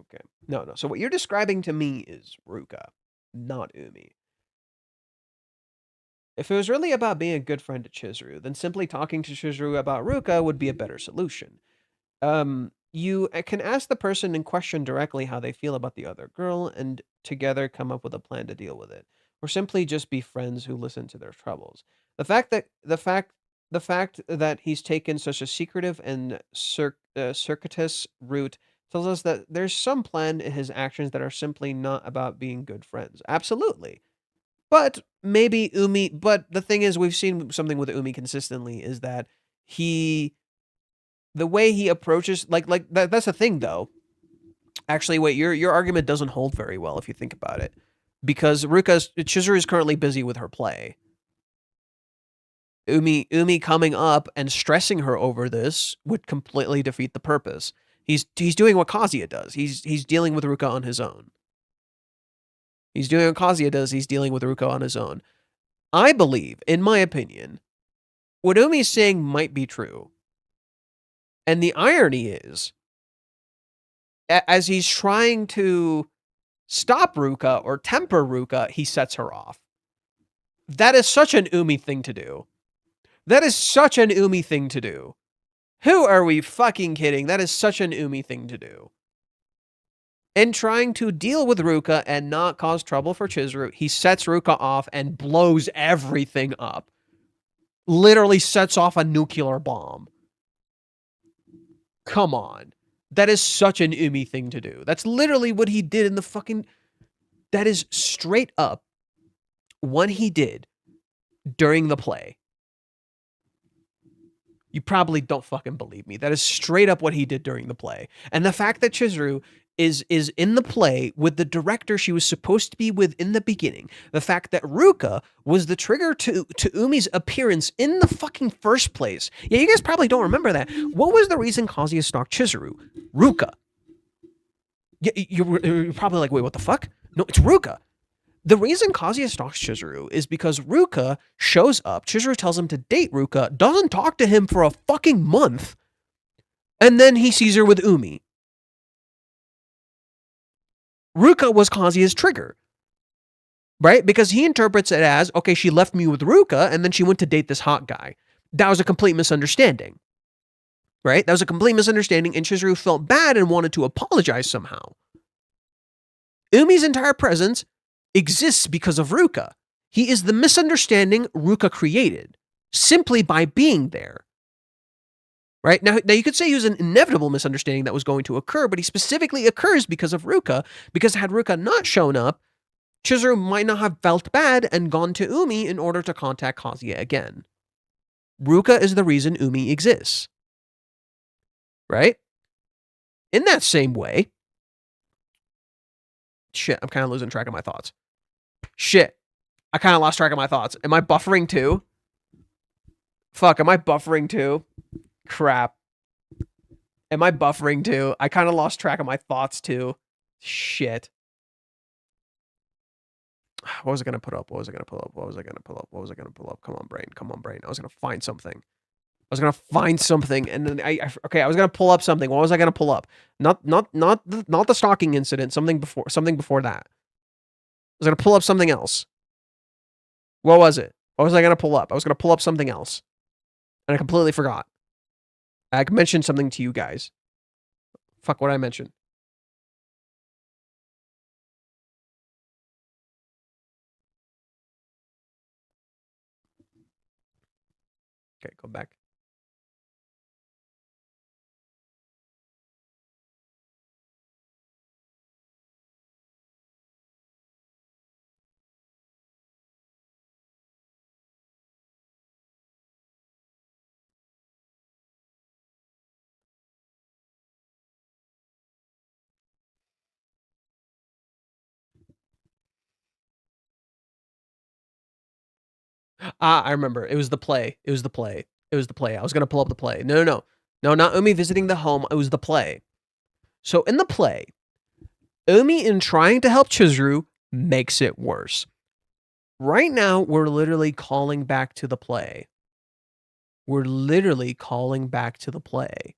Okay. No. So what you're describing to me is Ruka, not Umi. If it was really about being a good friend to Chizuru, then simply talking to Chizuru about Ruka would be a better solution. You can ask the person in question directly how they feel about the other girl and together come up with a plan to deal with it. Or simply just be friends who listen to their troubles. The fact that he's taken such a secretive and circuitous route tells us that there's some plan in his actions that are simply not about being good friends. Absolutely. But maybe Umi, but the thing is, we've seen something with Umi consistently is that the way he approaches, that's the thing though. Actually, wait, your argument doesn't hold very well if you think about it. Because Chizuru is currently busy with her play. Umi coming up and stressing her over this would completely defeat the purpose. He's doing what Kazuya does. He's dealing with Ruka on his own. He's doing what Kazuya does. He's dealing with Ruka on his own. I believe, in my opinion, what Umi's saying might be true. And the irony is, as he's trying to stop Ruka or temper Ruka, he sets her off. That is such an Umi thing to do. That is such an Umi thing to do. Who are we fucking kidding? That is such an Umi thing to do. In trying to deal with Ruka and not cause trouble for Chizuru, he sets Ruka off and blows everything up. Literally sets off a nuclear bomb. Come on. That is such an Umi thing to do. That's literally what he did in the fucking... That is straight up what he did during the play. You probably don't fucking believe me. That is straight up what he did during the play. And the fact that Chizuru is in the play with the director she was supposed to be with in the beginning. The fact that Ruka was the trigger to Umi's appearance in the fucking first place. Yeah, you guys probably don't remember that. What was the reason Kazuya stalked Chizuru? Ruka. Yeah, you're probably like, wait, what the fuck? No, it's Ruka. The reason Kazuya stalks Chizuru is because Ruka shows up, Chizuru tells him to date Ruka, doesn't talk to him for a fucking month, and then he sees her with Umi. Ruka was Kazuya's trigger, right? Because he interprets it as, okay, she left me with Ruka, and then she went to date this hot guy. That was a complete misunderstanding, right? That was a complete misunderstanding, and Chizuru felt bad and wanted to apologize somehow. Umi's entire presence exists because of Ruka. He is the misunderstanding Ruka created, simply by being there. Right? Now you could say he was an inevitable misunderstanding that was going to occur, but he specifically occurs because of Ruka, because had Ruka not shown up, Chizuru might not have felt bad and gone to Umi in order to contact Kazuya again. Ruka is the reason Umi exists. Right? In that same way... Shit, I'm kind of losing track of my thoughts. Shit. I kind of lost track of my thoughts. Am I buffering too? Fuck, am I buffering too? Crap. Am I buffering too? I kind of lost track of my thoughts too. Shit. What was I going to put up? What was I going to pull up? What was I going to pull up? What was I going to pull up? Come on, brain. Come on, brain. I was going to find something. I was going to find something, and then I was going to pull up something. What was I going to pull up? Not the stalking incident, something before that. I was going to pull up something else. What was it? What was I going to pull up? I was going to pull up something else, and I completely forgot. I mentioned something to you guys. Fuck, what did I mention? Okay, go back. I remember. It was the play. It was the play. It was the play. I was going to pull up the play. No, not Umi visiting the home. It was the play. So in the play, Umi, in trying to help Chizuru, makes it worse. Right now, we're literally calling back to the play. We're literally calling back to the play.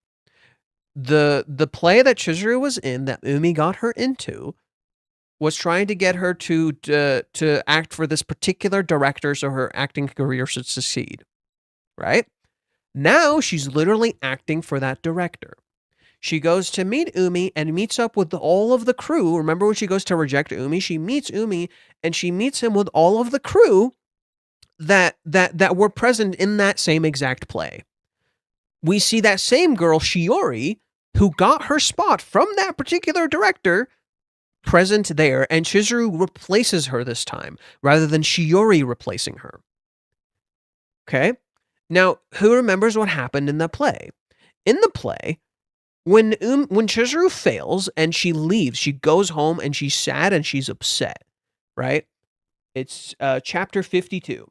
The play that Chizuru was in, that Umi got her into, was trying to get her to act for this particular director so her acting career should succeed. Right? Now she's literally acting for that director. She goes to meet Umi and meets up with all of the crew. Remember when she goes to reject Umi? She meets Umi and she meets him with all of the crew that were present in that same exact play. We see that same girl, Shiori, who got her spot from that particular director, present there, and Chizuru replaces her this time, rather than Shiori replacing her. Okay? Now, who remembers what happened in the play? In the play, when Chizuru fails and she leaves, she goes home and she's sad and she's upset, right? It's chapter 52.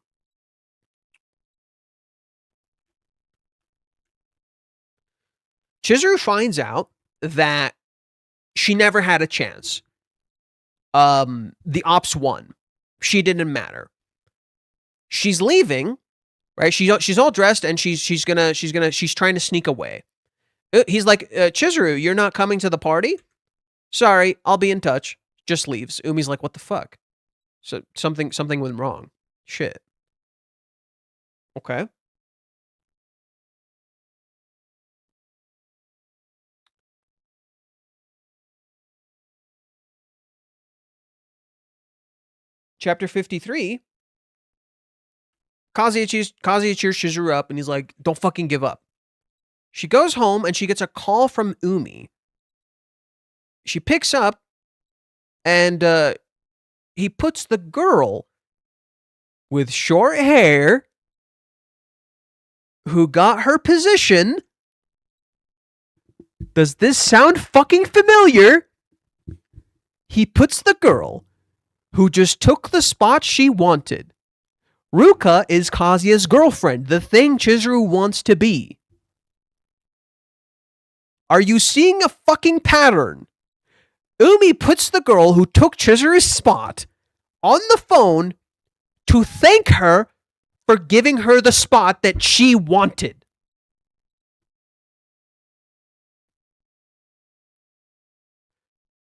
Chizuru finds out that she never had a chance. the ops won. She didn't matter. She's leaving, right? She's all dressed and she's trying to sneak away. He's like, Chizuru, you're not coming to the party? Sorry, I'll be in touch. Just leaves. Umi's like, what the fuck? So something went wrong. Shit. Okay. Chapter 53. Kazuya cheers Chizuru up and he's like, don't fucking give up. She goes home and she gets a call from Umi. She picks up and he puts the girl with short hair who got her position. Does this sound fucking familiar? He puts the girl who just took the spot she wanted. Ruka is Kazuya's girlfriend, the thing Chizuru wants to be. Are you seeing a fucking pattern? Umi puts the girl who took Chizuru's spot on the phone to thank her for giving her the spot that she wanted.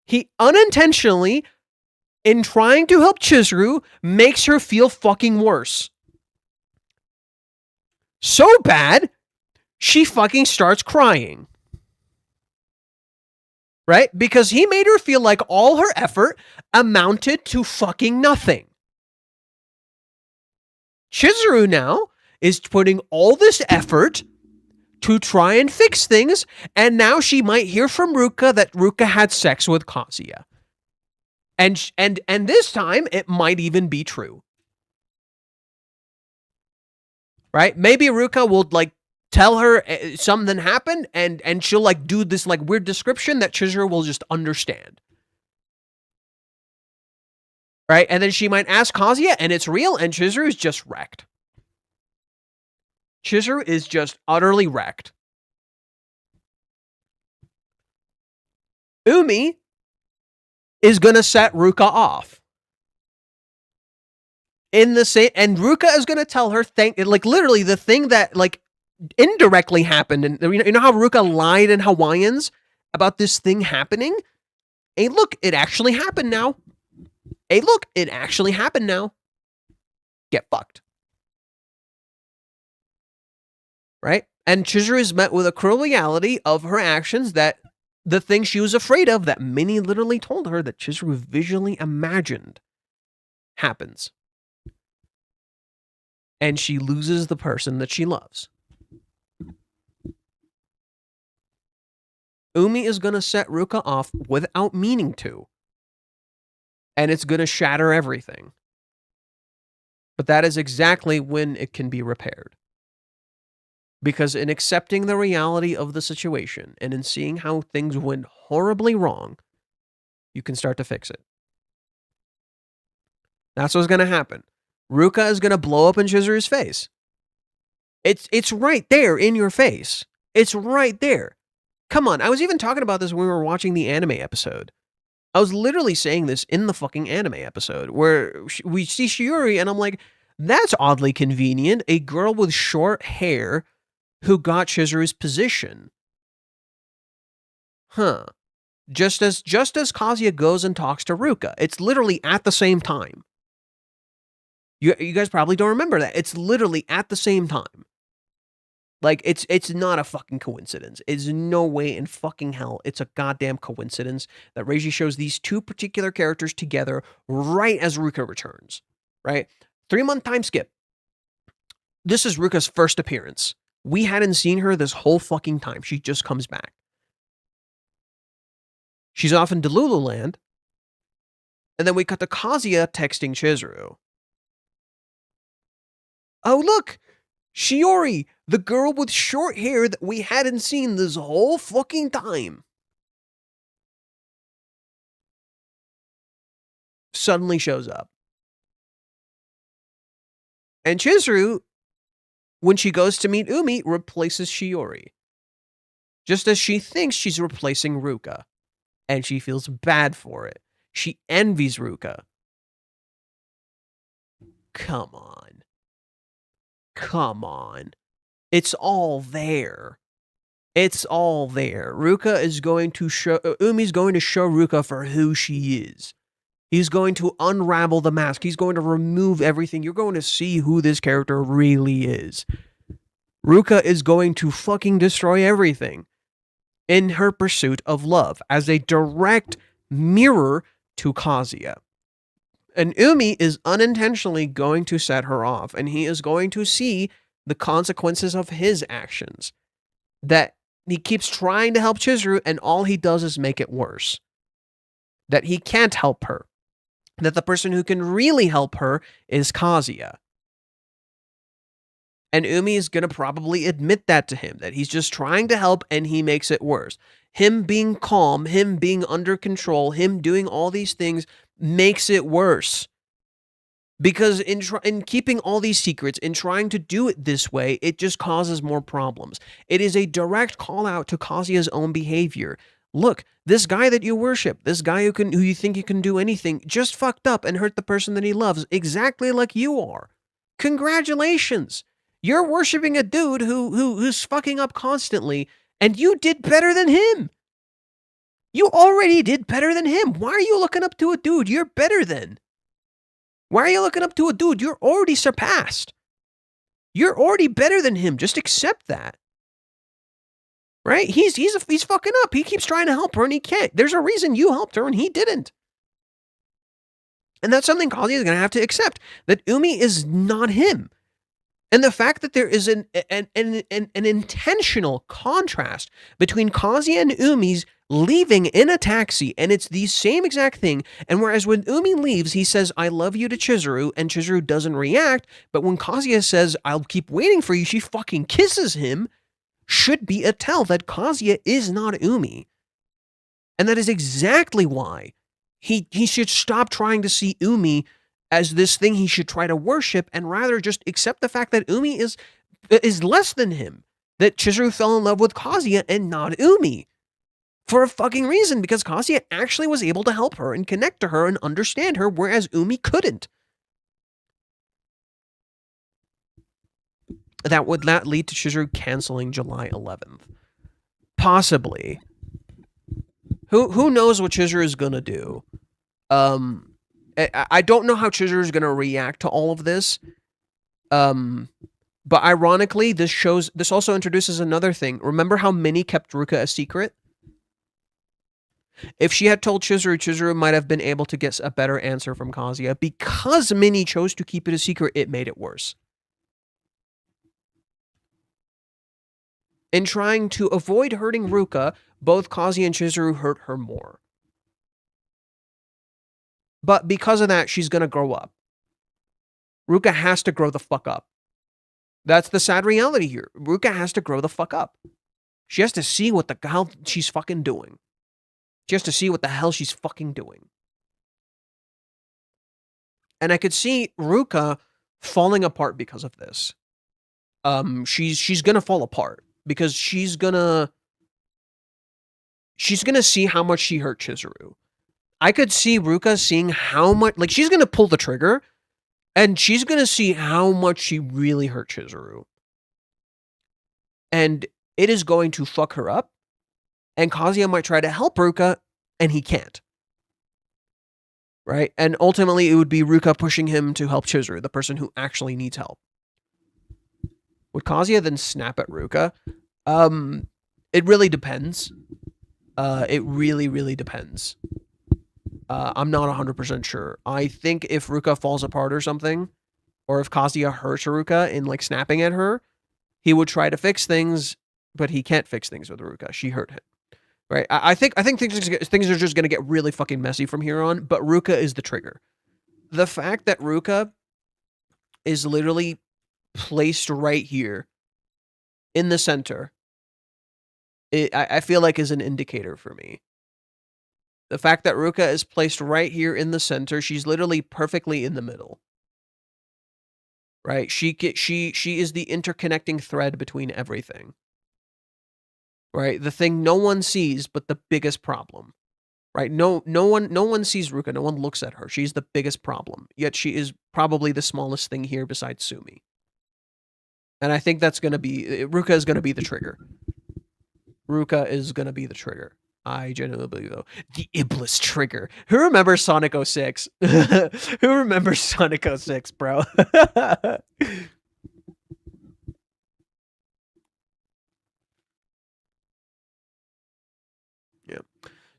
He unintentionally, in trying to help Chizuru, makes her feel fucking worse. So bad, she fucking starts crying. Right? Because he made her feel like all her effort amounted to fucking nothing. Chizuru now is putting all this effort to try and fix things, and now she might hear from Ruka that Ruka had sex with Kazuya. And this time, it might even be true. Right? Maybe Ruka will, like, tell her something happened, and she'll, like, do this, like, weird description that Chizuru will just understand. Right? And then she might ask Kazuya, and it's real, and Chizuru is just wrecked. Chizuru is just utterly wrecked. Umi is gonna set Ruka off. In the same, and Ruka is gonna tell her literally the thing that like indirectly happened, and you know how Ruka lied in Hawaiians about this thing happening? Hey, look, it actually happened now. Hey, look, it actually happened now. Get fucked. Right? And Chizuru is met with a cruel reality of her actions, that the thing she was afraid of, that Minnie literally told her that Chizuru visually imagined, happens. And she loses the person that she loves. Umi is going to set Ruka off without meaning to. And it's going to shatter everything. But that is exactly when it can be repaired. Because in accepting the reality of the situation and in seeing how things went horribly wrong, you can start to fix it. That's what's going to happen. Ruka is going to blow up in Chizuru's face. It's right there in your face. It's right there. Come on, I was even talking about this when we were watching the anime episode. I was literally saying this in the fucking anime episode where we see Shiori and I'm like, that's oddly convenient. A girl with short hair who got Chizuru's position. Huh. Just as Kazuya goes and talks to Ruka. It's literally at the same time. You guys probably don't remember that. It's literally at the same time. Like, it's not a fucking coincidence. It's no way in fucking hell it's a goddamn coincidence that Reiji shows these two particular characters together right as Ruka returns. Right? 3-month time skip. This is Ruka's first appearance. We hadn't seen her this whole fucking time. She just comes back. She's off in Delulu land. And then we cut to Kazuya texting Chizuru. Oh, look! Shiori, the girl with short hair that we hadn't seen this whole fucking time. Suddenly shows up. And Chizuru, when she goes to meet Umi, replaces Shiori. Just as she thinks she's replacing Ruka. And she feels bad for it. She envies Ruka. Come on. Come on. It's all there. It's all there. Ruka is going to show... Umi's going to show Ruka for who she is. He's going to unravel the mask. He's going to remove everything. You're going to see who this character really is. Ruka is going to fucking destroy everything in her pursuit of love as a direct mirror to Kazuya. And Umi is unintentionally going to set her off, and he is going to see the consequences of his actions. That he keeps trying to help Chizuru, and all he does is make it worse. That he can't help her. That the person who can really help her is Kazuya. And Umi is going to probably admit that to him, that he's just trying to help and he makes it worse. Him being calm, him being under control, him doing all these things makes it worse. Because in keeping all these secrets, in trying to do it this way, it just causes more problems. It is a direct call out to Kazuya's own behavior. Look, this guy that you worship, this guy who you think you can do anything, just fucked up and hurt the person that he loves, exactly like you are. Congratulations! You're worshiping a dude who's fucking up constantly, and you did better than him. You already did better than him. Why are you looking up to a dude you're better than? Why are you looking up to a dude you're already surpassed? You're already better than him. Just accept that. Right? He's fucking up. He keeps trying to help her and he can't. There's a reason you helped her and he didn't. And that's something Kazuya is going to have to accept. That Umi is not him. And the fact that there is an intentional contrast between Kazuya and Umi's leaving in a taxi, and it's the same exact thing, and whereas when Umi leaves, he says, I love you to Chizuru, and Chizuru doesn't react, but when Kazuya says, I'll keep waiting for you, she fucking kisses him, should be a tell that Kazuya is not Umi. And that is exactly why he should stop trying to see Umi as this thing he should try to worship, and rather just accept the fact that Umi is less than him. That Chizuru fell in love with Kazuya and not Umi. For a fucking reason, because Kazuya actually was able to help her and connect to her and understand her, whereas Umi couldn't. That would not lead to Chizuru canceling July 11th. Possibly. Who knows what Chizuru is gonna do? I don't know how Chizuru is gonna react to all of this. But ironically, this also introduces another thing. Remember how Minnie kept Ruka a secret? If she had told Chizuru, Chizuru might have been able to get a better answer from Kazuya. Because Minnie chose to keep it a secret, it made it worse. In trying to avoid hurting Ruka, both Kazuya and Chizuru hurt her more. But because of that, she's gonna grow up. Ruka has to grow the fuck up. That's the sad reality here. Ruka has to grow the fuck up. She has to see what the hell she's fucking doing. She has to see what the hell she's fucking doing. And I could see Ruka falling apart because of this. She's gonna fall apart because she's gonna see how much she hurt Chizuru. I could see Ruka seeing how much, like, she's gonna pull the trigger and she's gonna see how much she really hurt Chizuru. And it is going to fuck her up. And Kazuya might try to help Ruka, and he can't. Right? And ultimately, it would be Ruka pushing him to help Chizuru, the person who actually needs help. Would Kazuya then snap at Ruka? It really depends. It really, really depends. I'm not 100% sure. I think if Ruka falls apart or something, or if Kazuya hurts Ruka in, like, snapping at her, he would try to fix things, but he can't fix things with Ruka. She hurt him. Right? I think things are just going to get really fucking messy from here on, but Ruka is the trigger. The fact that Ruka is literally placed right here in the center, I feel like is an indicator for me. The fact that Ruka is placed right here in the center, she's literally perfectly in the middle. Right? She is the interconnecting thread between everything. Right? The thing no one sees, but the biggest problem. right? No one sees Ruka. No one looks at her. She's the biggest problem. Yet she is probably the smallest thing here besides Sumi. And I think that's going to be Ruka is going to be the trigger. Ruka is going to be the trigger. I genuinely believe, though. The Iblis trigger. Who remembers Sonic 06? Who remembers Sonic 06, bro? Yeah.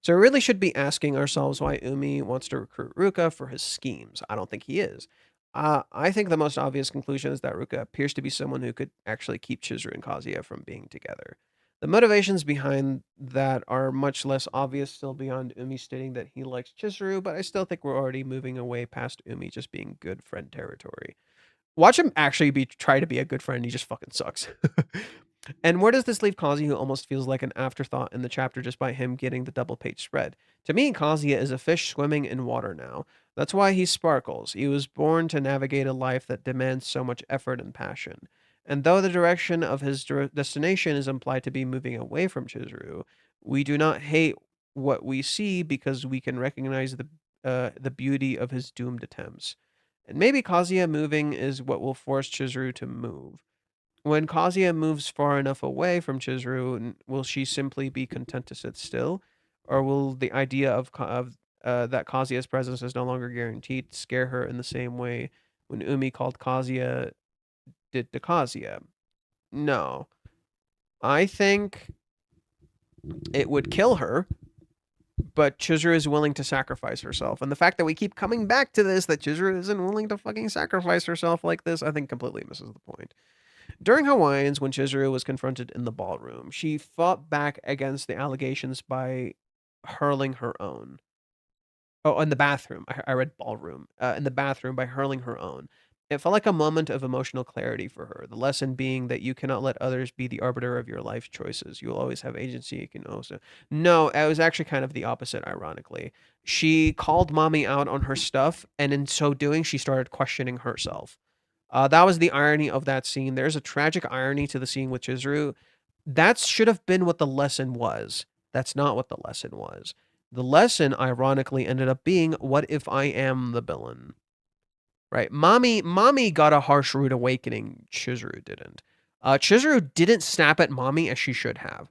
So we really should be asking ourselves why Umi wants to recruit Ruka for his schemes. I don't think he is. I think the most obvious conclusion is that Ruka appears to be someone who could actually keep Chizuru and Kazuya from being together. The motivations behind that are much less obvious, still beyond Umi stating that he likes Chizuru, but I still think we're already moving away past Umi just being good friend territory. Watch him actually try to be a good friend. He just fucking sucks. And where does this leave Kazuya, who almost feels like an afterthought in the chapter just by him getting the double page spread? To me, Kazuya is a fish swimming in water now. That's why he sparkles. He was born to navigate a life that demands so much effort and passion. And though the direction of his destination is implied to be moving away from Chizuru, we do not hate what we see because we can recognize the beauty of his doomed attempts. And maybe Kazuya moving is what will force Chizuru to move. When Kazuya moves far enough away from Chizuru, will she simply be content to sit still? Or will the idea of that Kazuya's presence is no longer guaranteed scare her in the same way when Umi called Kazuya did to Kazuya? No. I think it would kill her, but Chizuru is willing to sacrifice herself. And the fact that we keep coming back to this, that Chizuru isn't willing to fucking sacrifice herself like this, I think completely misses the point. During Hawaiians, when Chizuru was confronted in the ballroom, she fought back against the allegations by hurling her own. Oh, in the bathroom. I read ballroom. In the bathroom by hurling her own. It felt like a moment of emotional clarity for her. The lesson being that you cannot let others be the arbiter of your life choices. You'll always have agency. You can also... No, it was actually kind of the opposite, ironically. She called mommy out on her stuff, and in so doing, she started questioning herself. That was the irony of that scene. There's a tragic irony to the scene with Chizuru. That should have been what the lesson was. That's not what the lesson was. The lesson, ironically, ended up being, what if I am the villain? Right? Mommy got a harsh rude awakening. Chizuru didn't. Chizuru didn't snap at mommy as she should have.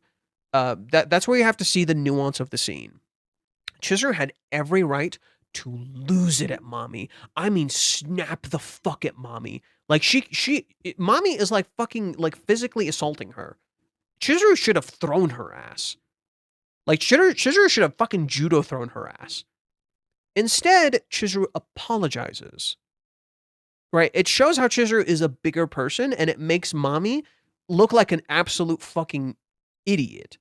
That's where you have to see the nuance of the scene. Chizuru had every right to lose it at mommy. I mean, snap the fuck at mommy. Like mommy is like fucking like physically assaulting her. Chizuru should have thrown her ass. Like Chizuru should have fucking judo thrown her ass. Instead, Chizuru apologizes. Right? It shows how Chizuru is a bigger person, and it makes mommy look like an absolute fucking idiot.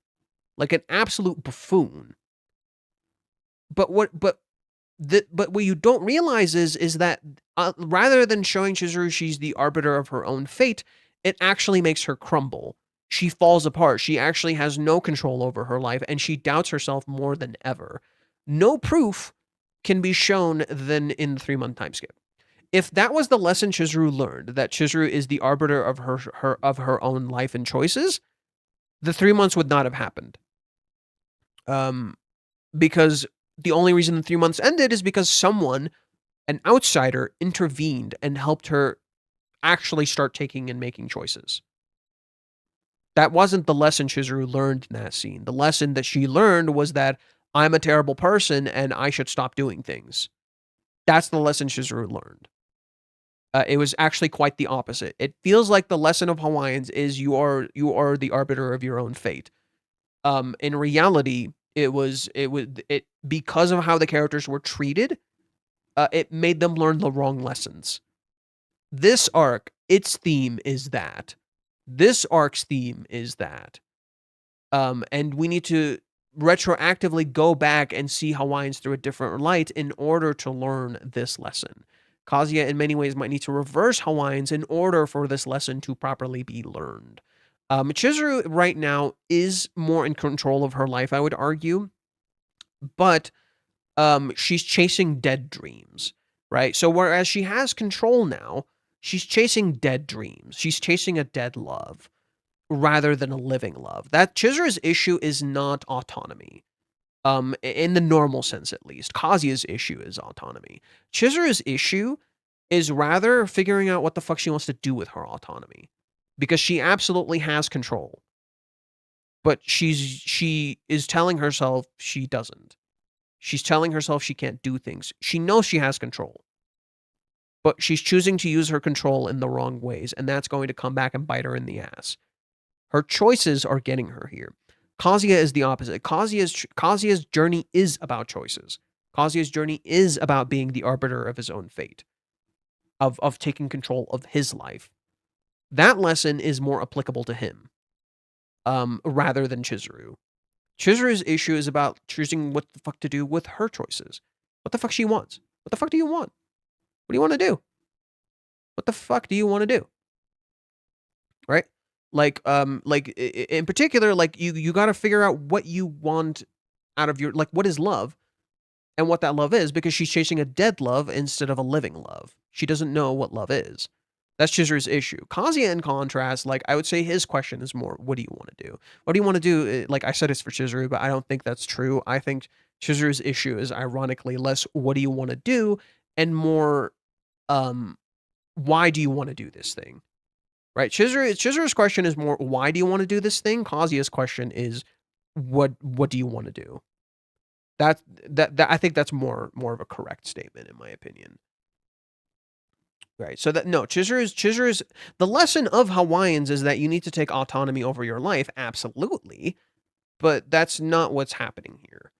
Like an absolute buffoon. But what you don't realize is that rather than showing Chizuru she's the arbiter of her own fate, it actually makes her crumble. She falls apart. She actually has no control over her life, and she doubts herself more than ever. No proof can be shown than in the 3-month time skip. If that was the lesson Chizuru learned, that Chizuru is the arbiter of her own life and choices, the 3 months would not have happened. Because the only reason the 3 months ended is because someone, an outsider, intervened and helped her actually start taking and making choices. That wasn't the lesson Chizuru learned in that scene. The lesson that she learned was that I'm a terrible person and I should stop doing things. That's the lesson Chizuru learned. It was actually quite the opposite. It feels like the lesson of Hawaiians is you are the arbiter of your own fate. In reality, it because of how the characters were treated, it made them learn the wrong lessons. This arc, its theme is that. This arc's theme is that. And we need to retroactively go back and see Hawaiians through a different light in order to learn this lesson. Kazuya, in many ways, might need to reverse Hawaiians in order for this lesson to properly be learned. Chizuru right now is more in control of her life, I would argue, but she's chasing dead dreams, right? So whereas she has control now, she's chasing dead dreams. She's chasing a dead love rather than a living love. That Chizuru's issue is not autonomy. In the normal sense at least. Kazuya's issue is autonomy. Chizuru's issue is rather figuring out what the fuck she wants to do with her autonomy. Because she absolutely has control. But she is telling herself she doesn't. She's telling herself she can't do things. She knows she has control. But she's choosing to use her control in the wrong ways, and that's going to come back and bite her in the ass. Her choices are getting her here. Kazuya is the opposite. Kazuya's journey is about choices. Kazuya's journey is about being the arbiter of his own fate, of taking control of his life. That lesson is more applicable to him, rather than Chizuru. Chizuru's issue is about choosing what the fuck to do with her choices. What the fuck she wants. What the fuck do you want? What do you want to do? What the fuck do you want to do? Right? Like in particular, like you got to figure out what you want out of your, like, what is love and what that love is, because she's chasing a dead love instead of a living love. She doesn't know what love is. That's Chizuru's issue. Kazuya, in contrast, like, I would say his question is more, what do you want to do? What do you want to do? Like I said, it's for Chizuru, but I don't think that's true. I think Chizuru's issue is ironically less, what do you want to do? And more, why do you want to do this thing? Right? Chizuru's question is more, why do you want to do this thing? Kazuya's question is, what do you want to do? That I think that's more of a correct statement, in my opinion. Right. So that, no, Chizuru's the lesson of Hawaiians is that you need to take autonomy over your life, absolutely, but that's not what's happening here.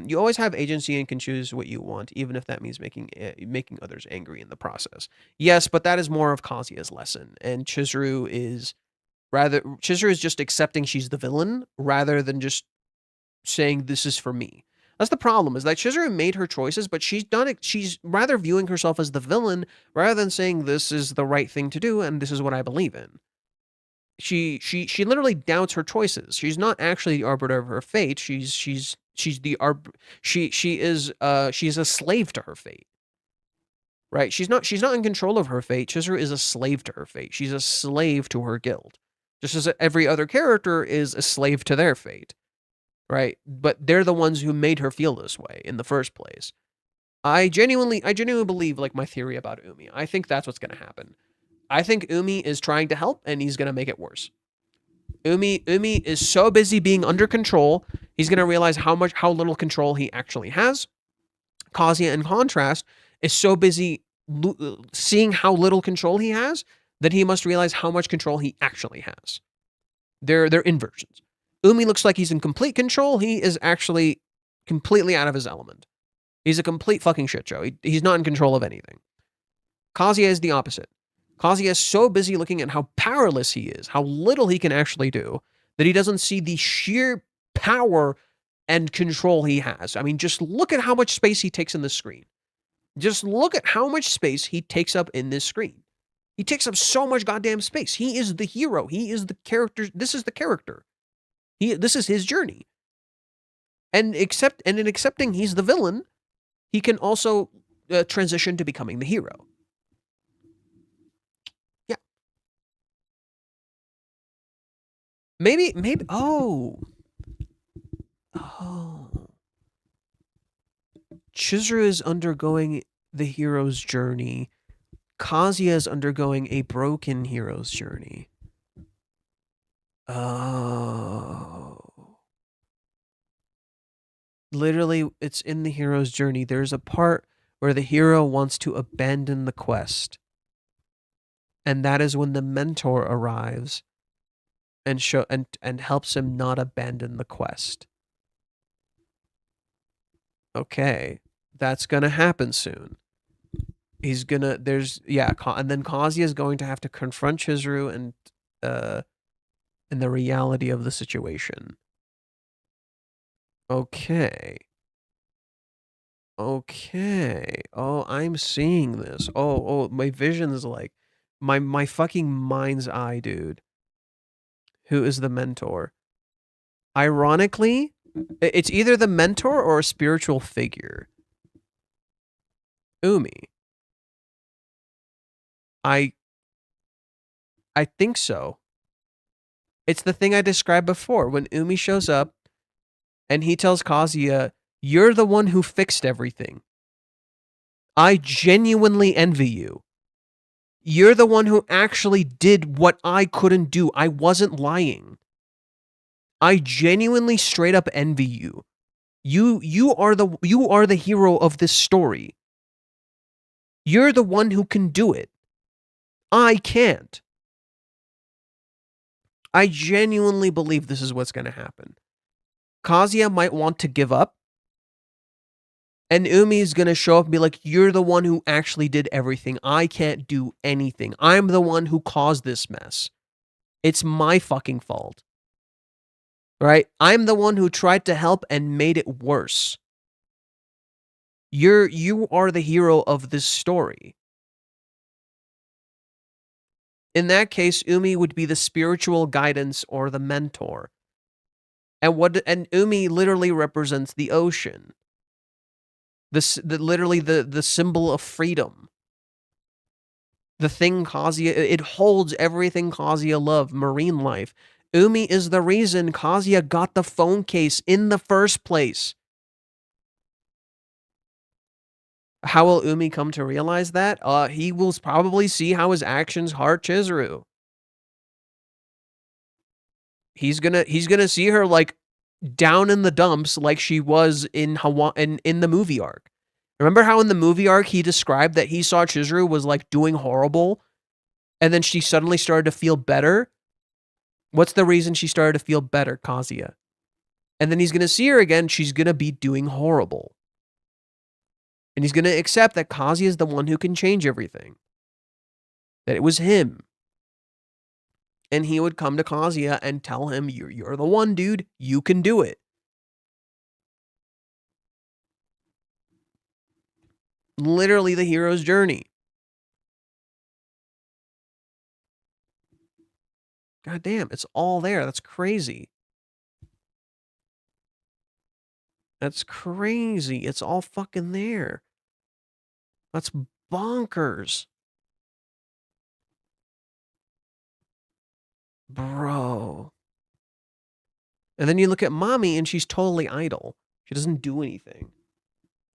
You always have agency and can choose what you want, even if that means making others angry in the process. Yes, but that is more of Kazuya's lesson, and Chizuru is just accepting she's the villain rather than just saying this is for me. That's the problem, is that Chizuru made her choices, but she's done it. She's rather viewing herself as the villain rather than saying this is the right thing to do and this is what I believe in. She literally doubts her choices. She's not actually the arbiter of her fate. She's a slave to her fate. Right? She's not in control of her fate. Chizuru is a slave to her fate. She's a slave to her guild. Just as every other character is a slave to their fate. Right? But they're the ones who made her feel this way in the first place. I genuinely believe, like, my theory about Umi. I think that's what's going to happen. I think Umi is trying to help, and he's going to make it worse. Umi is so busy being under control, he's going to realize how little control he actually has. Kazuya, in contrast, is so busy seeing how little control he has that he must realize how much control he actually has. They're inversions. Umi looks like he's in complete control. He is actually completely out of his element. He's a complete fucking shit show. He's not in control of anything. Kazuya is the opposite. Kazuya is so busy looking at how powerless he is, how little he can actually do, that he doesn't see the sheer power and control he has. I mean, just look at how much space he takes in this screen. Just look at how much space he takes up in this screen. He takes up so much goddamn space. He is the hero. He is the character. This is the character. This is his journey. And in accepting he's the villain, he can also transition to becoming the hero. Yeah. Maybe, oh. Chizuru is undergoing the hero's journey. Kazuya is undergoing a broken hero's journey. Oh. Literally, it's in the hero's journey. There's a part where the hero wants to abandon the quest. And that is when the mentor arrives and helps him not abandon the quest. Okay, that's gonna happen soon. He's gonna, and then Kazuya is going to have to confront Chizuru and the reality of the situation. Okay. Oh, I'm seeing this. Oh, my vision is like my fucking mind's eye, dude. Who is the mentor? Ironically, it's either the mentor or a spiritual figure. Umi. I think so. It's the thing I described before. When Umi shows up And he tells Kazuya, "You're the one who fixed everything. I genuinely envy you. You're the one who actually did what I couldn't do. I wasn't lying. I genuinely straight up envy you. You are the hero of this story. You're the one who can do it. I can't. I genuinely believe this is what's going to happen. Kazuya might want to give up. And Umi's going to show up and be like, you're the one who actually did everything. I can't do anything. I'm the one who caused this mess. It's my fucking fault. Right? I'm the one who tried to help and made it worse. You are the hero of this story. In that case, Umi would be the spiritual guidance or the mentor. And Umi literally represents the ocean. Literally the symbol of freedom. The thing Kazuya, it holds everything Kazuya loved, marine life. Umi is the reason Kazuya got the phone case in the first place. How will Umi come to realize that? He will probably see how his actions hurt Chizuru. He's gonna see her like down in the dumps like she was in in the movie arc. Remember how in the movie arc he described that he saw Chizuru was like doing horrible and then she suddenly started to feel better? What's the reason she started to feel better, Kazuya? And then he's going to see her again, she's going to be doing horrible. And he's going to accept that Kazuya is the one who can change everything. That it was him. And he would come to Kazuya and tell him, you're the one, dude. You can do it. Literally the hero's journey. God damn, it's all there. That's crazy. That's crazy. It's all fucking there. That's bonkers. Bro. And then you look at Mommy and she's totally idle. She doesn't do anything.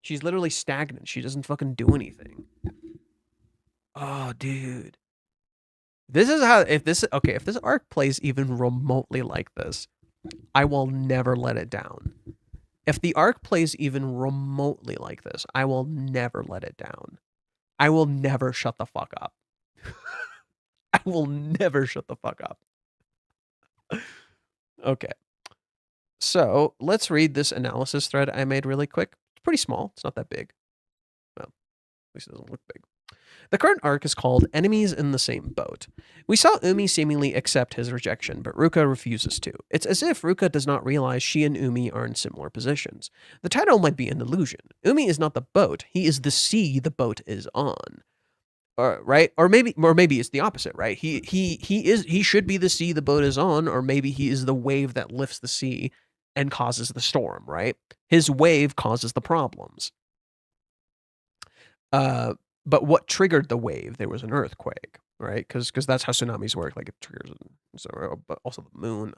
She's literally stagnant. She doesn't fucking do anything. Oh, dude. This is how, if this arc plays even remotely like this, I will never let it down. If the arc plays even remotely like this, I will never let it down. I will never shut the fuck up. I will never shut the fuck up. Okay. So let's read this analysis thread I made really quick. It's pretty small. It's not that big. Well, at least it doesn't look big. The current arc is called Enemies in the Same Boat. We saw Umi seemingly accept his rejection, but Ruka refuses to. It's as if Ruka does not realize she and Umi are in similar positions. The title might be an illusion. Umi is not the boat. He is the sea the boat is on. Right? Or maybe it's the opposite, right? He should be the sea the boat is on, or maybe he is the wave that lifts the sea and causes the storm, right? His wave causes the problems. But what triggered the wave? There was an earthquake, right? Because that's how tsunamis work. Like it triggers. So, but also the moon.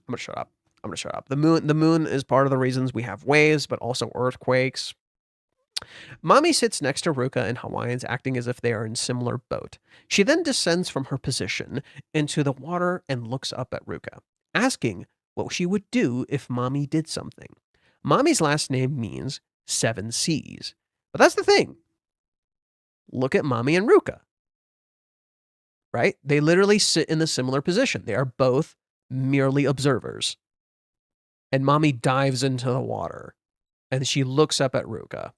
I'm gonna shut up. The moon is part of the reasons we have waves, but also earthquakes. Mommy sits next to Ruka and Hawaiians, acting as if they are in similar boat. She then descends from her position into the water and looks up at Ruka, asking what she would do if Mommy did something. Mommy's last name means 7 seas. But that's the thing. Look at Mommy and Ruka. Right? They literally sit in a similar position. They are both merely observers. And Mommy dives into the water. And she looks up at Ruka.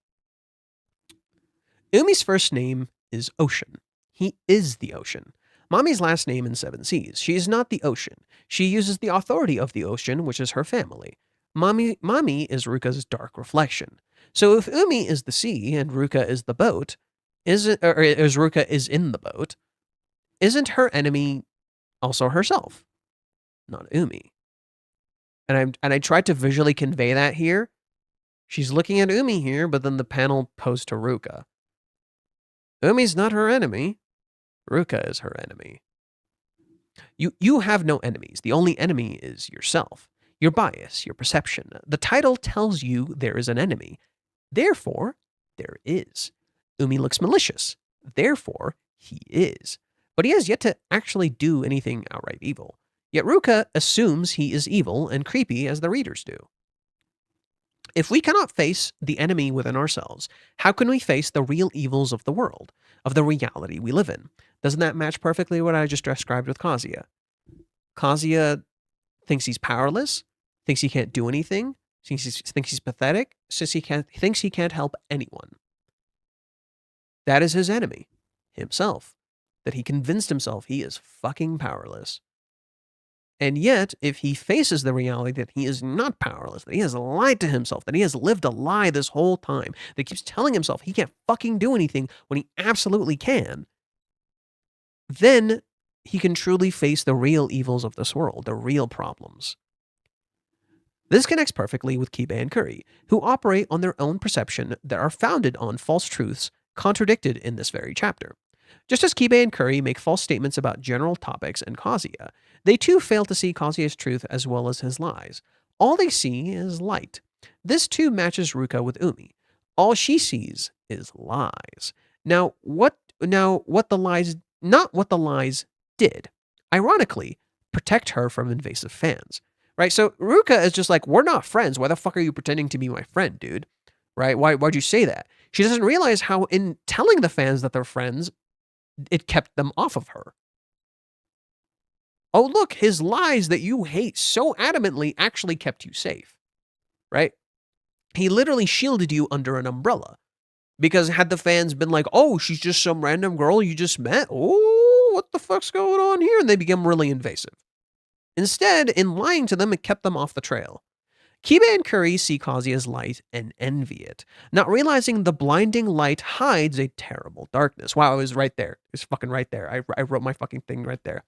Umi's first name is Ocean. He is the ocean. Mommy's last name in 7 seas. She is not the ocean. She uses the authority of the ocean, which is her family. Mommy is Ruka's dark reflection. So if Umi is the sea and Ruka is the boat, Ruka is in the boat, isn't her enemy also herself? Not Umi. And I tried to visually convey that here. She's looking at Umi here, but then the panel posed to Ruka. Umi's not her enemy. Ruka is her enemy. You have no enemies. The only enemy is yourself. your bias, your perception. The title tells you there is an enemy. Therefore, there is. Umi looks malicious. Therefore, he is. But he has yet to actually do anything outright evil. Yet Ruka assumes he is evil and creepy as the readers do. If we cannot face the enemy within ourselves, how can we face the real evils of the world, of the reality we live in? Doesn't that match perfectly what I just described with Kazuya? Kazuya thinks he's powerless, thinks he can't do anything, thinks he's pathetic, thinks he can't help anyone. That is his enemy, himself. That he convinced himself he is fucking powerless. And yet, if he faces the reality that he is not powerless, that he has lied to himself, that he has lived a lie this whole time, that keeps telling himself he can't fucking do anything when he absolutely can, then he can truly face the real evils of this world, the real problems. This connects perfectly with Kiba and Kuri, who operate on their own perception that are founded on false truths contradicted in this very chapter. Just as Kiba and Kuri make false statements about general topics and Kazuya, they too fail to see Kazuya's truth as well as his lies. All they see is light. This too matches Ruka with Umi. All she sees is lies. Not what the lies did. Ironically, protect her from invasive fans. Right? So Ruka is just like, we're not friends. Why the fuck are you pretending to be my friend, dude? Right? Why'd you say that? She doesn't realize how in telling the fans that they're friends, it kept them off of her. Oh, look, his lies that you hate so adamantly actually kept you safe. Right? He literally shielded you under an umbrella. Because had the fans been like, oh, she's just some random girl you just met. Oh, what the fuck's going on here? And they become really invasive. Instead, in lying to them, it kept them off the trail. Kiba and Kuri see Kazuya's light and envy it, not realizing the blinding light hides a terrible darkness. Wow, it was right there. It was fucking right there. I wrote my fucking thing right there.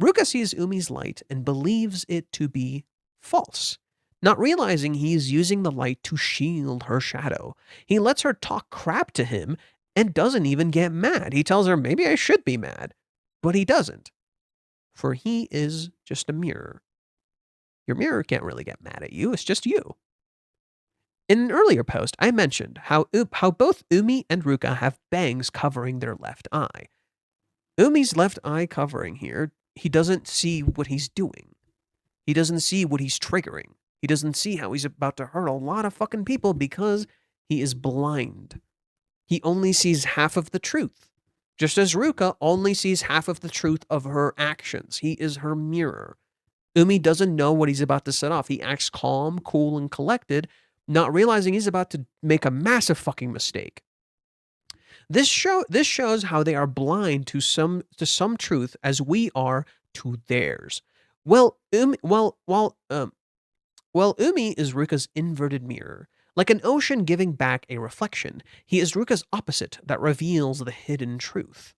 Ruka sees Umi's light and believes it to be false, not realizing he is using the light to shield her shadow. He lets her talk crap to him and doesn't even get mad. He tells her, maybe I should be mad, but he doesn't. For he is just a mirror. Your mirror can't really get mad at you, it's just you. In an earlier post, I mentioned how both Umi and Ruka have bangs covering their left eye. Umi's left eye covering here, he doesn't see what he's doing. He doesn't see what he's triggering. He doesn't see how he's about to hurt a lot of fucking people because he is blind. He only sees half of the truth. Just as Ruka only sees half of the truth of her actions. He is her mirror. Umi doesn't know what he's about to set off. He acts calm, cool, and collected, not realizing he's about to make a massive fucking mistake. This shows how they are blind to some truth as we are to theirs. While Umi is Ruka's inverted mirror. Like an ocean giving back a reflection, he is Ruka's opposite that reveals the hidden truth.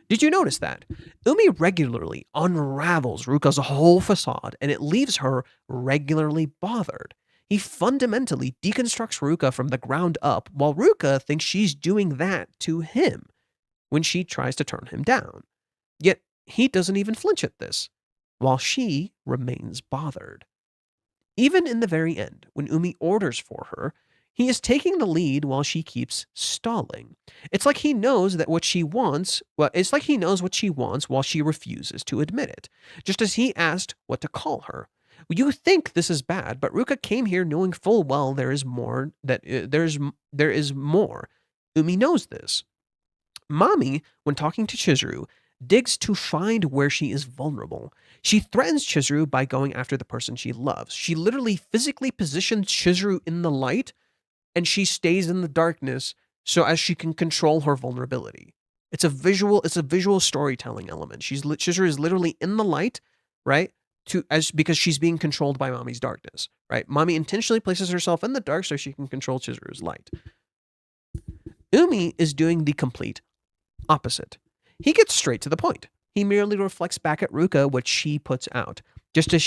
Did you notice that? Umi regularly unravels Ruka's whole facade, and it leaves her regularly bothered. He fundamentally deconstructs Ruka from the ground up, while Ruka thinks she's doing that to him when she tries to turn him down. Yet he doesn't even flinch at this, while she remains bothered. Even in the very end, when Umi orders for her, he is taking the lead while she keeps stalling. It's like he knows that what she wants, while she refuses to admit it. Just as he asked what to call her. You think this is bad, but Ruka came here knowing full well there is more. There is more. Umi knows this. Mami, when talking to Chizuru, digs to find where she is vulnerable. She threatens Chizuru by going after the person she loves. She literally physically positions Chizuru in the light, and she stays in the darkness so as she can control her vulnerability. It's a visual storytelling element. Chizuru is literally in the light, right? Because she's being controlled by Mami's darkness, right? Mami intentionally places herself in the dark so she can control Chizuru's light. Umi is doing the complete opposite. He gets straight to the point. He merely reflects back at Ruka what she puts out, just as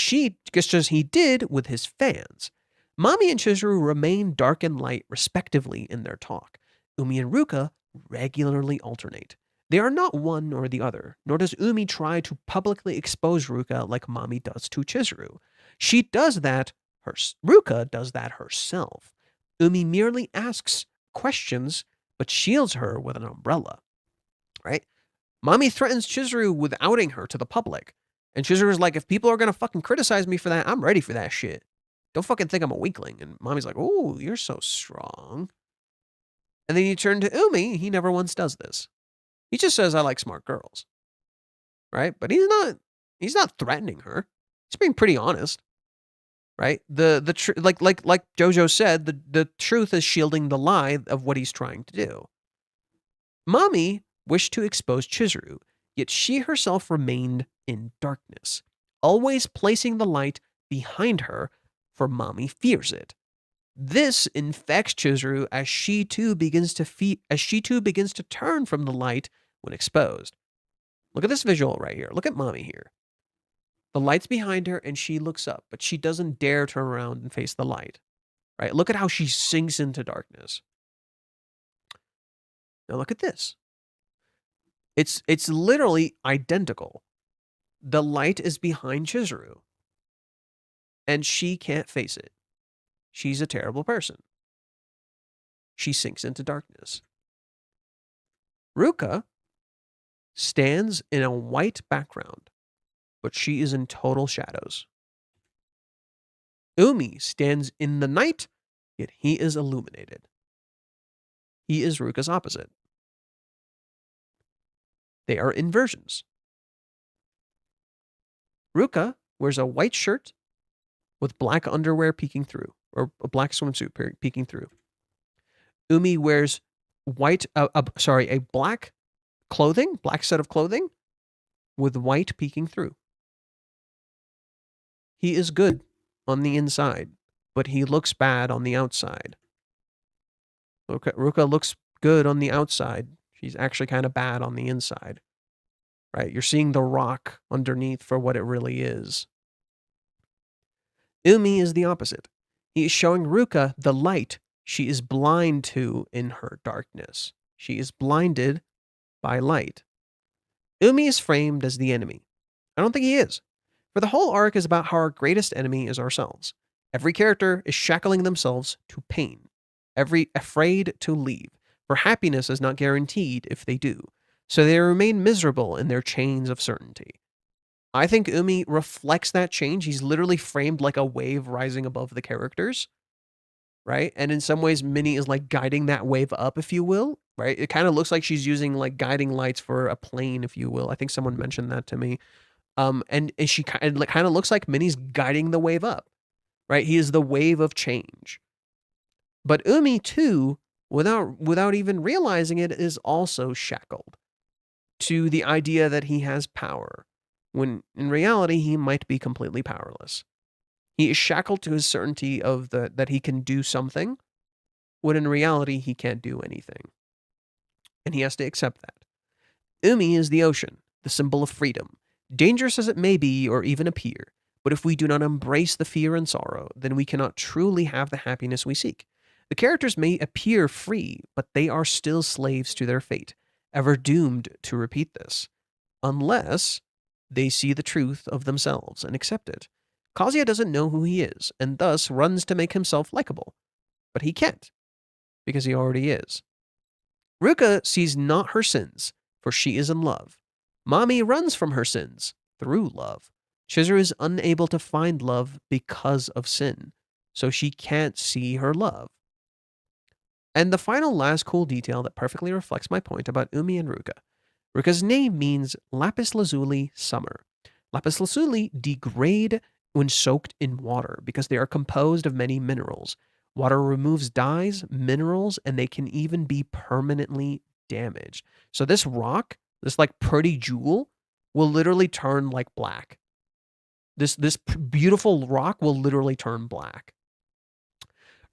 he did with his fans. Mami and Chizuru remain dark and light respectively in their talk. Umi and Ruka regularly alternate. They are not one or the other, nor does Umi try to publicly expose Ruka like Mami does to Chizuru. She does that, Ruka does that herself. Umi merely asks questions, but shields her with an umbrella, right? Mommy threatens Chizuru with outing her to the public. And Chizuru's like, if people are going to fucking criticize me for that, I'm ready for that shit. Don't fucking think I'm a weakling. And Mommy's like, oh, you're so strong. And then you turn to Umi, he never once does this. He just says, I like smart girls. Right? But he's not threatening her. He's being pretty honest. Right? Like Jojo said, the truth is shielding the lie of what he's trying to do. Mommy wished to expose Chizuru, yet she herself remained in darkness, always placing the light behind her, for Mommy fears it. This infects Chizuru as she too begins to turn from the light when exposed. Look at this visual right here. Look at Mommy here. The light's behind her and she looks up, but she doesn't dare turn around and face the light. Right? Look at how she sinks into darkness. Now look at this. It's literally identical. The light is behind Chizuru, and she can't face it. She's a terrible person. She sinks into darkness. Ruka stands in a white background, but she is in total shadows. Umi stands in the night, yet he is illuminated. He is Ruka's opposite. They are inversions. Ruka wears a white shirt with black underwear peeking through, or a black swimsuit peeking through. Umi wears a black set of clothing with white peeking through. He is good on the inside, but he looks bad on the outside. Ruka looks good on the outside. She's actually kind of bad on the inside, right? You're seeing the rock underneath for what it really is. Umi is the opposite. He is showing Ruka the light she is blind to in her darkness. She is blinded by light. Umi is framed as the enemy. I don't think he is. For the whole arc is about how our greatest enemy is ourselves. Every character is shackling themselves to pain. Every afraid to leave. For happiness is not guaranteed if they do, so they remain miserable in their chains of certainty. I think Umi reflects that change. He's literally framed like a wave rising above the characters, right? And in some ways, Minnie is like guiding that wave up, if you will, right? It kind of looks like she's using like guiding lights for a plane, if you will. I think someone mentioned that to me. And she kind of looks like Minnie's guiding the wave up, right? He is the wave of change. But Umi, too, without even realizing it, is also shackled to the idea that he has power, when in reality he might be completely powerless. He is shackled to his certainty of that he can do something, when in reality he can't do anything. And he has to accept that. Umi is the ocean, the symbol of freedom, dangerous as it may be or even appear, but if we do not embrace the fear and sorrow, then we cannot truly have the happiness we seek. The characters may appear free, but they are still slaves to their fate, ever doomed to repeat this, unless they see the truth of themselves and accept it. Kazuya doesn't know who he is, and thus runs to make himself likable. But he can't, because he already is. Ruka sees not her sins, for she is in love. Mommy runs from her sins, through love. Chizuru is unable to find love because of sin, so she can't see her love. And the final last cool detail that perfectly reflects my point about Umi and Ruka. Ruka's name means lapis lazuli summer. Lapis lazuli degrade when soaked in water because they are composed of many minerals. Water removes dyes, minerals, and they can even be permanently damaged. So this rock, this like pretty jewel, will literally turn like black. This beautiful rock will literally turn black.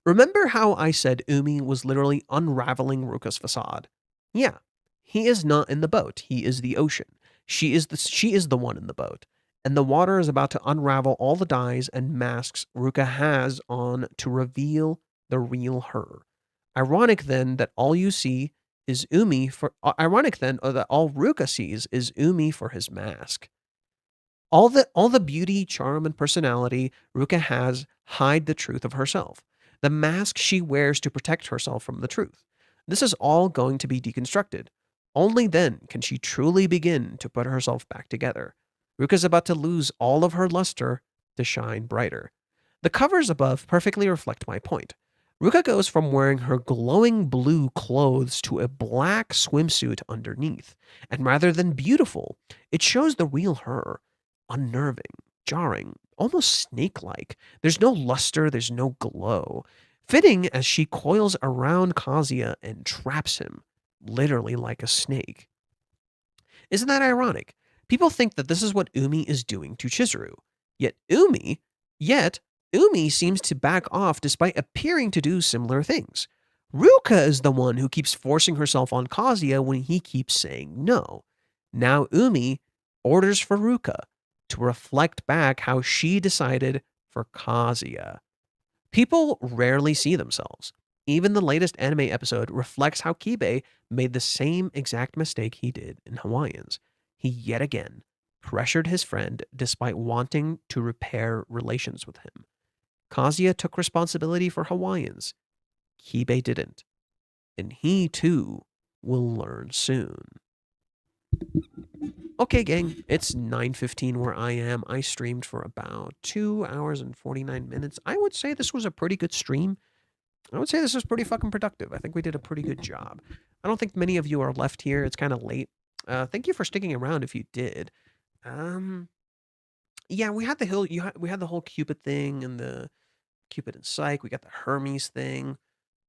Remember how I said Umi was literally unraveling Ruka's facade? Yeah, he is not in the boat. He is the ocean. She is the one in the boat. And the water is about to unravel all the dyes and masks Ruka has on to reveal the real her. Ironic then that all you see is Umi for ironic then or that all Ruka sees is Umi for his mask. All the beauty, charm, and personality Ruka has hide the truth of herself, the mask she wears to protect herself from the truth. This is all going to be deconstructed. Only then can she truly begin to put herself back together. Ruka's about to lose all of her luster to shine brighter. The covers above perfectly reflect my point. Ruka goes from wearing her glowing blue clothes to a black swimsuit underneath, and rather than beautiful, it shows the real her, unnerving, jarring, almost snake like. There's no luster, there's no glow. Fitting as she coils around Kazuya and traps him, literally like a snake. Isn't that ironic? People think that this is what Umi is doing to Chizuru. Yet Umi seems to back off despite appearing to do similar things. Ruka is the one who keeps forcing herself on Kazuya when he keeps saying no. Now Umi orders for Ruka to reflect back how she decided for Kazuya. People rarely see themselves. Even the latest anime episode reflects how Kibe made the same exact mistake he did in Hawaiians. He yet again pressured his friend despite wanting to repair relations with him. Kazuya took responsibility for Hawaiians. Kibe didn't. And he too will learn soon. Okay, gang, it's 9:15 where I am. I streamed for about 2 hours and 49 minutes. I would say this was a pretty good stream. I would say this was pretty fucking productive. I think we did a pretty good job. I don't think many of you are left here. It's kind of late. Thank you for sticking around if you did. Yeah, we had we had the whole Cupid thing and the Cupid and Psyche. We got the Hermes thing.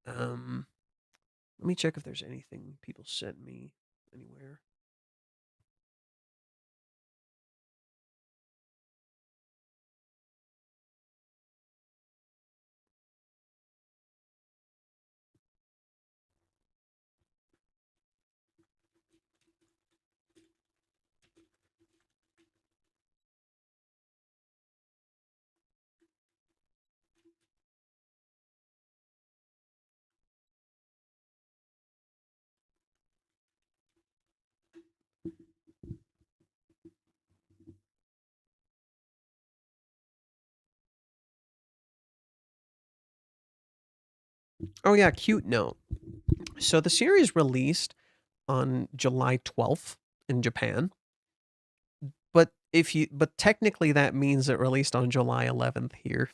Let me check if there's anything people sent me anywhere. Oh yeah, cute note. So the series released on July 12th in Japan. But technically that means it released on July 11th here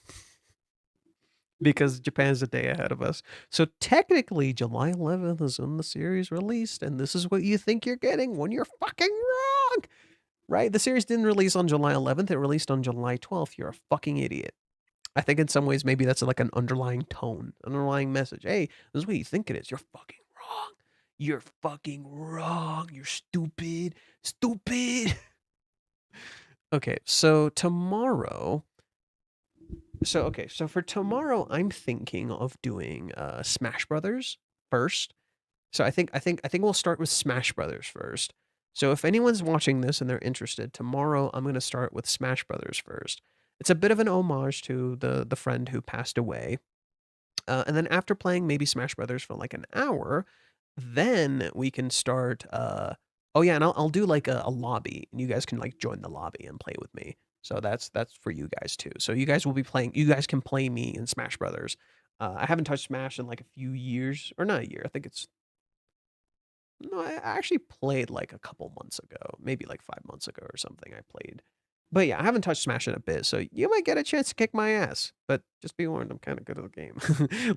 because Japan's a day ahead of us. So technically July 11th is when the series released, and this is what you think you're getting when you're fucking wrong. Right? The series didn't release on July 11th, it released on July 12th. You're a fucking idiot. I think in some ways maybe that's like an underlying tone, underlying message. Hey, this is what you think it is. You're fucking wrong. You're fucking wrong. You're stupid. Stupid. Okay, so tomorrow. So for tomorrow, I'm thinking of doing Smash Brothers first. So I think we'll start with Smash Brothers first. So if anyone's watching this and they're interested, tomorrow I'm going to start with Smash Brothers first. It's a bit of an homage to the friend who passed away. And then after playing maybe Smash Brothers for like an hour, then we can start. Oh yeah, and I'll do like a lobby, and you guys can like join the lobby and play with me. So that's for you guys too. So you guys will be playing. You guys can play me in Smash Brothers. I haven't touched Smash in like a few years, or not a year. I think it's no. I actually played like a couple months ago, maybe like 5 months ago or something. I played. But yeah, I haven't touched Smash in a bit, so you might get a chance to kick my ass. But just be warned, I'm kind of good at the game.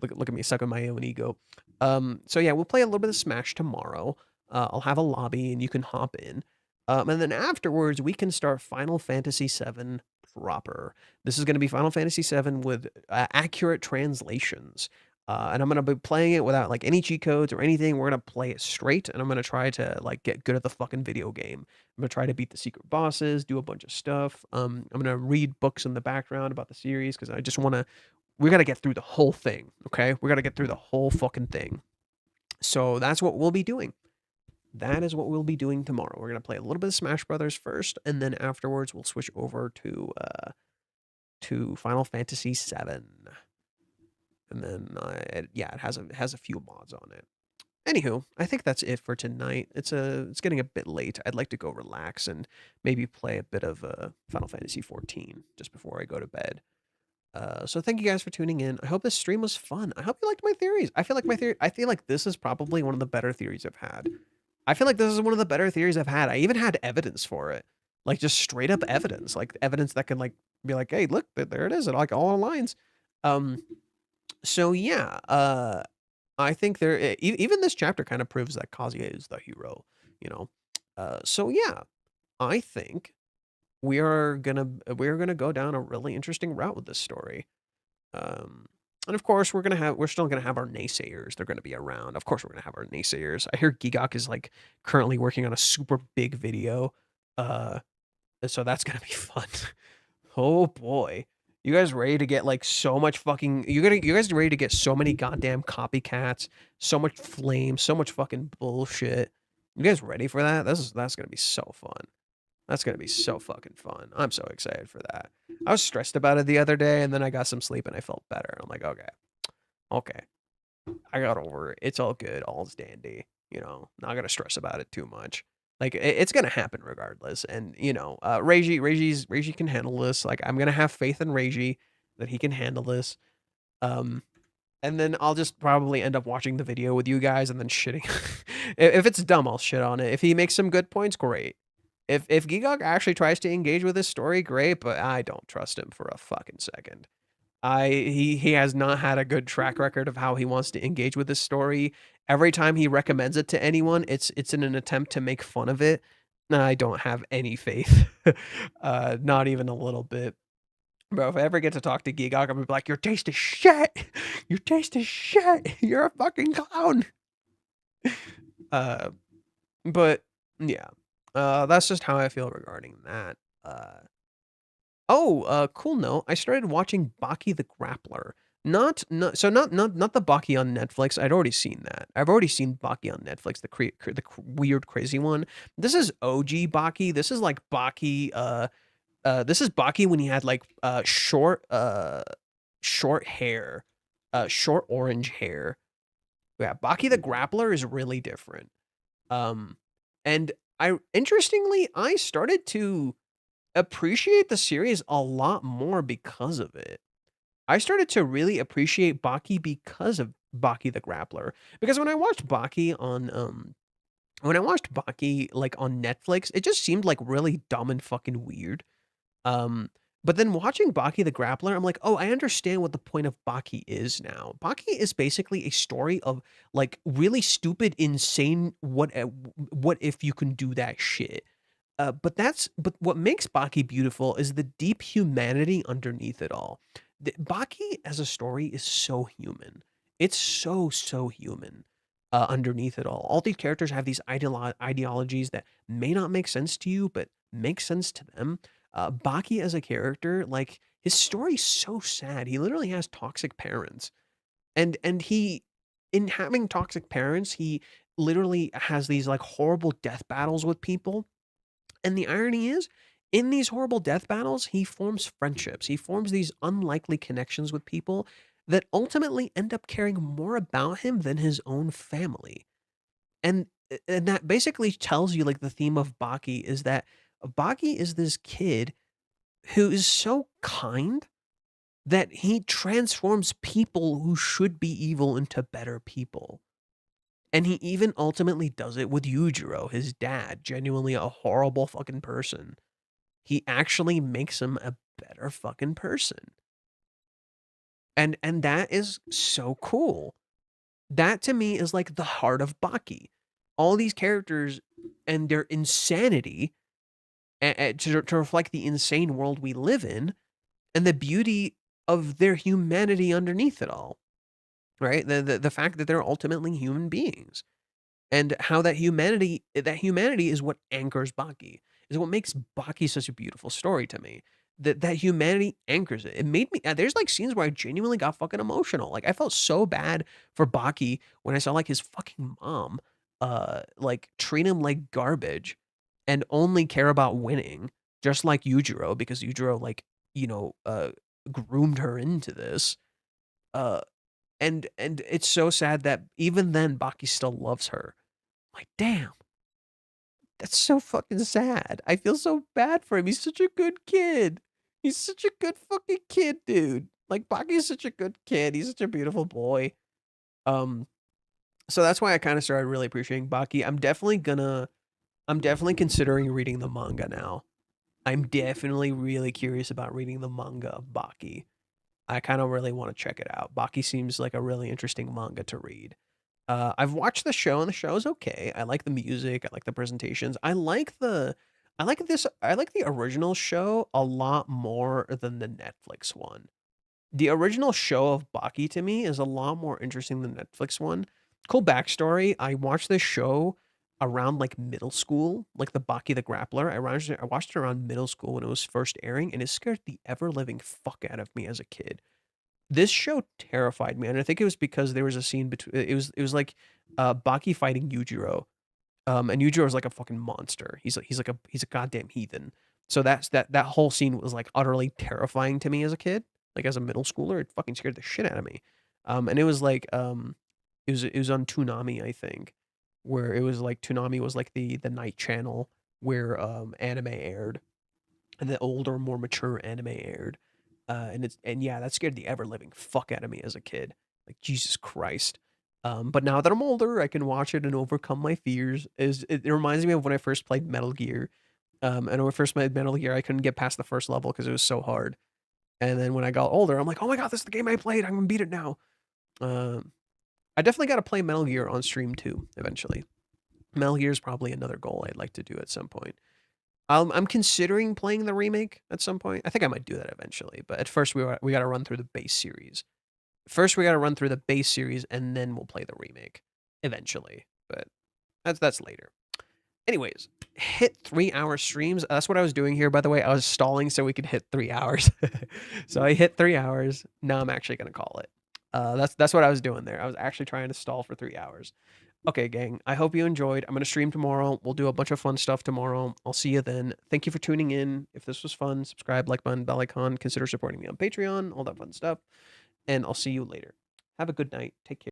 look at me sucking my own ego. So yeah, we'll play a little bit of Smash tomorrow. I'll have a lobby and you can hop in. And then afterwards, we can start Final Fantasy VII proper. This is going to be Final Fantasy VII with accurate translations. And I'm going to be playing it without like any cheat codes or anything. We're going to play it straight, and I'm going to try to like get good at the fucking video game. I'm going to try to beat the secret bosses, do a bunch of stuff. I'm going to read books in the background about the series because I just want to, we got to get through the whole thing. Okay. We got to get through the whole fucking thing. So that's what we'll be doing. That is what we'll be doing tomorrow. We're going to play a little bit of Smash Brothers first, and then afterwards we'll switch over to Final Fantasy VII. And then, yeah, it has a few mods on it. Anywho, I think that's it for tonight. It's getting a bit late. I'd like to go relax and maybe play a bit of Final Fantasy 14 just before I go to bed. So thank you guys for tuning in. I hope this stream was fun. I hope you liked my theories. I feel like this is probably one of the better theories I've had. I feel like this is one of the better theories I've had. I even had evidence for it. Like just straight up evidence. Like evidence that can like be like, hey, look, there it is. It like all aligns. So yeah, I think even this chapter kind of proves that Kazuya is the hero, you know. So yeah, I think we're gonna go down a really interesting route with this story. And of course we're still gonna have our naysayers. They're gonna be around. Of course we're gonna have our naysayers. I hear Gigok is like currently working on a super big video. So that's gonna be fun. Oh boy. You guys ready to get like so much fucking you guys ready to get so many goddamn copycats, so much flame, so much fucking bullshit. You guys ready for that? That's gonna be so fun. That's gonna be so fucking fun. I'm so excited for that. I was stressed about it the other day and then I got some sleep and I felt better. I'm like, okay. I got over it. It's all good, all's dandy. You know, not gonna stress about it too much. Like it's gonna happen regardless. And you know, Reiji can handle this. Like I'm gonna have faith in Reiji that he can handle this. And then I'll just probably end up watching the video with you guys and then shitting. If it's dumb, I'll shit on it. If he makes some good points, great. If Gigok actually tries to engage with this story, great. But I don't trust him for a fucking second. He has not had a good track record of how he wants to engage with this story. Every time he recommends it to anyone, it's in an attempt to make fun of it. I don't have any faith. Not even a little bit. Bro, if I ever get to talk to Gigok, I'm gonna be like, your taste is shit. Your taste is shit. You're a fucking clown. But yeah. That's just how I feel regarding that. Cool note. I started watching Baki the Grappler. Not the Baki on Netflix. I'd already seen that. I've already seen Baki on Netflix, the weird crazy one. This is OG Baki. This is like Baki this is Baki when he had like short hair, short orange hair. Yeah, Baki the Grappler is really different. And interestingly, I started to appreciate the series a lot more because of it. I started to really appreciate Baki because of Baki the Grappler. Because when I watched Baki like on Netflix, it just seemed like really dumb and fucking weird. But then watching Baki the Grappler, I'm like, oh, I understand what the point of Baki is now. Baki is basically a story of like really stupid, insane what if you can do that shit. But what makes Baki beautiful is the deep humanity underneath it all. Baki as a story is so human. It's so human underneath it all. All these characters have these ideologies that may not make sense to you, but make sense to them. Baki as a character, like his story's so sad. He literally has toxic parents, and he, in having toxic parents, he literally has these like horrible death battles with people. And the irony is, in these horrible death battles, he forms friendships. He forms these unlikely connections with people that ultimately end up caring more about him than his own family. And that basically tells you like the theme of Baki is that Baki is this kid who is so kind that he transforms people who should be evil into better people. And he even ultimately does it with Yujiro, his dad, genuinely a horrible fucking person. He actually makes him a better fucking person. And that is so cool. That to me is like the heart of Baki. All these characters and their insanity to reflect the insane world we live in and the beauty of their humanity underneath it all. Right? The fact that they're ultimately human beings. And how that humanity is what anchors Baki, is what makes Baki such a beautiful story to me. That humanity anchors it. It made me. There's like scenes where I genuinely got fucking emotional. Like I felt so bad for Baki when I saw like his fucking mom, like treat him like garbage, and only care about winning, just like Yujiro, because Yujiro like groomed her into this. And it's so sad that even then Baki still loves her. Like, damn. That's so fucking sad. I feel so bad for him. He's such a good kid. He's such a good fucking kid, dude. Like, Baki's such a good kid. He's such a beautiful boy. Um, so that's why I kind of started really appreciating Baki. I'm definitely considering reading the manga now. I'm definitely really curious about reading the manga of Baki. I kind of really want to check it out. Baki seems like a really interesting manga to read. I've watched the show and the show is okay. I like the music. I like the presentations. I like the original show a lot more than the Netflix one. The original show of Baki to me is a lot more interesting than the Netflix one. Cool backstory. I watched this show around like middle school, like the Baki the Grappler. I watched it around middle school when it was first airing, and it scared the ever living fuck out of me as a kid. This show terrified me, and I think it was because there was a scene between. It was like Baki fighting Yujiro, and Yujiro is like a fucking monster. He's a goddamn heathen. So that whole scene was like utterly terrifying to me as a kid, like as a middle schooler. It fucking scared the shit out of me. And it was like it was on Toonami, I think, where it was like Toonami was like the night channel where anime aired, and the older, more mature anime aired. And yeah, that scared the ever living fuck out of me as a kid. Like Jesus Christ. But now that I'm older, I can watch it and overcome my fears. It reminds me of when I first played Metal Gear. And when I first played Metal Gear, I couldn't get past the first level because it was so hard. And then when I got older, I'm like, oh my god, this is the game I played. I'm gonna beat it now. I definitely got to play Metal Gear on stream too eventually. Metal Gear is probably another goal I'd like to do at some point. I'm considering playing the remake at some point. I think I might do that eventually, but at first we got to run through the base series. First we got to run through the base series, and then we'll play the remake eventually. But that's later. Anyways, hit 3-hour streams. That's what I was doing here, by the way. I was stalling so we could hit 3 hours. So I hit 3 hours. Now I'm actually gonna call it. That's what I was doing there. I was actually trying to stall for 3 hours. Okay, gang. I hope you enjoyed. I'm going to stream tomorrow. We'll do a bunch of fun stuff tomorrow. I'll see you then. Thank you for tuning in. If this was fun, subscribe, like button, bell icon, consider supporting me on Patreon, all that fun stuff. And I'll see you later. Have a good night. Take care.